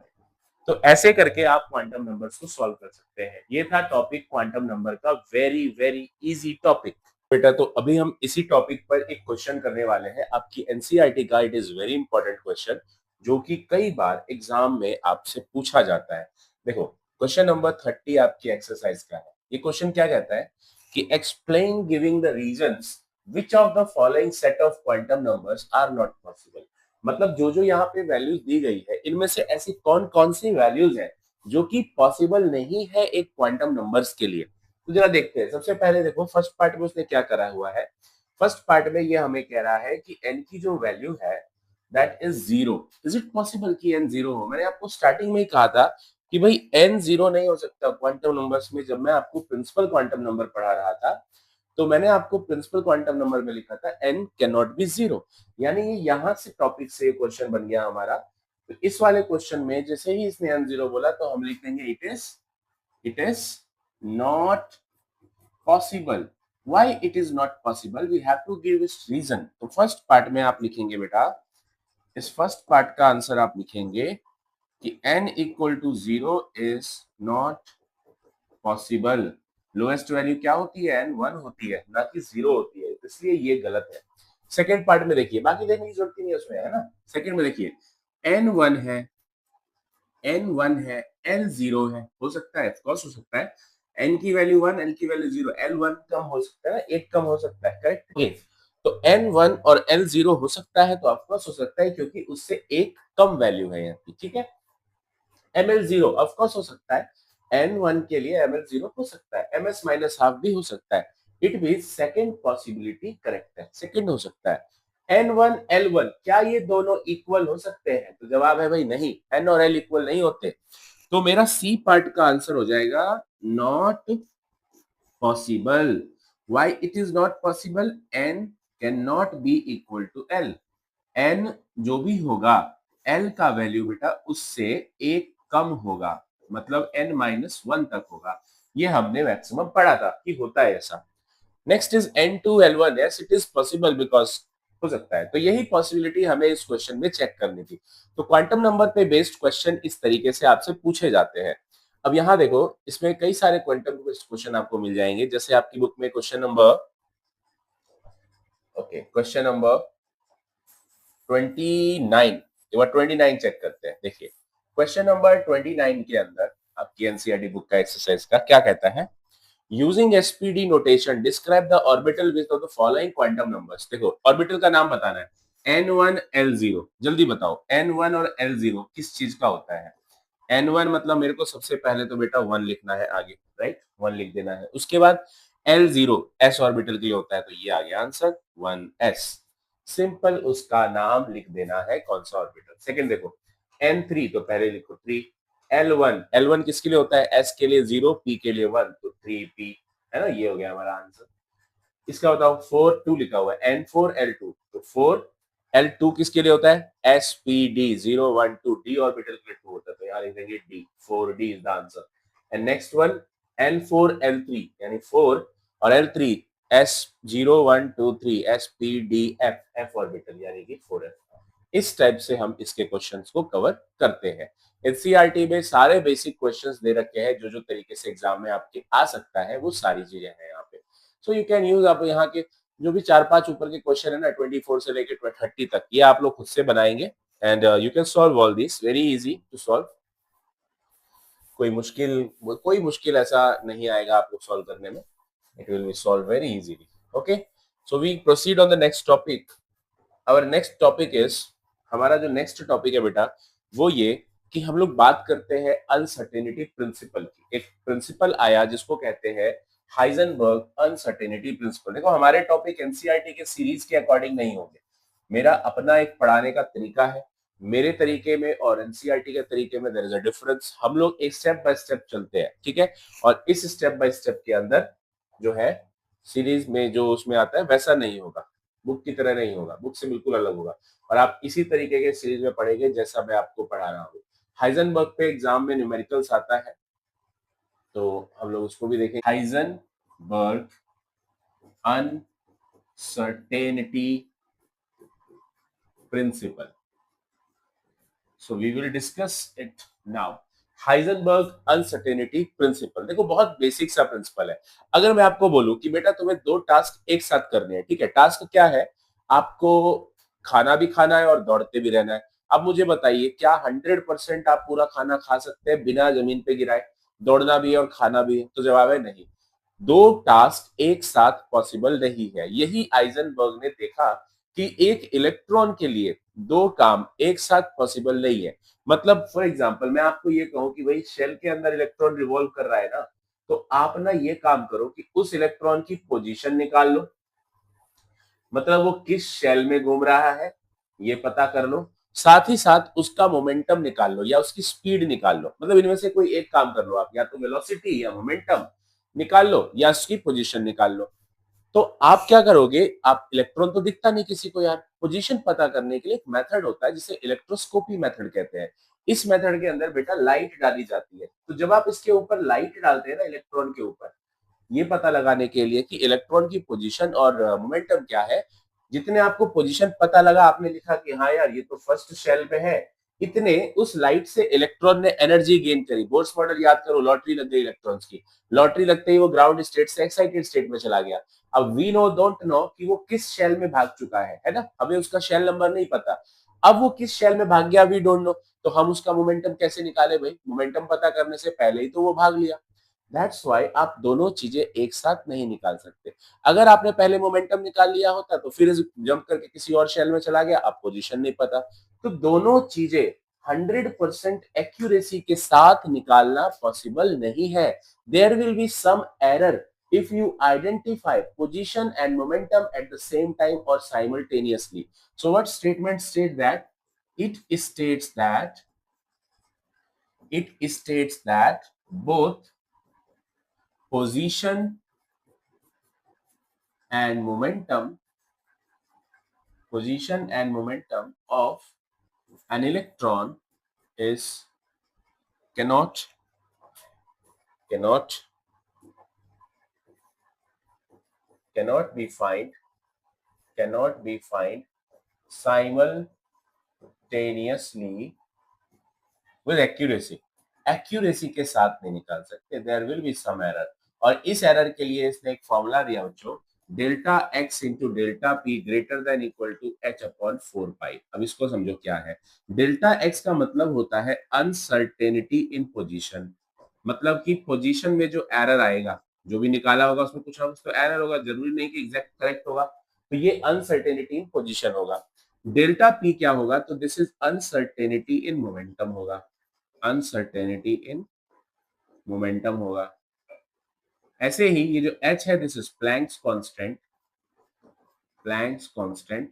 तो ऐसे करके आप क्वांटम नंबर्स को सॉल्व कर सकते हैं। ये था टॉपिक क्वांटम नंबर का, वेरी वेरी इजी टॉपिक। बेटा, तो अभी हम इसी टॉपिक पर एक क्वेश्चन करने वाले हैं आपकी एनसीईआरटी का। It is very important question, जो कि कई बार एग्जाम में आपसे पूछा जाता है। देखो, क्वेश्चन नंबर 30 आपकी एक्सरसाइज का है। ये क्वेश्चन क्या कहता है कि explain giving the reasons which of the following set of quantum numbers are not possible. मतलब जो जो यहाँ पे वैल्यूज दी गई है, इनमें से ऐसी कौन कौन सी वैल्यूज है जो कि पॉसिबल नहीं है एक क्वांटम नंबर्स के लिए। तो जरा देखते हैं। सबसे पहले देखो, फर्स्ट पार्ट में उसने क्या करा हुआ है। फर्स्ट पार्ट में ये हमें कह रहा है कि n की जो वैल्यू है that is 0। Is it possible कि n 0 हो? मैंने आपको स्टार्टिंग में ही कहा था कि भाई n 0 नहीं हो सकता क्वांटम नंबर्स में। जब मैं आपको प्रिंसिपल क्वांटम नंबर पढ़ा रहा था, तो मैंने आपको प्रिंसिपल क्वांटम नंबर में लिखा था n कैन नॉट बी 0। यानी ये यहाँ से टॉपिक से क्वेश्चन बन गया हमारा। तो इस वाले क्वेश्चन में जैसे ही इसने n 0 बोला, तो हम लिख देंगे it is not possible। why it is not possible? we have to give its reason। तो फर्स्ट पार्ट में आप लिखेंगे बेटा, इस फर्स्ट पार्ट का आंसर आप लिखेंगे कि n equal to 0 is not possible. Lowest value क्या होती है? n 1 होती है, ना कि 0 होती है, इसलिए ये गलत है। सेकेंड पार्ट में देखिए, बाकी देखने की जरूरत नहीं है उसमें, है ना। सेकेंड में देखिए, n 1 है, n1 है, l0 है, हो सकता है, ऑफकोर्स हो सकता है। n की वैल्यू 1, l की वैल्यू 0, l1 कम हो सकता है ना, 1 कम हो सकता है, करेक्ट। ओके, तो n1 और l0 हो सकता है, तो ऑफकोर्स हो सकता है, क्योंकि उससे एक कम वैल्यू है यहाँ की, ठीक है। ml0 ऑफकोर्स हो सकता है, n1 के लिए ml0 हो सकता है, ms माइनस हाफ भी हो सकता है। It mean second possibility correct है, सेकेंड हो सकता है। n1 l1 क्या ये दोनों इक्वल हो सकते हैं? तो जवाब है भाई नहीं, n और l इक्वल नहीं होते। तो मेरा सी पार्ट का आंसर हो जाएगा not possible. Why it is not possible? n can not be equal to l। n जो भी होगा, एल का वैल्यू बेटा उससे एक कम होगा, मतलब n-1 तक होगा। ये हमने मैक्सिमम पढ़ा था कि होता है ऐसा। Next is n2 l1, yes it is possible because हो सकता है। तो यही पॉसिबिलिटी हमें इस क्वेश्चन में चेक करनी थी। तो क्वांटम नंबर पे बेस्ड क्वेश्चन इस तरीके से आपसे पूछे जाते हैं। अब यहाँ देखो, इसमें कई सारे क्वांटम बेस्ड क्वेश्चन आपको मिल जाएंगे। जैसे आपकी बुक में क्वेश्चन नंबर 29, एक बार 29 चेक करते हैं। देखिए क्वेश्चन नंबर 29 के अंदर आपकी एनसीईआरटी बुक का एक्सरसाइज का क्या कहता है, using SPD notation describe the orbital width of the following quantum numbers. देखो ऑर्बिटल का नाम बताना है, n1 l0, जल्दी बताओ n1 और l0 किस चीज का होता है। n1 मतलब मेरे को सबसे पहले तो बेटा 1 लिखना है आगे, राइट, 1 लिख देना है। उसके बाद l0 s ऑर्बिटल के लिए होता है, तो ये आ गया आंसर 1s। सिंपल उसका नाम लिख देना है कौन सा ऑर्बिटल। सेकंड देखो n3, तो पहले लिखो 3। L1 किसके लिए होता है, S के लिए 0, P के लिए 1, तो 3P है ना, ये हो गया हमारा आंसर। इसका बताओ 4 2 लिखा हुआ है N4L2, तो 4L2 किसके लिए होता है, SPD 0 1 2, D ऑर्बिटल के लिए 2 होता है, तो यहाँ लिख देंगे D, 4D is the answer. And next one N4L3, यानी 4 और L3 S0 1 2 3 SPDF, F orbital यानी कि 4F। इस टाइप से हम इसके क्वेश्चंस को कवर करते हैं। एनसीईआरटी में सारे बेसिक क्वेश्चंस दे रखे हैं, जो जो तरीके से एग्जाम में आपके आ सकता है वो सारी चीजें हैं यहाँ पे। सो यू कैन यूज, आप यहाँ के जो भी 4-5 ऊपर के क्वेश्चन है ना 24 से लेके 30 तक, ये आप लोग खुद से बनाएंगे and you can solve all this, very easy to solve. कोई मुश्किल ऐसा नहीं आएगा आप लोग सॉल्व करने में, it will be solve very easily. Okay, so we proceed on the next topic. Our next topic is, हमारा जो नेक्स्ट टॉपिक है बेटा वो ये कि हम लोग बात करते हैं अनसर्टेनिटी प्रिंसिपल की। एक प्रिंसिपल आया जिसको कहते हैं हाइजेनबर्ग अनसर्टेनिटी प्रिंसिपल। देखो हमारे टॉपिक एनसीईआरटी के सीरीज के अकॉर्डिंग नहीं होंगे, मेरा अपना एक पढ़ाने का तरीका है। मेरे तरीके में और एनसीईआरटी के तरीके में देयर इज अ डिफरेंस। हम लोग एक स्टेप बाय स्टेप चलते हैं, ठीक है, और इस स्टेप बाय स्टेप के अंदर जो है सीरीज में जो उसमें आता है वैसा नहीं होगा, बुक की तरह नहीं होगा, बुक से बिल्कुल अलग होगा। और आप इसी तरीके के सीरीज में पढ़ेंगे जैसा मैं आपको पढ़ा रहा हूँ। हाइजेनबर्ग पे एग्जाम में न्यूमेरिकल्स आता है, तो हम लोग उसको भी देखेंगे। Heisenberg uncertainty principle, so we will discuss it now. Heisenberg uncertainty principle, देखो बहुत बेसिक सा प्रिंसिपल है। अगर मैं आपको बोलूं कि बेटा तुम्हें 2 टास्क एक साथ करने हैं, ठीक है, टास्क क्या है, आपको खाना भी खाना है और दौड़ते भी रहना है। अब मुझे बताइए क्या 100% आप पूरा खाना खा सकते हैं बिना जमीन पे गिराए, दौड़ना भी है और खाना भी है, तो जवाब है नहीं। 2 टास्क एक साथ पॉसिबल नहीं है। यही आइजनबर्ग ने देखा कि एक इलेक्ट्रॉन के लिए 2 काम एक साथ पॉसिबल नहीं है। मतलब फॉर एग्जांपल मैं आपको ये कहूं कि भाई शेल के अंदर इलेक्ट्रॉन रिवॉल्व कर रहा है ना, तो आप ना ये काम करो कि उस इलेक्ट्रॉन की पोजीशन निकाल लो, मतलब वो किस शेल में घूम रहा है ये पता कर लो, साथ ही साथ उसका मोमेंटम निकाल लो या उसकी स्पीड निकाल लो। मतलब इनमें से कोई एक काम कर लो आप, या तो वेलोसिटी या मोमेंटम निकाल लो या उसकी पोजीशन निकाल लो। तो आप क्या करोगे, आप इलेक्ट्रॉन तो दिखता नहीं किसी को यार, पोजीशन पता करने के लिए एक मेथड होता है जिसे इलेक्ट्रोस्कोपी मेथड कहते हैं। इस मेथड के अंदर बेटा लाइट डाली जाती है। तो जब आप इसके ऊपर लाइट डालते हैं ना इलेक्ट्रॉन के ऊपर, ये पता लगाने के लिए कि इलेक्ट्रॉन की पोजीशन और मोमेंटम क्या है, जितने आपको पोजीशन पता लगा आपने लिखा कि हाँ यार ये तो फर्स्ट शेल में है, इतने उस लाइट से इलेक्ट्रॉन ने एनर्जी गेन करी। बोर्स मॉडल याद करो, लॉटरी लग गई इलेक्ट्रॉन्स की, लॉटरी लगते ही वो ग्राउंड स्टेट से एक्साइटेड स्टेट में चला गया। अब वी नो डोंट नो कि वो किस शेल में भाग चुका है ना, हमें उसका शेल नंबर नहीं पता। अब वो किस शेल में भाग गया वी डोंट नो, तो हम उसका मोमेंटम कैसे निकाले भाई, मोमेंटम पता करने से पहले ही तो वो भाग लिया। दैट्स वाई आप दोनों चीजें एक साथ नहीं निकाल सकते। अगर आपने पहले मोमेंटम निकाल लिया होता तो फिर जंप करके किसी और शेल में चला गया, आप पोजीशन नहीं पता। तो दोनों चीजें 100% एक्यूरेसी के साथ निकालना पॉसिबल नहीं है। There will be some error if you identify position and momentum at the same time or simultaneously. So what statement states that? It states that both position and momentum of An electron is cannot cannot cannot be find simultaneously with accuracy. Accuracy के साथ नहीं निकाल सकते, there will be some error. और इस एरर के लिए इसने एक फॉर्मूला दिया बच्चों, delta X into delta P greater than equal to H upon 4 pi. अब इसको समझो क्या है। डेल्टा एक्स का मतलब होता है अनसर्टेनिटी इन पोजीशन, मतलब कि पोजीशन में जो एरर आएगा, जो भी निकाला होगा उसमें कुछ ना कुछ तो एरर होगा, जरूरी नहीं कि एग्जैक्ट करेक्ट होगा, तो ये अनसर्टेनिटी इन पोजीशन होगा। डेल्टा पी क्या होगा, तो this is uncertainty in momentum होगा, अनसर्टेनिटी इन मोमेंटम होगा। ऐसे ही ये जो h है, this is planks constant, Planck's constant.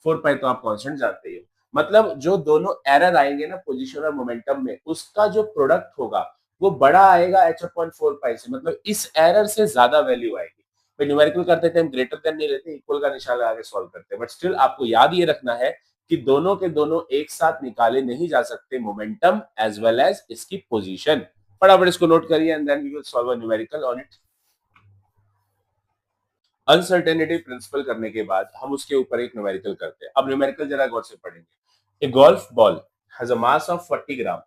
4 पाई तो आप कांस्टेंट जानते ही हो। मतलब जो दोनों एरर आएंगे ना पोजीशन और मोमेंटम में, उसका जो प्रोडक्ट होगा वो बड़ा आएगा h अपॉन 4 पाई से, मतलब इस एरर से ज्यादा वैल्यू आएगी। भाई न्यूमेरिकल करते थे हम ग्रेटर देन नहीं लेते, इक्वल का निशान लगा के सॉल्व करते हैं, बट स्टिल आपको याद ये रखना है कि दोनों के दोनों एक साथ निकाले नहीं जा सकते, मोमेंटम एज वेल एज इसकी पोजीशन। फटाफट इसको नोट करिए and then we will solve a numerical on it. Uncertainty principle करने के बाद हम उसके ऊपर एक न्यूमेरिकल करते हैं। अब न्यूमेरिकल जरा गौर से पढ़ेंगे। ए golf ball has a mass of 40 gram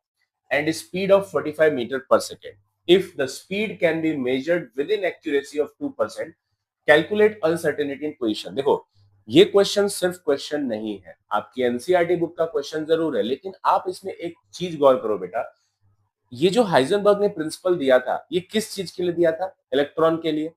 and a speed of 45 meter per second. If the speed can be measured within accuracy of 2%, calculate uncertainty in position. देखो ये क्वेश्चन सिर्फ क्वेश्चन नहीं है, आपकी एनसीईआरटी बुक का क्वेश्चन जरूर है, लेकिन आप इसमें एक चीज गौर करो बेटा, ये जो हाइजेनबर्ग ने प्रिंसिपल दिया था, ये किस चीज के लिए दिया था? इलेक्ट्रॉन के लिए।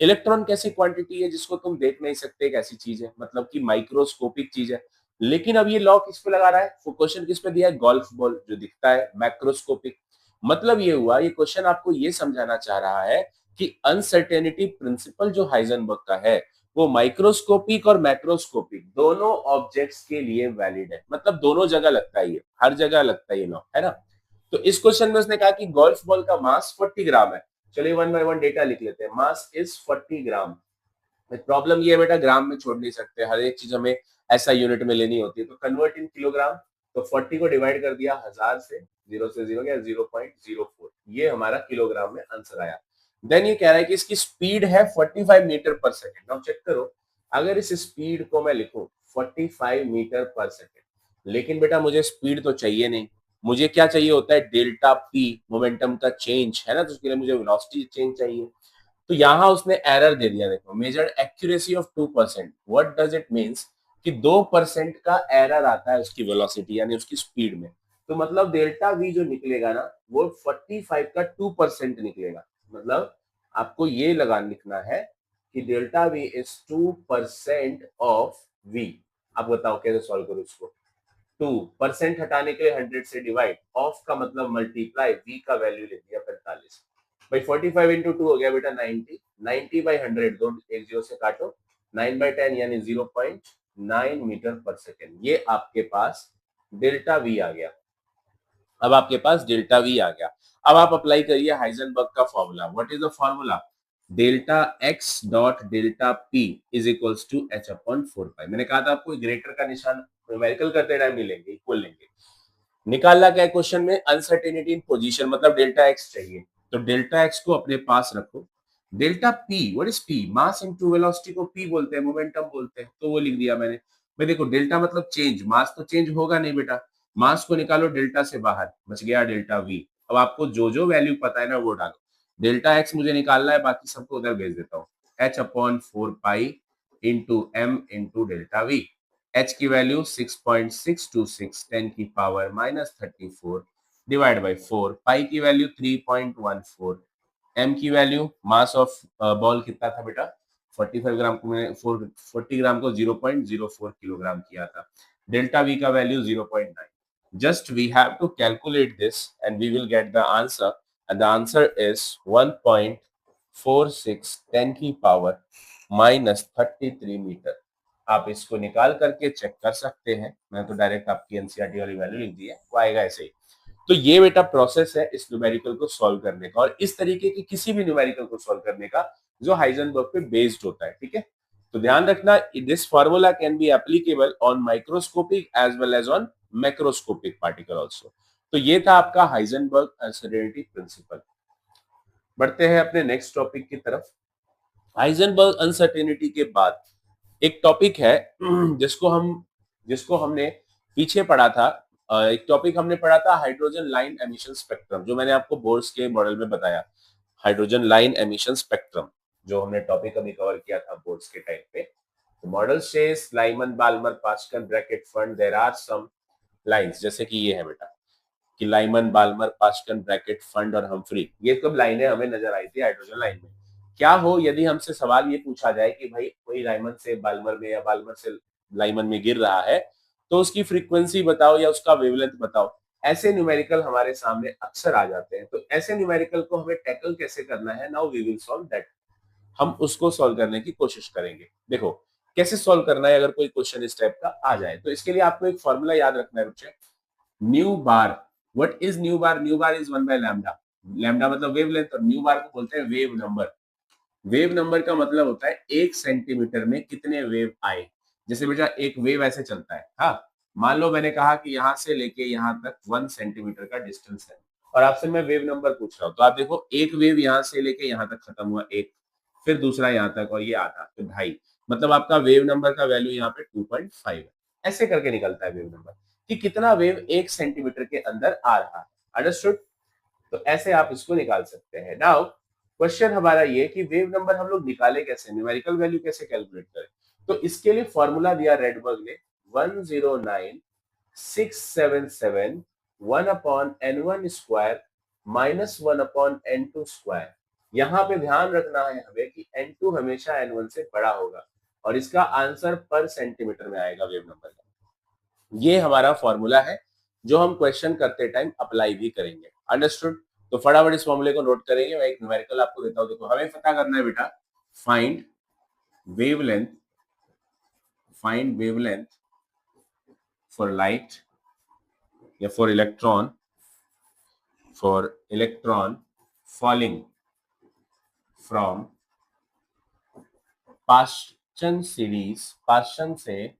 इलेक्ट्रॉन कैसी क्वांटिटी है जिसको तुम देख नहीं सकते, एक ऐसी चीज है, मतलब कि माइक्रोस्कोपिक चीज है। लेकिन अब ये लॉ किस पे लगा रहा है? वो क्वेश्चन किस पे दिया है? गोल्फ बॉल जो दिखता है मैक्रोस्कोपिक। मतलब ये हुआ, ये क्वेश्चन आपको ये समझाना चाह रहा है कि अनसर्टेनिटी प्रिंसिपल जो हाइजेनबर्ग का है, वो माइक्रोस्कोपिक और मैक्रोस्कोपिक दोनों ऑब्जेक्ट्स के लिए वैलिड है, मतलब दोनों जगह लगता है, ये हर जगह लगता है ये लॉ, है ना। तो इस क्वेश्चन में उसने कहा कि गोल्फ बॉल का मास 40 ग्राम है। चलिए वन बाय वन डेटा लिख लेते हैं। Mass is 40 gram. प्रॉब्लम ये है बेटा, ग्राम में छोड़ नहीं सकते, हर एक चीज हमें ऐसा यूनिट में लेनी होती है, तो कन्वर्ट इन किलोग्राम। तो 40 को डिवाइड कर दिया 1000 से, 0 से 0 गया 0.04, ये हमारा किलोग्राम में आंसर आया। देन ये कह रहा है कि इसकी स्पीड है 45 मीटर पर सेकेंड। नाउ चेक करो, अगर इस स्पीड को मैं लिखूं 45 मीटर पर सेकेंड, लेकिन बेटा मुझे स्पीड तो चाहिए नहीं, मुझे क्या चाहिए होता है? डेल्टा पी, मोमेंटम का चेंज, है ना, तो उसके लिए मुझे वेलोसिटी चेंज चाहिए। तो यहां उसने एरर दे दिया, देखो measured accuracy of 2%। What does it means कि 2% का एरर आता है उसकी वेलोसिटी यानी उसकी स्पीड में। तो मतलब डेल्टा वी जो निकलेगा ना, वो 45 का 2% निकलेगा। मतलब आपको ये लगा लिखना है कि delta V is 2% of V. अब बताओ कैसे सॉल्व करो इसको। 2% हटाने के लिए 100 से डिवाइड, ऑफ का मतलब मल्टीप्लाई, वी का वैल्यू ले दिया 45। भाई 45 इंटू 2 हो गया बेटा 90, 90 बाई 100, दो एक जीरो से काटो, 9/10 यानी 0.9 मीटर पर सेकेंड। ये आपके पास डेल्टा वी आ गया। अब आपके पास डेल्टा वी आ गया। अब आप अप्लाई करिए हाइजेनबर्ग का formula. What is the formula? Delta X dot delta P is equals to H upon 4 pi. मैंने कहा था आपको ग्रेटर का निशान न्यूमेरिकल करते टाइम नहीं लेंगे, इक्वल लेंगे। निकालना क्या है क्वेश्चन में? अनसर्टेनिटी इन पोजीशन, मतलब डेल्टा एक्स चाहिए, तो डेल्टा एक्स को अपने पास रखो। Delta P, what is P? Mass into velocity को पी बोलते हैं, मोमेंटम बोलते हैं, तो वो लिख दिया मैंने। भाई देखो डेल्टा मतलब चेंज, मास तो चेंज होगा नहीं बेटा, मास को निकालो डेल्टा से बाहर, बच गया डेल्टा वी। अब आपको जो जो वैल्यू पता है ना वो डालो। डेल्टा एक्स मुझे निकालना है, बाकी सबको उधर भेज देता हूँ। H upon 4 pi into M into delta V. h की वैल्यू 6.626 10 की पावर -34 डिवाइड बाय 4, पाई की वैल्यू 3.14, m की वैल्यू, मास ऑफ बॉल कितना था बेटा? 45 ग्राम को मैंने 40 ग्राम को 0.04 किलोग्राम किया था। डेल्टा v का value 0.9। Just we have to calculate this and we will get the answer, and the answer is 1.46 10 की पावर -33 मीटर। आप इसको निकाल करके चेक कर सकते हैं, मैं तो डायरेक्ट आपकी एनसीईआरटी वाली वैल्यू लिख दी है, वो आएगा ऐसे ही। तो ये बेटा प्रोसेस है इस न्यूमेरिकल को सॉल्व करने का, और इस तरीके की किसी भी न्यूमेरिकल को सॉल्व करने का जो हाइजेनबर्ग पे बेस्ड होता है, ठीक है। तो ध्यान रखना, this formula can be applicable on microscopic as well as on macroscopic particle also. तो ये था आपका हाइजेनबर्ग अनसर्टेनिटी प्रिंसिपल। बढ़ते हैं अपने नेक्स्ट टॉपिक की तरफ। हाइजेनबर्ग अनसर्टेनिटी के बाद एक टॉपिक है जिसको हमने पीछे पढ़ा था। एक टॉपिक हमने पढ़ा था हाइड्रोजन लाइन एमिशन स्पेक्ट्रम, जो मैंने आपको बोर्ड्स के मॉडल में बताया। हाइड्रोजन लाइन एमिशन स्पेक्ट्रम जो हमने टॉपिक अभी कवर किया था बोर्ड्स के टाइम पे। तो model says Lyman Balmer Pascal Brackett Pfund there are some lines, जैसे कि ये है बेटा कि Lyman Balmer Pascal Brackett Pfund और हमफ्री, ये कब लाइनें हमें नजर आई थी हाइड्रोजन लाइन में। क्या हो यदि हमसे सवाल ये पूछा जाए कि भाई कोई लाइमन से बाल्मर में या बाल्मर से लाइमन में गिर रहा है तो उसकी फ्रीक्वेंसी बताओ या उसका वेवलेंथ बताओ। ऐसे न्यूमेरिकल हमारे सामने अक्सर आ जाते हैं। तो ऐसे न्यूमेरिकल को हमें टैकल कैसे करना है, now we will solve that. हम उसको सॉल्व करने की कोशिश करेंगे। देखो कैसे सॉल्व करना है अगर कोई क्वेश्चन इस टाइप का आ जाए। तो इसके लिए आपको एक फॉर्मूला याद रखना है बच्चे, new bar. What is new bar? New bar is 1 by lambda. Lambda मतलब वेवलेंथ और न्यू बार को बोलते हैं वेव नंबर। वेव नंबर का मतलब होता है 1 सेंटीमीटर में कितने वेव आए। जैसे बेटा एक वेव ऐसे चलता है, हाँ मान लो मैंने कहा कि यहाँ से लेके यहाँ तक 1 सेंटीमीटर का डिस्टेंस है और आपसे मैं वेव नंबर पूछ रहा हूँ। तो आप देखो एक वेव यहाँ से लेके यहाँ तक खत्म हुआ, एक, फिर दूसरा यहाँ तक और ये आधा, तो 2.5। मतलब आपका वेव नंबर का वैल्यू यहाँ पे 2.5 है। ऐसे करके निकलता है वेव नंबर कि कितना वेव 1 सेंटीमीटर के अंदर आ रहा है। अंडरस्टूड? तो ऐसे आप इसको निकाल सकते हैं। नाउ क्वेश्चन हमारा ये कि वेव नंबर हम लोग निकाले कैसे, न्यूमेरिकल वैल्यू कैसे कैलकुलेट करें। तो इसके लिए फॉर्मूला दिया रेडबर्ग ने 109677 1 upon n1 square minus 1 upon n2 square. यहाँ पे ध्यान रखना है हमें कि n2 हमेशा n1 से बड़ा होगा और इसका आंसर पर सेंटीमीटर में आएगा वेव नंबर का। ये हमारा फॉर्मूला है जो हम क्वेश्चन करते टाइम अप्लाई भी करेंगे। अंडरस्टूड? तो फटाफट इस फॉर्मूले को नोट करेंगे। मैं एक न्यूमेरिकल आपको देता हूं। देखो हमें पता करना है बेटा find wavelength, find wavelength for light या for electron, for electron falling from Paschen series, Paschen से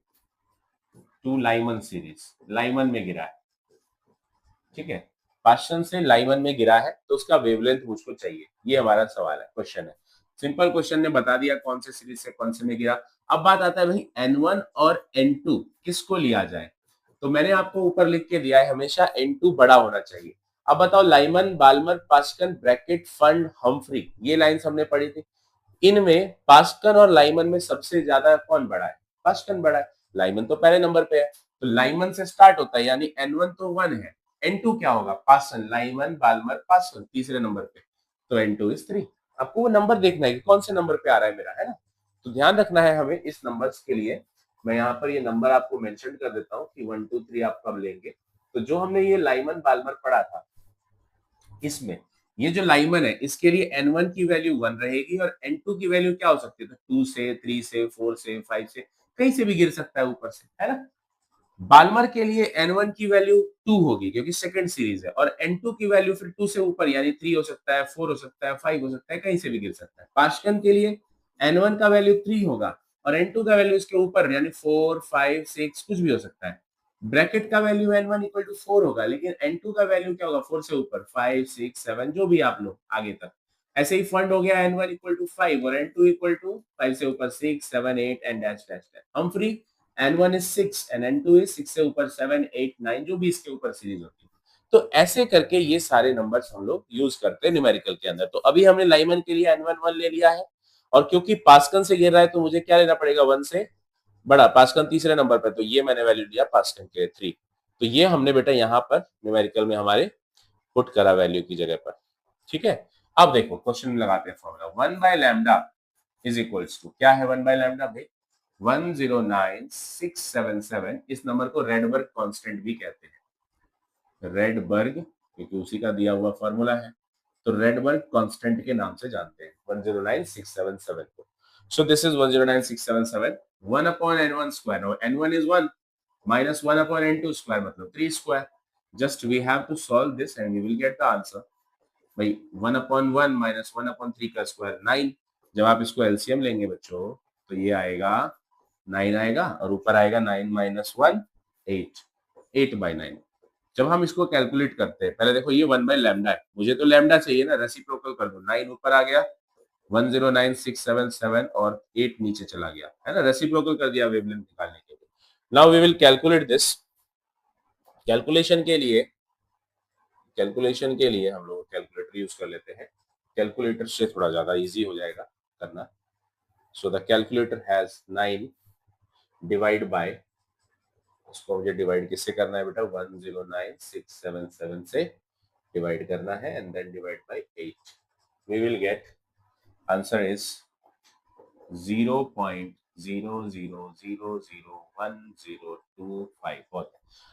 टू लाइमन सीरीज। लाइमन में गिरा है, ठीक है, पास्चन से लाइमन में गिरा है तो उसका वेवलेंथ मुझको चाहिए। ये हमारा सवाल है, क्वेश्चन है। सिंपल क्वेश्चन ने बता दिया कौन से सीरीज से कौन से में गिरा। अब बात आता है भाई N1 और N2 किसको लिया जाए। तो मैंने आपको ऊपर लिख के दिया है हमेशा N2 बड़ा होना चाहिए। अब बताओ Lyman Balmer Pascal Brackett Pfund Humphrey, ये लाइंस हमने पढ़ी थी। इनमें पास्कल और लाइमन में सबसे ज्यादा कौन बड़ा है? पास्कल बड़ा है। लाइमन तो पहले नंबर पे है तो लाइमन से स्टार्ट होता है, यानी N1 तो 1 है। N2 क्या होगा? पास्कल, लाइमन बाल्मर पास्कल तीसरे नंबर पे, तो N2 इज 3। आपको वो नंबर देखना है कि कौन से नंबर पे आ रहा है मेरा, है ना। तो ध्यान रखना है हमें इस नंबर्स के लिए। मैं यहाँ पर ये नंबर आपको मेंशन कर देता हूँ कि 1 2 3 आप कब लेंगे। तो जो हमने ये लाइमन बाल्मर पढ़ा था, इसमें ये जो लाइमन है इसके लिए N1 की वैल्यू 1 रहेगी और N2 की वैल्यू क्या हो सकती है? तो 2 से, 3 से, 4 से, 5 से, कहीं से भी गिर सकता है ऊपर से, है ना। बाल्मर के लिए N1 की वैल्यू 2 होगी क्योंकि सेकंड सीरीज है और N2 की वैल्यू फिर 2 से ऊपर यानी 3 हो सकता है, 4 हो सकता है, 5 हो सकता है, कहीं से भी गिर सकता है। पास्कल के लिए N1 का वैल्यू 3 होगा और N2 का वैल्यू इसके ऊपर यानी 4 5 6 कुछ भी हो सकता है। ब्रैकेट का वैल्यू N1 इक्वल टू 4 होगा लेकिन N2 का वैल्यू क्या होगा? 4 से ऊपर 5 6 7 जो भी आप लो आगे तक। ऐसे ही फंड हो गया N1 इक्वल टू 5 और N2 इक्वल टू 5 से ऊपर 6 7 8 एंड डैश डैश डैश। हम free N1 is 6 and N2 is 6 से ऊपर 7 8 9 जो भी इसके ऊपर सीरीज होती है। तो ऐसे करके ये सारे नंबर्स हम लोग यूज करते हैं न्यूमेरिकल के अंदर। तो अभी हमने लाइमन के लिए N1 1 ले लिया है और क्योंकि पास्कल से गिर रहा है तो मुझे क्या लेना पड़ेगा? 1 से बड़ा। पास्कल तीसरे नंबर पर, तो ये मैंने वैल्यू लिया पास्कल के 3। तो ये हमने बेटा यहाँ पर न्यूमेरिकल में हमारे पुट करा वैल्यू की जगह पर, ठीक है। अब देखो क्वेश्चन में लगाते हैं formula 1 by lambda is equals to क्या है? 1 बाय लैम्डा भाई 109677। इस नंबर को रेडबर्ग कांस्टेंट भी कहते हैं। रेडबर्ग क्योंकि उसी का दिया हुआ फॉर्मूला है तो रेडबर्ग कांस्टेंट के नाम से जानते हैं 109677 को। So this is 109677 1 upon n1 square और n1 is 1 minus 1 upon n2 square मतलब 3 square. Just we have to solve this and we will get the answer. भाई 1 upon 1 minus 1 upon 3 का स्क्वायर 9। जब आप इसको एलसीएम लेंगे बच्चों तो ये आएगा 9 आएगा और ऊपर आएगा 9 minus 1 8। 8/9। जब हम इसको कैलकुलेट करते हैं, पहले देखो ये 1/λ है, मुझे तो लैम्डा चाहिए ना, रेसिप्रोकल कर दो, 9 ऊपर आ गया, 109677 और 8 नीचे चला गया, है ना, रेसिप्रोकल कर दिया वेवलेंथ निकालने के लिए। Now we will calculate this. Calculation के लिए हम लोग कैलकुलेटर यूज कर लेते हैं, कैलकुलेटर से थोड़ा ज्यादा इजी हो जाएगा करना। So the calculator has 9 divide by, उसको मुझे डिवाइड किससे करना है बेटा, 109677 से डिवाइड करना है and then divide by 8। We will get answer is 0.00001025।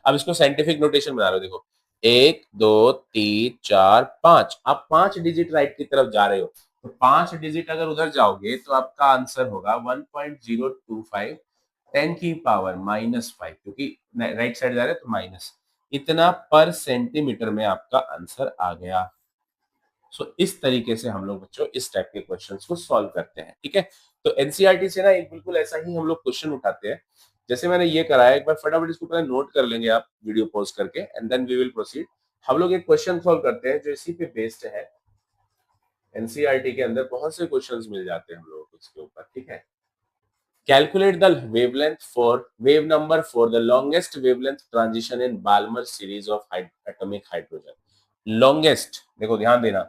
अब इसको साइंटिफिक नोटेशन बना लो, देखो 1 2 3 4 5, आप 5 डिजिट राइट की तरफ जा रहे हो, तो 5 डिजिट अगर उधर जाओगे तो आपका आंसर होगा 1.025 10 की पावर -5, क्योंकि राइट साइड जा रहे हैं तो माइनस, इतना पर सेंटीमीटर में आपका आंसर आ गया। सो इस तरीके से हम लोग बच्चों इस टाइप के क्वेश्चंस को सॉल्व करते हैं, ठीक है। तो एनसीईआरटी से ना एक बिल्कुल ऐसा ही हम लोग क्वेश्चन उठाते हैं, जैसे मैंने ये कराया, एक बार फटाफट इसको पहले नोट कर लेंगे आप वीडियो पॉज करके and then we will proceed. हम लोग एक क्वेश्चन सॉल्व करते हैं जो इसी पे बेस्ड है, एनसीईआरटी के अंदर बहुत से क्वेश्चंस मिल जाते हैं हम लोगों को इसके ऊपर, ठीक है। Calculate the wave number for the longest wavelength transition in Balmer series of atomic hydrogen. Longest, देखो ध्यान देना,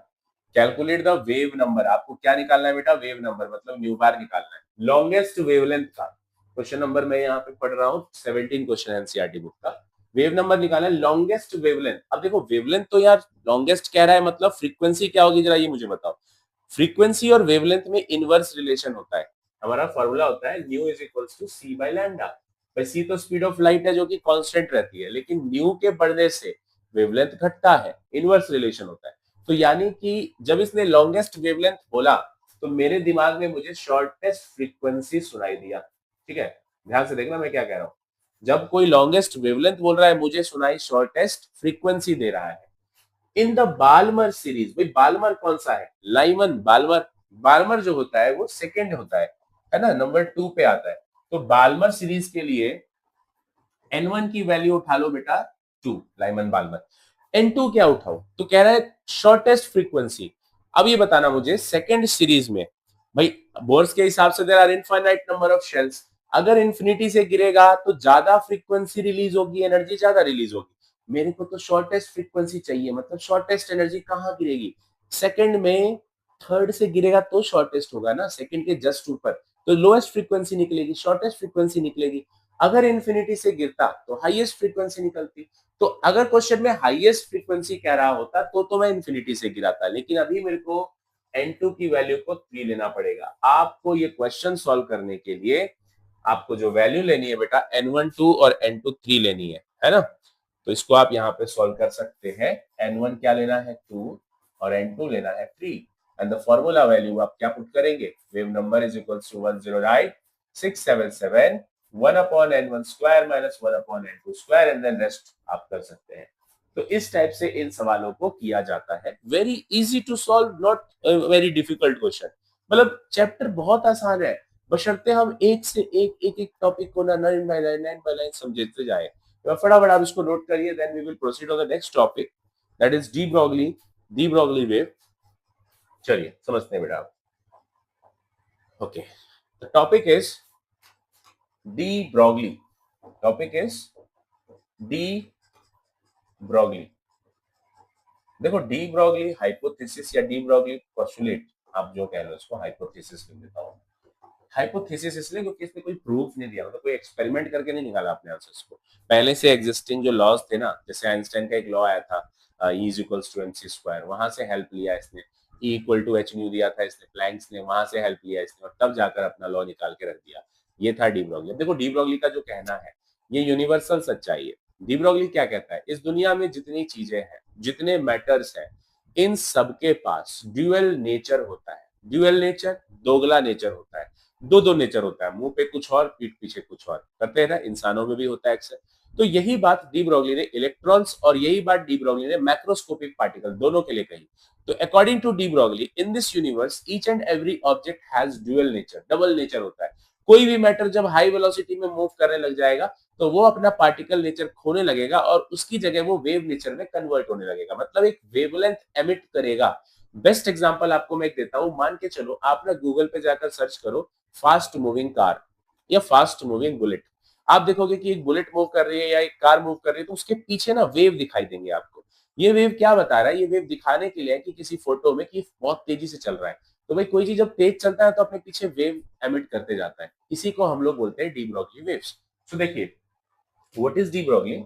कैलकुलेट द वेव नंबर, आपको क्या निकालना है बेटा, वेव नंबर मतलब न्यू बार निकालना है, लॉन्गेस्ट वेवलेंथ का क्वेश्चन नंबर मैं यहाँ पे पढ़ रहा हूँ 17 क्वेश्चन एनसीईआरटी बुक का, वेव नंबर निकालना है, लॉन्गेस्ट वेवलेंथ। अब देखो वेवलेंथ तो यार लॉन्गेस्ट कह रहा है, मतलब फ्रीक्वेंसी क्या होगी जरा ये मुझे बताओ। फ्रीक्वेंसी और वेवलेंथ में इनवर्स रिलेशन होता है, हमारा फॉर्मूला होता है nu is equals to C by lambda. भाई सी तो स्पीड ऑफ लाइट है जो कि कांस्टेंट रहती है, लेकिन न्यू के बढ़ने से वेवलेंथ घटता है, इनवर्स रिलेशन होता है। तो यानी कि जब इसने लॉन्गेस्ट वेवलेंथ बोला तो मेरे दिमाग में मुझे शॉर्टेस्ट फ्रीक्वेंसी सुनाई दिया, ठीक है, ध्यान से देखना मैं क्या कह रहा हूं। जब कोई लॉन्गेस्ट वेवलेंथ बोल रहा है मुझे सुनाई शॉर्टेस्ट फ्रीक्वेंसी दे रहा है। इन द बाल्मर सीरीज, भाई बाल्मर कौन सा है, लाइमन बाल्मर, बाल्मर जो होता है वो सेकंड होता है ना, नंबर 2 पे आता है। तो बाल्मर सीरीज के लिए N1 की वैल्यू उठा लो बेटा 2, लाइमन बाल्मर। N2 क्या उठाओ, तो कह रहा है शॉर्टेस्ट फ्रीक्वेंसी। अब ये बताना मुझे सेकंड सीरीज में, भाई बोर्स के हिसाब से there are infinite number of shells, अगर इंफिनिटी से गिरेगा तो ज्यादा फ्रीक्वेंसी रिलीज होगी, एनर्जी ज्यादा रिलीज होगी, मेरे को तो शॉर्टेस्ट फ्रीक्वेंसी चाहिए, मतलब शॉर्टेस्ट एनर्जी कहाँ गिरेगी, सेकंड में, थर्ड से गिरेगा तो शॉर्टेस्ट होगा ना, सेकंड के जस्ट ऊपर, तो लोएस्ट फ्रीक्वेंसी निकलेगी, शॉर्टेस्ट फ्रीक्वेंसी निकलेगी। अगर इन्फिनिटी से गिरता तो हाईएस्ट फ्रीक्वेंसी निकलती। तो अगर क्वेश्चन में हाईएस्ट फ्रीक्वेंसी कह रहा होता तो मैं इन्फिनिटी से गिराता, लेकिन अभी मेरे को N2 की वैल्यू को 3 लेना पड़ेगा। आपको ये क्वेश्चन सॉल्व करने के लिए आपको जो वैल्यू लेनी है बेटा N1 2 और N2 3 लेनी है ना। तो इसको आप यहाँ पे सॉल्व कर सकते हैं, N1 क्या लेना है 2 और N2 लेना है 3 एंड द फॉर्मूला वैल्यू आप क्या पुट करेंगे, wave number is equals to 109,677 1/n1 square minus 1/n2 square and then rest आप कर सकते हैं। तो इस टाइप से इन सवालों को किया जाता है, very easy to solve, not very difficult question, मतलब चैप्टर बहुत आसान है, बशर्ते हम एक से एक टॉपिक को ना लाइन बाय लाइन समझते जाए। तो फटाफट आप इसको नोट करिए, then we will proceed on the next topic, that is de Broglie wave. चलिए समझते हैं बेटा आप। Okay, the topic is de Broglie, topic is de Broglie. देखो डी ब्रॉगली हाइपोथेसिस या डी ब्रॉगली पोस्टुलेट, आप जो कह रहे हो उसको हाइपोथेसिस लिख देता हूं। हाइपोथेसिस इसलिए क्योंकि इसने कोई प्रूफ नहीं दिया, मतलब कोई एक्सपेरिमेंट करके नहीं निकाला अपने आंसर्स को, पहले से एग्जिस्टिंग जो लॉज थे ना, जैसे आइंस्टाइन का एक लॉ आया था E is equals to mc square, वहां से हेल्प लिया इसने, E equal to h nu दिया था इसने, प्लैंक्स ने वहां से हेल्प लिया इसने, और तब जाकर अपना लॉ निकाल के रख दिया। ये था डी ब्रॉगली। देखो डी ब्रॉगली का जो कहना है ये यूनिवर्सल सच्चाई है। डी ब्रॉगली क्या कहता है, इस दुनिया में जितनी चीजें हैं, जितने मैटर्स हैं, इन सबके पास ड्यूअल नेचर होता है। ड्यूअल नेचर, दोगला नेचर होता है, दो नेचर होता है, मुंह पे कुछ और पीठ पीछे कुछ और, करते हैं ना, इंसानों में भी होता है अक्सर। तो यही बात डी ब्रॉगली ने इलेक्ट्रॉन्स और यही बात डी ब्रॉगली ने मैक्रोस्कोपिक पार्टिकल दोनों के लिए कही। तो according to de Broglie in this universe each and every object has dual nature, double nature होता है। कोई भी मैटर जब हाई वेलोसिटी में मूव करने लग जाएगा तो वो अपना पार्टिकल नेचर खोने लगेगा और उसकी जगह वो वेव नेचर में कन्वर्ट होने लगेगा, मतलब एक वेवलेंथ एमिट करेगा। बेस्ट एग्जांपल आपको मैं एक देता हूं, मान के चलो आप ना गूगल पे जाकर सर्च करो फास्ट मूविंग कार या फास्ट मूविंग बुलेट। आप देखोगे कि एक बुलेट मूव कर रही है या एक कार मूव कर रही है तो उसके पीछे ना वेव दिखाई देंगे आपको। ये वेव क्या बता रहा है? ये वेव दिखाने के लिए है कि किसी फोटो में कि बहुत तेजी से चल रहा है। तो भाई कोई चीज जब तेज चलता है तो अपने पीछे वेव एमिट करते जाता है, इसी को हम लोग बोलते हैं डी ब्रॉगली वेव्स। तो देखिए, what is de Broglie?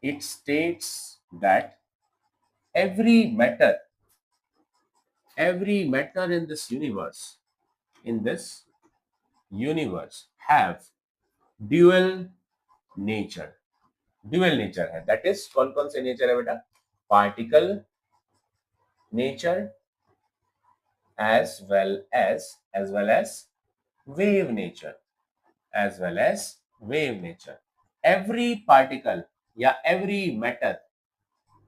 It states that every every matter in this universe have dual nature। Dual nature है, दैट इज कौन कौन से नेचर है बेटा? Particle nature as well as wave nature, as well as wave nature। every particle या every matter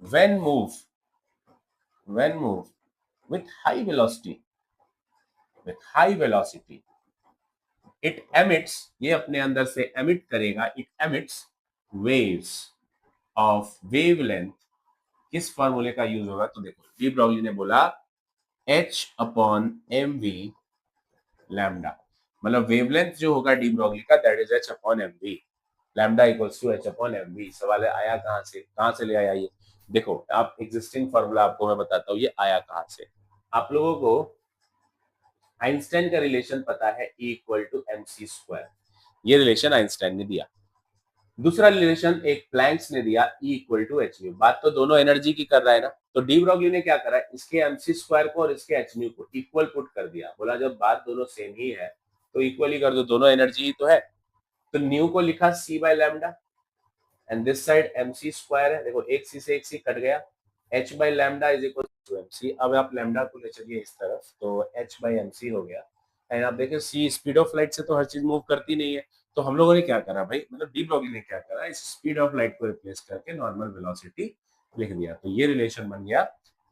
when move with high velocity it emits, ये अपने अंदर से emit करेगा, it emits waves of wavelength। किस फॉर्मूले का यूज होगा? तो देखो, डी ब्रॉगली ने बोला h/mv लैम्डा, मतलब वेवलेंथ जो होगा डी ब्रॉगली का that is h/mv, lambda equals to h/mv। सवाल है आया कहां से ले आया ये? देखो, आप एग्जिस्टिंग फॉर्मूला आपको मैं बताता हूँ ये आया कहां से। आप लोगों को आइंस्टाइन का रिलेशन पता है, E इक्वल टू mc², ये रिलेशन आइंस्टाइन ने दिया। दूसरा रिलेशन एक प्लैंक्स ने दिया, E इक्वल टू hν। बात तो दोनों एनर्जी की कर रहा है ना, तो डी ब्रॉगली ने क्या करा, इसके mc² को और इसके hν को इक्वल पुट कर दिया। बोला जब बात दोनों सेम ही है तो इक्वल ही कर दो, दोनों एनर्जी ही तो है। तो न्यू को लिखा c/λ and this side mc² है। देखो एक c से एक c कट गया, h/λ is equal to mc। अब आप लैम्डा को ले चलिए इस तरफ तो h/mc हो गया। एंड आप देखिए c स्पीड ऑफ लाइट से तो हर चीज मूव करती नहीं है, तो हम लोगों ने क्या करा भाई, मतलब डी ब्रॉगली ने क्या करा, इस स्पीड ऑफ लाइट को रिप्लेस करके नॉर्मल वेलोसिटी लिख दिया। तो ये रिलेशन बन गया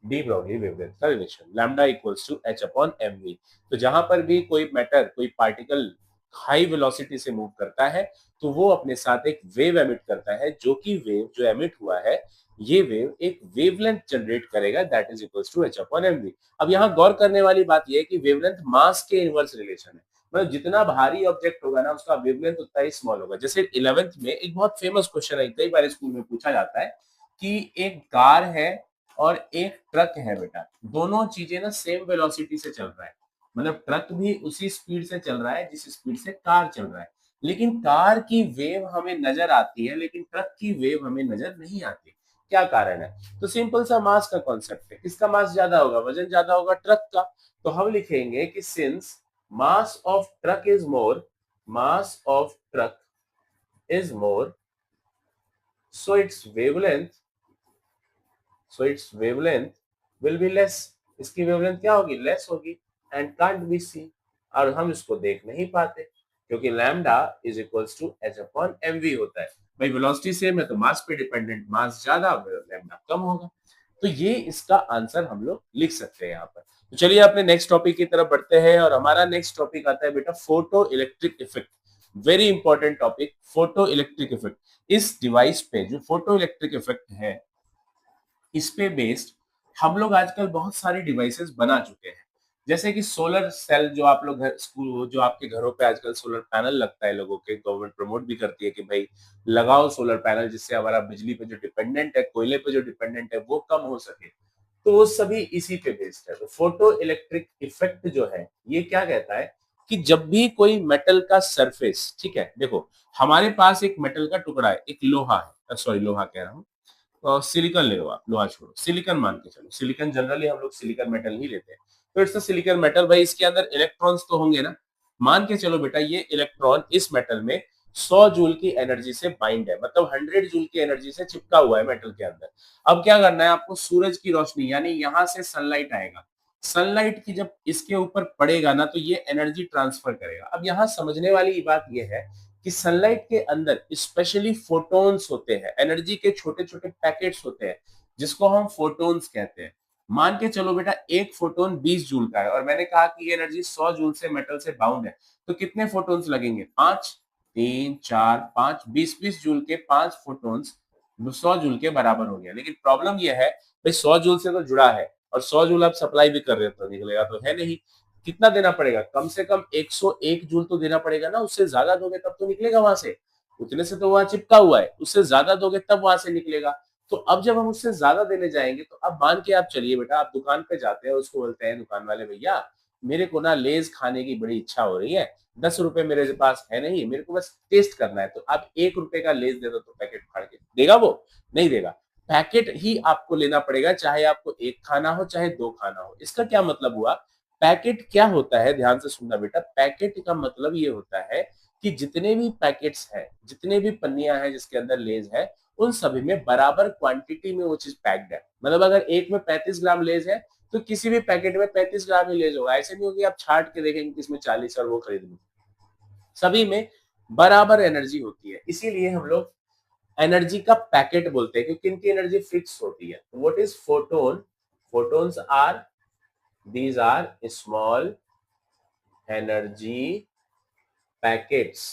डी ब्रॉगली वेवलेंथ का relation, lambda equals to h/mv। तो जहां पर भी कोई मैटर, कोई पार्टिकल हाई वेलोसिटी से मूव करता है तो वो अपने साथ एक वेव एमिट करता है, जो कि वेव जो एमिट हुआ है ये वेव एक वेवलेंथ जनरेट करेगा that is equals to h/mv। अब यहाँ गौर करने वाली बात यह है कि वेवलेंथ मास के इनवर्स रिलेशन है, मतलब जितना भारी ऑब्जेक्ट होगा ना उसका वेवलेंथ उतना ही स्मॉल होगा। जैसे 11th में एक बहुत फेमस क्वेश्चन है, कई बार स्कूल में पूछा जाता है कि एक कार है और एक ट्रक है बेटा, दोनों चीजें ना सेम वेलोसिटी से चल रहा है, मतलब ट्रक भी उसी स्पीड से चल रहा है जिस स्पीड से कार चल रहा है, लेकिन कार की वेव हमें नजर आती है लेकिन ट्रक की वेव हमें नजर नहीं आती। क्या कारण है? तो सिंपल सा मास का कॉन्सेप्ट है, किसका मास ज्यादा होगा? वजन ज्यादा होगा ट्रक का। तो हम लिखेंगे कि since mass of truck is more, mass of truck is more, so its wavelength so its wavelength will be less। इसकी वेवलेंथ क्या होगी? लेस होगी। एंड कांट बी सी, और हम इसको देख नहीं पाते क्योंकि lambda is equals to h/mv होता है। भाई वेलोसिटी सेम है तो मास पे डिपेंडेंट, मास ज्यादा लैम्डा कम होगा। तो ये इसका आंसर हम लोग लिख सकते हैं यहाँ पर। तो चलिए अपने नेक्स्ट टॉपिक की तरफ बढ़ते हैं और हमारा नेक्स्ट टॉपिक आता है बेटा photo electric effect. Very important topic, photo electric effect. इस डिवाइस पे जो फोटो इलेक्ट्रिक इफेक्ट है इस पे बेस्ड हम लोग आजकल बहुत सारे डिवाइसेस बना चुके हैं, जैसे कि सोलर सेल, जो आप लोग घर स्कूल जो आपके घरों पे आजकल सोलर पैनल लगता है, लोगों के गवर्नमेंट प्रमोट भी करती है कि भाई लगाओ सोलर पैनल, जिससे हमारा बिजली पे जो डिपेंडेंट है, कोयले पे जो डिपेंडेंट है वो कम हो सके। तो वो सभी इसी पे बेस्ड है। तो फोटो इलेक्ट्रिक इफेक्ट जो है ये क्या कहता है कि जब भी कोई मेटल का सरफेस, ठीक है, देखो हमारे पास एक मेटल का टुकड़ा है, एक लोहा है, सॉरी लोहा कह रहा हूँ, सिलिकॉन ले लो आप, लोहा छोड़ो, सिलिकॉन मान के चलो, सिलिकॉन जनरली हम लोग सिलिकॉन मेटल ही लेते हैं। तो इट्स अ सिलिकॉन मेटल, भाई इसके अंदर इलेक्ट्रॉन्स तो होंगे ना। मान के चलो बेटा ये इलेक्ट्रॉन इस मेटल में 100 जूल की एनर्जी से बाइंड है, मतलब 100 जूल की एनर्जी से चिपका हुआ है मेटल के अंदर। अब क्या करना है आपको, सूरज की रोशनी यानी यहां से सनलाइट आएगा, सनलाइट की जब इसके ऊपर पड़ेगा ना तो ये एनर्जी ट्रांसफर करेगा। अब यहाँ समझने वाली बात यह है कि सनलाइट के अंदर स्पेशली फोटॉन्स होते हैं, एनर्जी के छोटे छोटे पैकेट्स होते हैं जिसको हम फोटॉन्स कहते हैं। मान के चलो बेटा एक फोटोन 20 जूल का है और मैंने कहा कि ये एनर्जी 100 जूल से मेटल से बाउंड है, तो कितने फोटोन्स लगेंगे? 5, 3, 4, 5, 20-20 जूल के 5 फोटोन्स 100 जूल के बराबर हो गया। लेकिन प्रॉब्लम ये है भाई 100 जूल से तो जुड़ा है और 100 जूल आप सप्लाई भी कर रहे हो तो निकलेगा तो है नहीं। कितना देना पड़ेगा? कम से कम 101 जूल तो देना पड़ेगा ना, उससे ज्यादा दोगे तब तो निकलेगा वहां से। उतने से तो वहां चिपका हुआ है, उससे ज्यादा दोगे तब वहां से निकलेगा। तो अब जब हम उससे ज्यादा देने जाएंगे तो अब मान के आप चलिए बेटा, आप दुकान पे जाते हैं, उसको बोलते हैं दुकान वाले भैया मेरे को ना लेज खाने की बड़ी इच्छा हो रही है, 10 रुपए मेरे पास है नहीं, मेरे को बस टेस्ट करना है, तो आप 1 रुपए का लेज दे दो तो पैकेट फाड़ के देगा वो? नहीं देगा। पैकेट ही आपको लेना पड़ेगा, चाहे आपको एक खाना हो चाहे दो खाना हो। इसका क्या मतलब हुआ? पैकेट क्या होता है, ध्यान से सुनना बेटा, पैकेट का मतलब ये होता है कि जितने भी पैकेट्स हैं, जितने भी पन्नियां हैं जिसके अंदर लेज है, उन सभी में बराबर क्वांटिटी में वो चीज पैक्ड है। मतलब अगर एक में 35 ग्राम लेज है तो किसी भी पैकेट में 35 ग्राम ही लेज होगा। ऐसे नहीं होगी आप छाट के देखेंगे कि इसमें 40 और वो खरीद लो। सभी में बराबर एनर्जी होती है, इसीलिए हम लोग एनर्जी का पैकेट बोलते हैं, क्योंकि इनकी एनर्जी फिक्स होती है। What is photon? Photons are, these are small energy packets.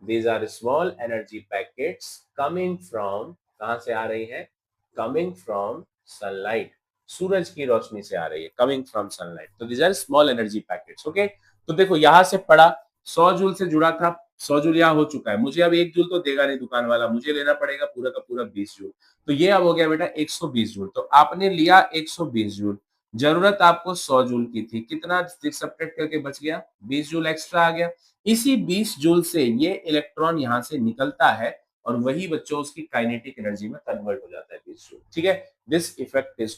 These are small energy packets coming from, कहां से आ रही है? Coming from sunlight. सूरज की रोशनी से आ रही है, coming from sunlight. तो these are small energy packets. Okay? तो देखो यहां से पढ़ा 100 जूल से जुड़ा था, 100 जूल यहाँ हो चुका है, मुझे अब 1 जूल तो देगा नहीं दुकान वाला, मुझे लेना पड़ेगा पूरा का पूरा 20 जूल। तो ये अब हो गया बेटा 120 जूल। तो आपने लिया 120 जूल, जरूरत आपको 100 जूल की थी, कितना सब्ट्रैक्ट करके बच गया? 20 जूल एक्स्ट्रा आ गया। इसी 20 जूल से ये इलेक्ट्रॉन यहां से निकलता है और वही बच्चों उसकी काइनेटिक एनर्जी में कन्वर्ट हो जाता है 20 जूल। ठीक है, this effect is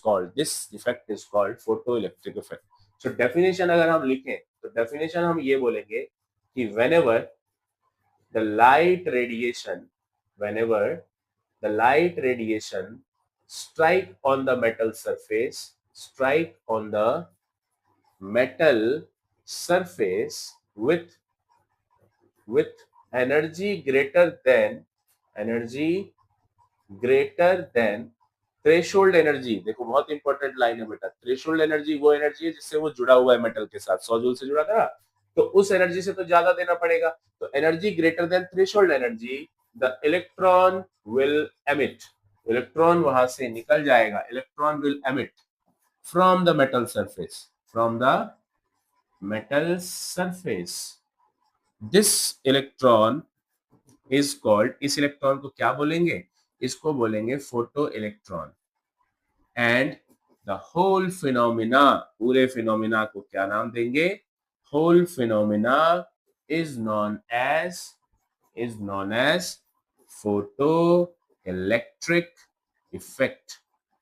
called photo electric effect. So definition अगर हम लिखें तो डेफिनेशन हम ये बोलेंगे कि whenever the light radiation whenever the light radiation strike on the metal surface with energy greater than threshold energy. देखो बहुत इंपॉर्टेंट लाइन है बेटा, थ्रेशोल्ड एनर्जी वो एनर्जी है जिससे वो जुड़ा हुआ है मेटल के साथ, 100 जूल से जुड़ा था ना, तो उस एनर्जी से तो ज्यादा देना पड़ेगा। तो energy greater than threshold energy, the electron will emit, electron वहां से निकल जाएगा, electron will emit from the metal surface, from the metal surface. This electron is called, इस इलेक्ट्रॉन को क्या बोलेंगे? इसको बोलेंगे photo electron. And the whole phenomena, पूरे फिनोमिना को क्या नाम देंगे? Whole phenomena is known as photo electric effect.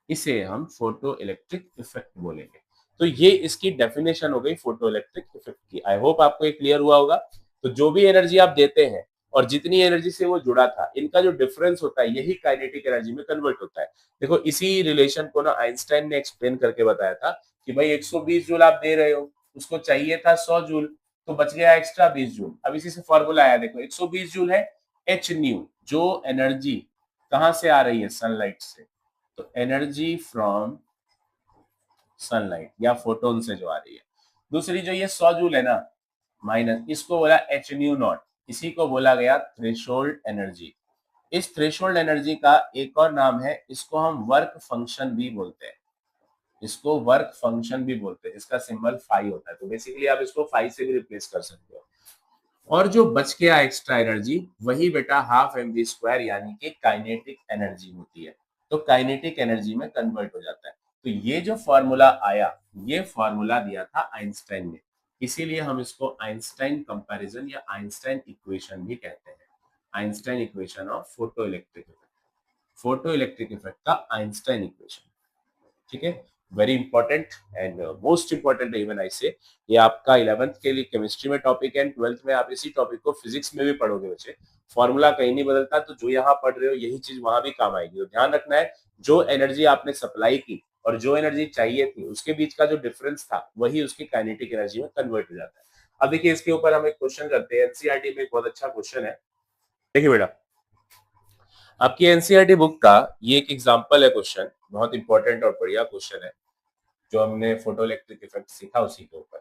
इसे हम फोटो इलेक्ट्रिक इफेक्ट बोलेंगे। तो ये इसकी डेफिनेशन हो गई फोटो इलेक्ट्रिक इफेक्ट की। आई होप आपको ये क्लियर हुआ होगा। तो जो भी एनर्जी आप देते हैं और जितनी एनर्जी से वो जुड़ा था, इनका जो डिफरेंस होता है यही काइनेटिक एनर्जी में कन्वर्ट होता है। देखो इसी रिलेशन को ना आइंस्टाइन ने एक्सप्लेन करके बताया था कि भाई 120 जूल आप दे रहे हो, उसको चाहिए था 100 जूल, तो बच गया एक्स्ट्रा 20 जूल। अब इसी से फॉर्मूला आया, देखो 120 जूल है एच न्यू, जो एनर्जी कहां से आ रही है? सनलाइट से। तो एनर्जी फ्रॉम सनलाइट या फोटोन से जो आ रही है। दूसरी जो ये 100 जूल है ना, माइनस, इसको बोला एच न्यू नॉट, इसी को बोला गया थ्रेशोल्ड एनर्जी। इस थ्रेशोल्ड एनर्जी का एक और नाम है, इसको हम वर्क फंक्शन भी बोलते हैं, इसको वर्क फंक्शन भी बोलते हैं, इसका सिंबल फाई होता है। तो बेसिकली आप इसको फाई से भी रिप्लेस कर सकते हो। और जो बच गया एक्स्ट्रा एनर्जी, वही बेटा हाफ एम वी स्क्वायर यानी कि काइनेटिक एनर्जी होती है। तो काइनेटिक एनर्जी में कन्वर्ट हो जाता है। तो ये जो फॉर्मूला आया, ये फॉर्मूला दिया था आइंस्टाइन ने, इसीलिए हम इसको आइंस्टाइन कंपैरिजन या आइंस्टाइन इक्वेशन भी कहते हैं। Einstein equation of photo electric effect, photo electric effect का आइंस्टाइन इक्वेशन। ठीक है, very important and most important even I से। ये आपका 11th के लिए केमिस्ट्री में टॉपिक है, 12th में आप इसी टॉपिक को फिजिक्स में भी पढ़ोगे बच्चे। फॉर्मूला कहीं नहीं बदलता, तो जो यहाँ पढ़ रहे हो यही चीज वहां भी काम आएगी। तो ध्यान रखना है, जो एनर्जी आपने सप्लाई की और जो एनर्जी चाहिए थी, उसके बीच का जो डिफरेंस था वही उसकी काइनेटिक एनर्जी में कन्वर्ट हो जाता है। अब देखिए इसके ऊपर हम एक क्वेश्चन करते हैं, एनसीईआरटी में एक बहुत अच्छा क्वेश्चन है। देखिए बेटा, आपकी एनसीईआरटी बुक का ये एक एग्जांपल है क्वेश्चन, बहुत इंपॉर्टेंट और बढ़िया क्वेश्चन है। जो हमने फोटो इलेक्ट्रिक इफेक्ट सीखा उसी के ऊपर।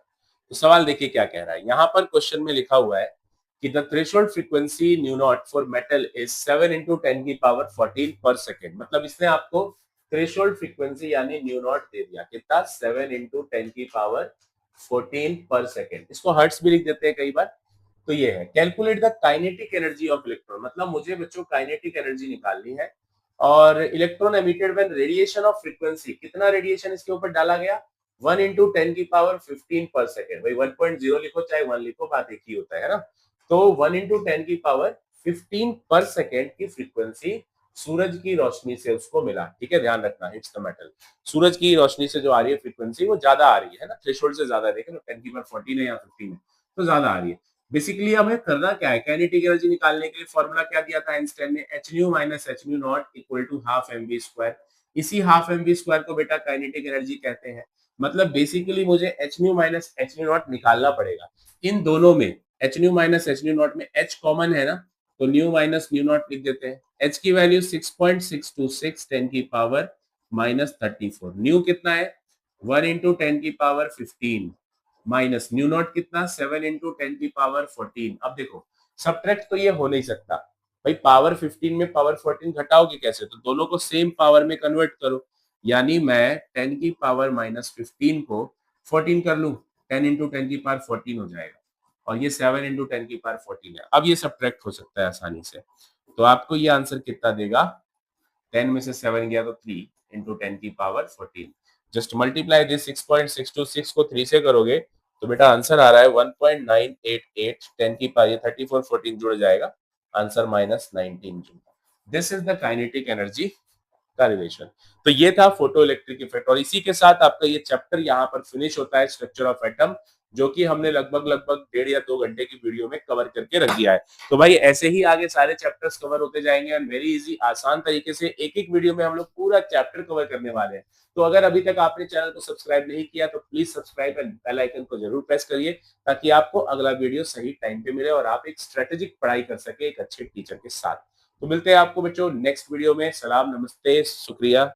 तो सवाल देखिए क्या कह रहा है, यहाँ पर क्वेश्चन में लिखा हुआ है कि the threshold frequency new not for metal is 7 into 10 की पावर 14 पर सेकेंड। मतलब इसने आपको थ्रेशोल्ड फ्रीक्वेंसी यानी न्यू नॉट दे दिया, कितना, 7 into 10 की पावर 14 पर सेकेंड। इसको हर्ट्स भी लिख देते हैं कई बार। तो ये है calculate the kinetic energy of electron, मतलब मुझे बच्चों काइनेटिक एनर्जी निकालनी है। और electron emitted when radiation of frequency, कितना रेडिएशन इसके ऊपर डाला गया, 1 into 10 की पावर 15 पर सेकेंड। भाई 1.0 लिखो चाहे 1 लिखो, बात एक ही होता है ना। तो 1 into 10 की पावर 15 पर सेकेंड की फ्रीक्वेंसी सूरज की रोशनी से उसको मिला। ठीक है, ध्यान रखना, हिट्स द मेटल। सूरज की रोशनी से जो आ रही है फ्रीक्वेंसी वो ज्यादा आ रही है ना, थ्रेशोल्ड से ज्यादा। देखें तो 10 की पावर 14 है या 15 है, तो ज्यादा आ रही है। बेसिकली हमें करना क्या है, काइनेटिक एनर्जी निकालने के लिए फॉर्मूला क्या दिया था आइंस्टाइन ने, h nu minus h nu naught equal to half mv square. इसी हाफ mv स्क्वायर को बेटा काइनेटिक एनर्जी कहते हैं। मतलब बेसिकली मुझे h nu minus h nu naught निकालना पड़ेगा। इन दोनों में h nu minus h nu naught में h कॉमन है ना, तो न्यू माइनस न्यू नॉट लिख देते हैं। h की वैल्यू 6.626 10 की पावर माइनस 34। न्यू कितना है, 1 into 10 की पावर 15 माइनस न्यू नॉट कितना, 7 into 10 की पावर 14। अब देखो सब्ट्रैक्ट तो ये हो नहीं सकता भाई, पावर 15 में पावर 14 घटाओगे कैसे, तो दोनों को सेम पावर में कन्वर्ट करो। यानी मैं 10 की पावर माइनस 15 को 14 कर लूं, 10 into 10 की पावर 14 हो जाएगा, और ये 7 into 10 की पावर 14 है। अब ये सब्ट्रैक्ट हो सकता है आसानी से। तो आपको ये आंसर कितना देगा, 10 में से 7 गया तो 3 into 10 की पावर 14। जस्ट मल्टीप्लाई दिस 6.626 को 3 से करोगे तो बेटा आंसर आ रहा है 1.988 10 की पावर 34 14 जुड़ जाएगा, answer minus 19 joule. This is the kinetic energy का रिलेशन। तो ये था फोटो इलेक्ट्रिक इफेक्ट, और इसी के साथ आपका ये चैप्टर यहाँ पर फिनिश होता है, स्ट्रक्चर ऑफ एटम, जो कि हमने लगभग लगभग 1.5 या 2 घंटे की वीडियो में कवर करके रख दिया है। तो भाई ऐसे ही आगे सारे चैप्टर्स कवर होते जाएंगे, और वेरी इजी आसान तरीके से एक एक वीडियो में हम लोग पूरा चैप्टर कवर करने वाले हैं। तो अगर अभी तक आपने चैनल को सब्सक्राइब नहीं किया तो please subscribe and bell icon को जरूर प्रेस करिए, ताकि आपको अगला वीडियो सही टाइम पे मिले और आप एक स्ट्रेटेजिक पढ़ाई कर सके एक अच्छे टीचर के साथ। तो मिलते हैं आपको बच्चों नेक्स्ट वीडियो में। सलाम, नमस्ते, शुक्रिया।